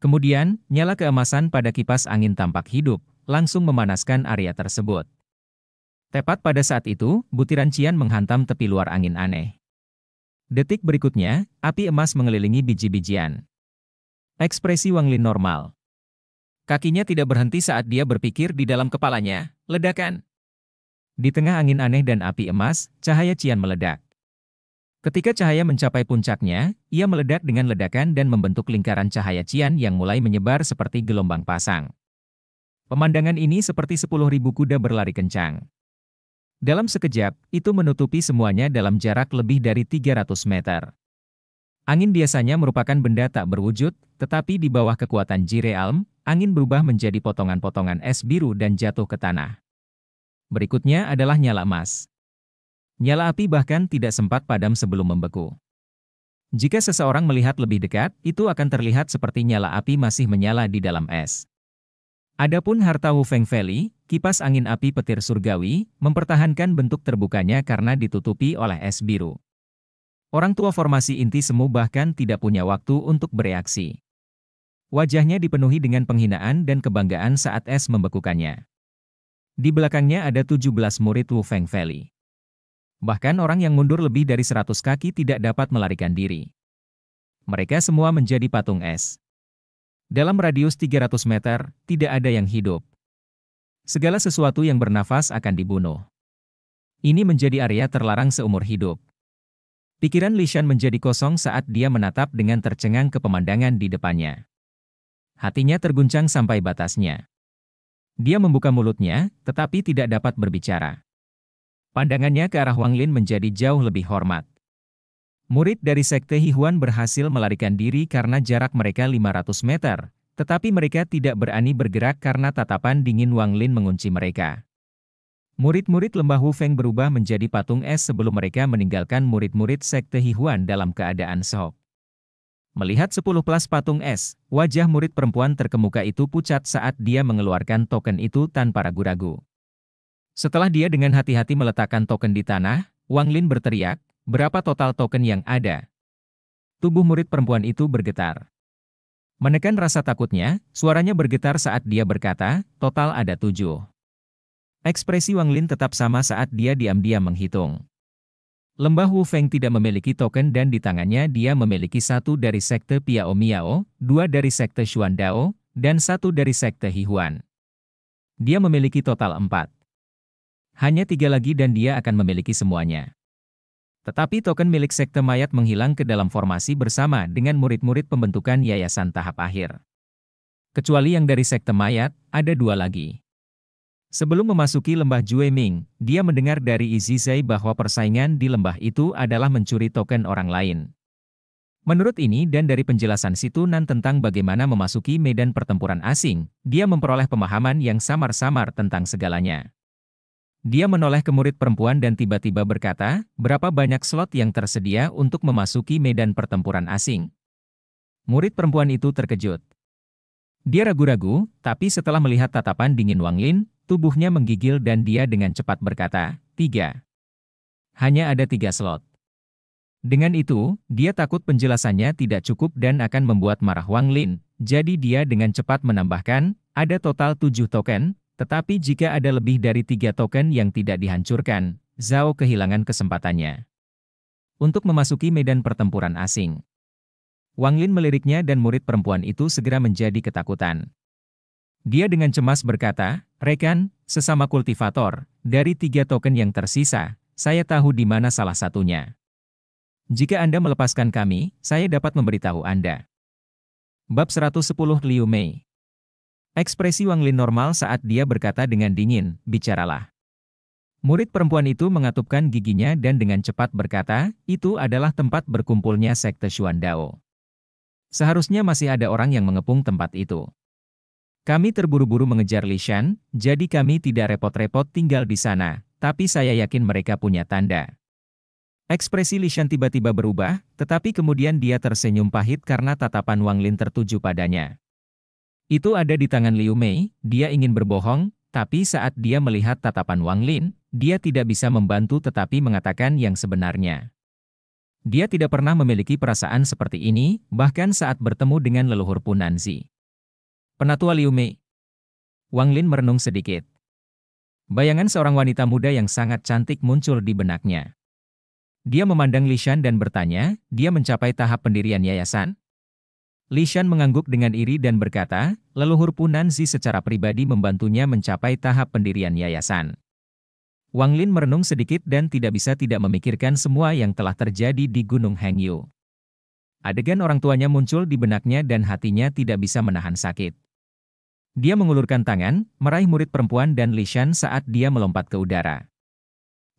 Kemudian, nyala keemasan pada kipas angin tampak hidup, langsung memanaskan area tersebut. Tepat pada saat itu, butiran cian menghantam tepi luar angin aneh. Detik berikutnya, api emas mengelilingi biji-bijian. Ekspresi Wang Lin normal. Kakinya tidak berhenti saat dia berpikir di dalam kepalanya, ledakan. Di tengah angin aneh dan api emas, cahaya cian meledak. Ketika cahaya mencapai puncaknya, ia meledak dengan ledakan dan membentuk lingkaran cahaya cian yang mulai menyebar seperti gelombang pasang. Pemandangan ini seperti 10.000 kuda berlari kencang. Dalam sekejap, itu menutupi semuanya dalam jarak lebih dari 300 meter. Angin biasanya merupakan benda tak berwujud, tetapi di bawah kekuatan Jirealm, angin berubah menjadi potongan-potongan es biru dan jatuh ke tanah. Berikutnya adalah nyala emas. Nyala api bahkan tidak sempat padam sebelum membeku. Jika seseorang melihat lebih dekat, itu akan terlihat seperti nyala api masih menyala di dalam es. Adapun harta Wu Fengfei, kipas angin api petir surgawi, mempertahankan bentuk terbukanya karena ditutupi oleh es biru. Orang tua formasi inti semu bahkan tidak punya waktu untuk bereaksi. Wajahnya dipenuhi dengan penghinaan dan kebanggaan saat es membekukannya. Di belakangnya ada 17 murid Wu Fengfei. Bahkan orang yang mundur lebih dari 100 kaki tidak dapat melarikan diri. Mereka semua menjadi patung es. Dalam radius 300 meter, tidak ada yang hidup. Segala sesuatu yang bernafas akan dibunuh. Ini menjadi area terlarang seumur hidup. Pikiran Li Shan menjadi kosong saat dia menatap dengan tercengang ke pemandangan di depannya. Hatinya terguncang sampai batasnya. Dia membuka mulutnya, tetapi tidak dapat berbicara. Pandangannya ke arah Wang Lin menjadi jauh lebih hormat. Murid dari Sekte Hihuan berhasil melarikan diri karena jarak mereka 500 meter, tetapi mereka tidak berani bergerak karena tatapan dingin Wang Lin mengunci mereka. Murid-murid lembah Wu Feng berubah menjadi patung es sebelum mereka meninggalkan murid-murid Sekte Hihuan dalam keadaan shock. Melihat 10 patung es, wajah murid perempuan terkemuka itu pucat saat dia mengeluarkan token itu tanpa ragu-ragu. Setelah dia dengan hati-hati meletakkan token di tanah, Wang Lin berteriak, "Berapa total token yang ada?" Tubuh murid perempuan itu bergetar. Menekan rasa takutnya, suaranya bergetar saat dia berkata, "Total ada 7. Ekspresi Wang Lin tetap sama saat dia diam-diam menghitung. Lembah Wu Feng tidak memiliki token dan di tangannya dia memiliki 1 dari Sekte Piao Miao, 2 dari Sekte Xuan Dao, dan 1 dari Sekte Hihuan. Dia memiliki total 4. Hanya 3 lagi dan dia akan memiliki semuanya. Tetapi token milik Sekte Mayat menghilang ke dalam formasi bersama dengan murid-murid pembentukan yayasan tahap akhir. Kecuali yang dari Sekte Mayat, ada 2 lagi. Sebelum memasuki lembah Jueming, dia mendengar dari Izizai bahwa persaingan di lembah itu adalah mencuri token orang lain. Menurut ini dan dari penjelasan Situnan tentang bagaimana memasuki medan pertempuran asing, dia memperoleh pemahaman yang samar-samar tentang segalanya. Dia menoleh ke murid perempuan dan tiba-tiba berkata, "Berapa banyak slot yang tersedia untuk memasuki medan pertempuran asing?" Murid perempuan itu terkejut. Dia ragu-ragu, tapi setelah melihat tatapan dingin Wang Lin, tubuhnya menggigil dan dia dengan cepat berkata, 3. Hanya ada 3 slot. Dengan itu, dia takut penjelasannya tidak cukup dan akan membuat marah Wang Lin, jadi dia dengan cepat menambahkan, ada total 7 token, tetapi jika ada lebih dari 3 token yang tidak dihancurkan, Zhao kehilangan kesempatannya untuk memasuki medan pertempuran asing. Wang Lin meliriknya dan murid perempuan itu segera menjadi ketakutan. Dia dengan cemas berkata, "Rekan, sesama kultivator, dari 3 token yang tersisa, saya tahu di mana salah satunya. Jika Anda melepaskan kami, saya dapat memberitahu Anda." Bab 110 Liu Mei. Ekspresi Wang Lin normal saat dia berkata dengan dingin, "Bicaralah." Murid perempuan itu mengatupkan giginya dan dengan cepat berkata, "Itu adalah tempat berkumpulnya sekte Xuandao. Seharusnya masih ada orang yang mengepung tempat itu. Kami terburu-buru mengejar Li Shan, jadi kami tidak repot-repot tinggal di sana, tapi saya yakin mereka punya tanda." Ekspresi Li Shan tiba-tiba berubah, tetapi kemudian dia tersenyum pahit karena tatapan Wang Lin tertuju padanya. Itu ada di tangan Liu Mei, dia ingin berbohong, tapi saat dia melihat tatapan Wang Lin, dia tidak bisa membantu tetapi mengatakan yang sebenarnya. Dia tidak pernah memiliki perasaan seperti ini, bahkan saat bertemu dengan leluhur Punanzi. Penatua Liu Mei. Wang Lin merenung sedikit. Bayangan seorang wanita muda yang sangat cantik muncul di benaknya. Dia memandang Li Shan dan bertanya, "Dia mencapai tahap pendirian yayasan?" Li Shan mengangguk dengan iri dan berkata, "Leluhur Punanzi secara pribadi membantunya mencapai tahap pendirian yayasan." Wang Lin merenung sedikit dan tidak bisa tidak memikirkan semua yang telah terjadi di Gunung Hengyu. Adegan orang tuanya muncul di benaknya dan hatinya tidak bisa menahan sakit. Dia mengulurkan tangan, meraih murid perempuan dan Li Shan saat dia melompat ke udara.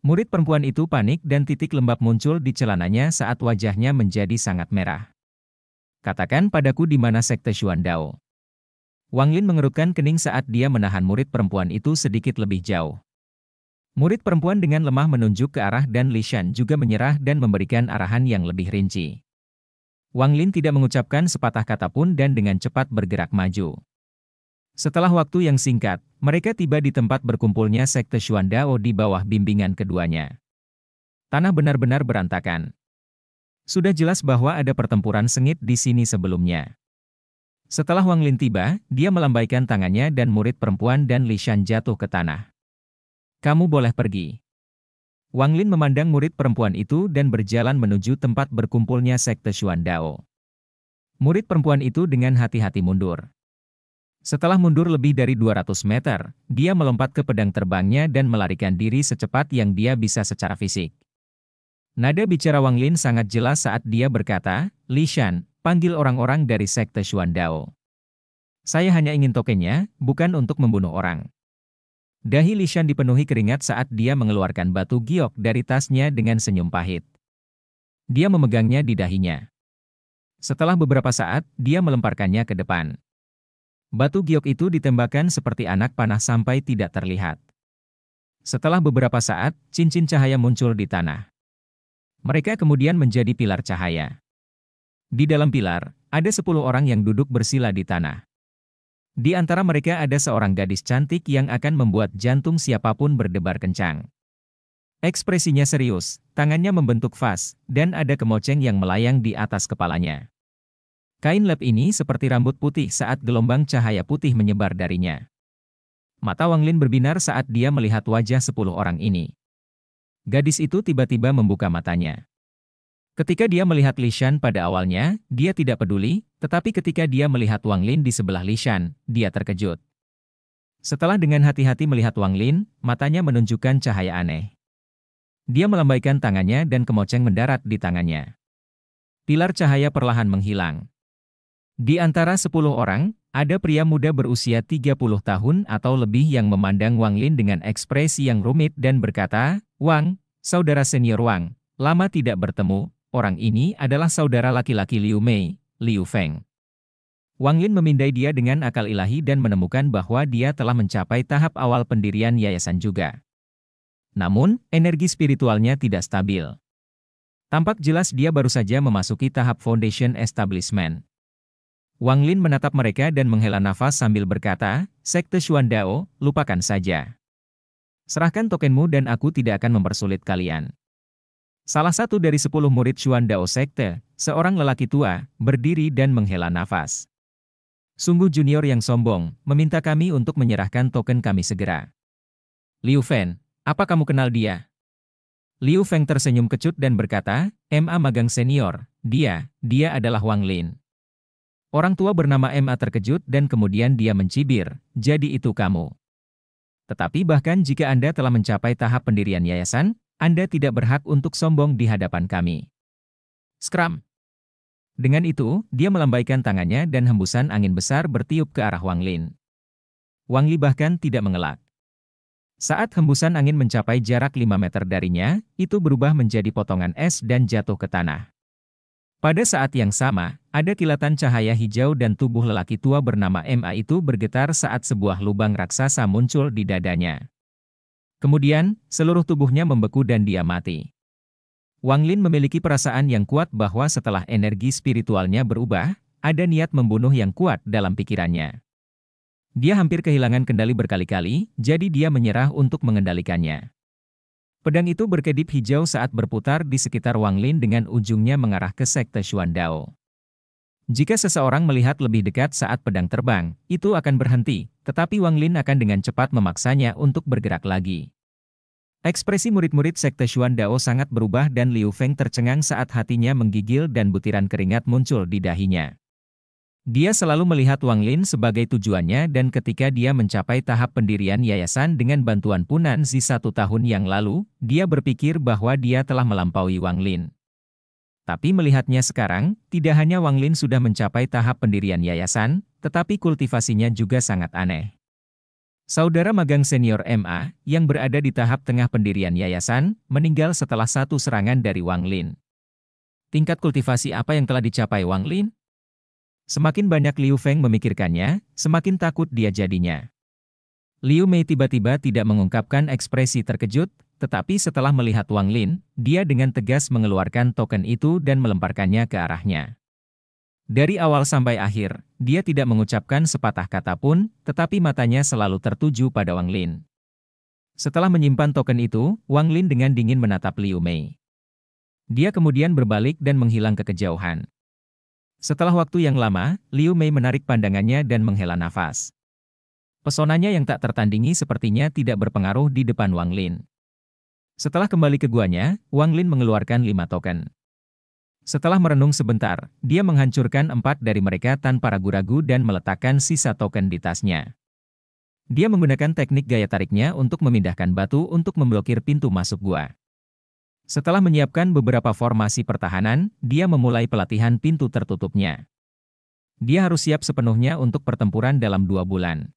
Murid perempuan itu panik dan titik lembab muncul di celananya saat wajahnya menjadi sangat merah. "Katakan padaku di mana sekte Xuandao." Wang Lin mengerutkan kening saat dia menahan murid perempuan itu sedikit lebih jauh. Murid perempuan dengan lemah menunjuk ke arah dan Li Shan juga menyerah dan memberikan arahan yang lebih rinci. Wang Lin tidak mengucapkan sepatah kata pun dan dengan cepat bergerak maju. Setelah waktu yang singkat, mereka tiba di tempat berkumpulnya sekte Xuandao di bawah bimbingan keduanya. Tanah benar-benar berantakan. Sudah jelas bahwa ada pertempuran sengit di sini sebelumnya. Setelah Wang Lin tiba, dia melambaikan tangannya dan murid perempuan dan Li Shan jatuh ke tanah. "Kamu boleh pergi." Wang Lin memandang murid perempuan itu dan berjalan menuju tempat berkumpulnya sekte Xuandao. Murid perempuan itu dengan hati-hati mundur. Setelah mundur lebih dari 200 meter, dia melompat ke pedang terbangnya dan melarikan diri secepat yang dia bisa secara fisik. Nada bicara Wang Lin sangat jelas saat dia berkata, "Li Shan, panggil orang-orang dari sekte Xuandao. Saya hanya ingin tokennya, bukan untuk membunuh orang." Dahi Li Shan dipenuhi keringat saat dia mengeluarkan batu giok dari tasnya dengan senyum pahit. Dia memegangnya di dahinya. Setelah beberapa saat, dia melemparkannya ke depan. Batu giok itu ditembakkan seperti anak panah sampai tidak terlihat. Setelah beberapa saat, cincin cahaya muncul di tanah. Mereka kemudian menjadi pilar cahaya. Di dalam pilar, ada 10 orang yang duduk bersila di tanah. Di antara mereka ada seorang gadis cantik yang akan membuat jantung siapapun berdebar kencang. Ekspresinya serius, tangannya membentuk vas, dan ada kemoceng yang melayang di atas kepalanya. Kain lap ini seperti rambut putih saat gelombang cahaya putih menyebar darinya. Mata Wang Lin berbinar saat dia melihat wajah 10 orang ini. Gadis itu tiba-tiba membuka matanya. Ketika dia melihat Li Shan pada awalnya, dia tidak peduli, tetapi ketika dia melihat Wang Lin di sebelah Li Shan, dia terkejut. Setelah dengan hati-hati melihat Wang Lin, matanya menunjukkan cahaya aneh. Dia melambaikan tangannya dan kemoceng mendarat di tangannya. Pilar cahaya perlahan menghilang. Di antara 10 orang, ada pria muda berusia 30 tahun atau lebih yang memandang Wang Lin dengan ekspresi yang rumit dan berkata, "Wang, saudara senior Wang, lama tidak bertemu, orang ini adalah saudara laki-laki Liu Mei, Liu Feng." Wang Lin memindai dia dengan akal ilahi dan menemukan bahwa dia telah mencapai tahap awal pendirian yayasan juga. Namun, energi spiritualnya tidak stabil. Tampak jelas dia baru saja memasuki tahap foundation establishment. Wang Lin menatap mereka dan menghela nafas sambil berkata, "Sekte Xuandao, lupakan saja. Serahkan tokenmu dan aku tidak akan mempersulit kalian." Salah satu dari 10 murid Xuandao Sekte, seorang lelaki tua, berdiri dan menghela nafas. "Sungguh junior yang sombong, meminta kami untuk menyerahkan token kami segera." "Liu Fen, apa kamu kenal dia?" Liu Feng tersenyum kecut dan berkata, "MA magang senior, dia adalah Wang Lin." Orang tua bernama MA terkejut dan kemudian dia mencibir, "Jadi itu kamu. Tetapi bahkan jika Anda telah mencapai tahap pendirian yayasan, Anda tidak berhak untuk sombong di hadapan kami." Skram. Dengan itu, dia melambaikan tangannya dan hembusan angin besar bertiup ke arah Wang Lin. Wang Li bahkan tidak mengelak. Saat hembusan angin mencapai jarak 5 meter darinya, itu berubah menjadi potongan es dan jatuh ke tanah. Pada saat yang sama, ada kilatan cahaya hijau dan tubuh lelaki tua bernama MA itu bergetar saat sebuah lubang raksasa muncul di dadanya. Kemudian, seluruh tubuhnya membeku dan dia mati. Wang Lin memiliki perasaan yang kuat bahwa setelah energi spiritualnya berubah, ada niat membunuh yang kuat dalam pikirannya. Dia hampir kehilangan kendali berkali-kali, jadi dia menyerah untuk mengendalikannya. Pedang itu berkedip hijau saat berputar di sekitar Wang Lin dengan ujungnya mengarah ke sekte Xuan Dao. Jika seseorang melihat lebih dekat saat pedang terbang, itu akan berhenti, tetapi Wang Lin akan dengan cepat memaksanya untuk bergerak lagi. Ekspresi murid-murid sekte Xuan Dao sangat berubah dan Liu Feng tercengang saat hatinya menggigil dan butiran keringat muncul di dahinya. Dia selalu melihat Wang Lin sebagai tujuannya dan ketika dia mencapai tahap pendirian yayasan dengan bantuan Punan Zi 1 tahun yang lalu, dia berpikir bahwa dia telah melampaui Wang Lin. Tapi melihatnya sekarang, tidak hanya Wang Lin sudah mencapai tahap pendirian yayasan, tetapi kultivasinya juga sangat aneh. Saudara magang senior MA, yang berada di tahap tengah pendirian yayasan, meninggal setelah satu serangan dari Wang Lin. Tingkat kultivasi apa yang telah dicapai Wang Lin? Semakin banyak Liu Feng memikirkannya, semakin takut dia jadinya. Liu Mei tiba-tiba tidak mengungkapkan ekspresi terkejut, tetapi setelah melihat Wang Lin, dia dengan tegas mengeluarkan token itu dan melemparkannya ke arahnya. Dari awal sampai akhir, dia tidak mengucapkan sepatah kata pun, tetapi matanya selalu tertuju pada Wang Lin. Setelah menyimpan token itu, Wang Lin dengan dingin menatap Liu Mei. Dia kemudian berbalik dan menghilang ke kejauhan. Setelah waktu yang lama, Liu Mei menarik pandangannya dan menghela nafas. Pesonanya yang tak tertandingi sepertinya tidak berpengaruh di depan Wang Lin. Setelah kembali ke guanya, Wang Lin mengeluarkan 5 token. Setelah merenung sebentar, dia menghancurkan 4 dari mereka tanpa ragu-ragu dan meletakkan sisa token di tasnya. Dia menggunakan teknik gaya tariknya untuk memindahkan batu untuk memblokir pintu masuk gua. Setelah menyiapkan beberapa formasi pertahanan, dia memulai pelatihan pintu tertutupnya. Dia harus siap sepenuhnya untuk pertempuran dalam 2 bulan.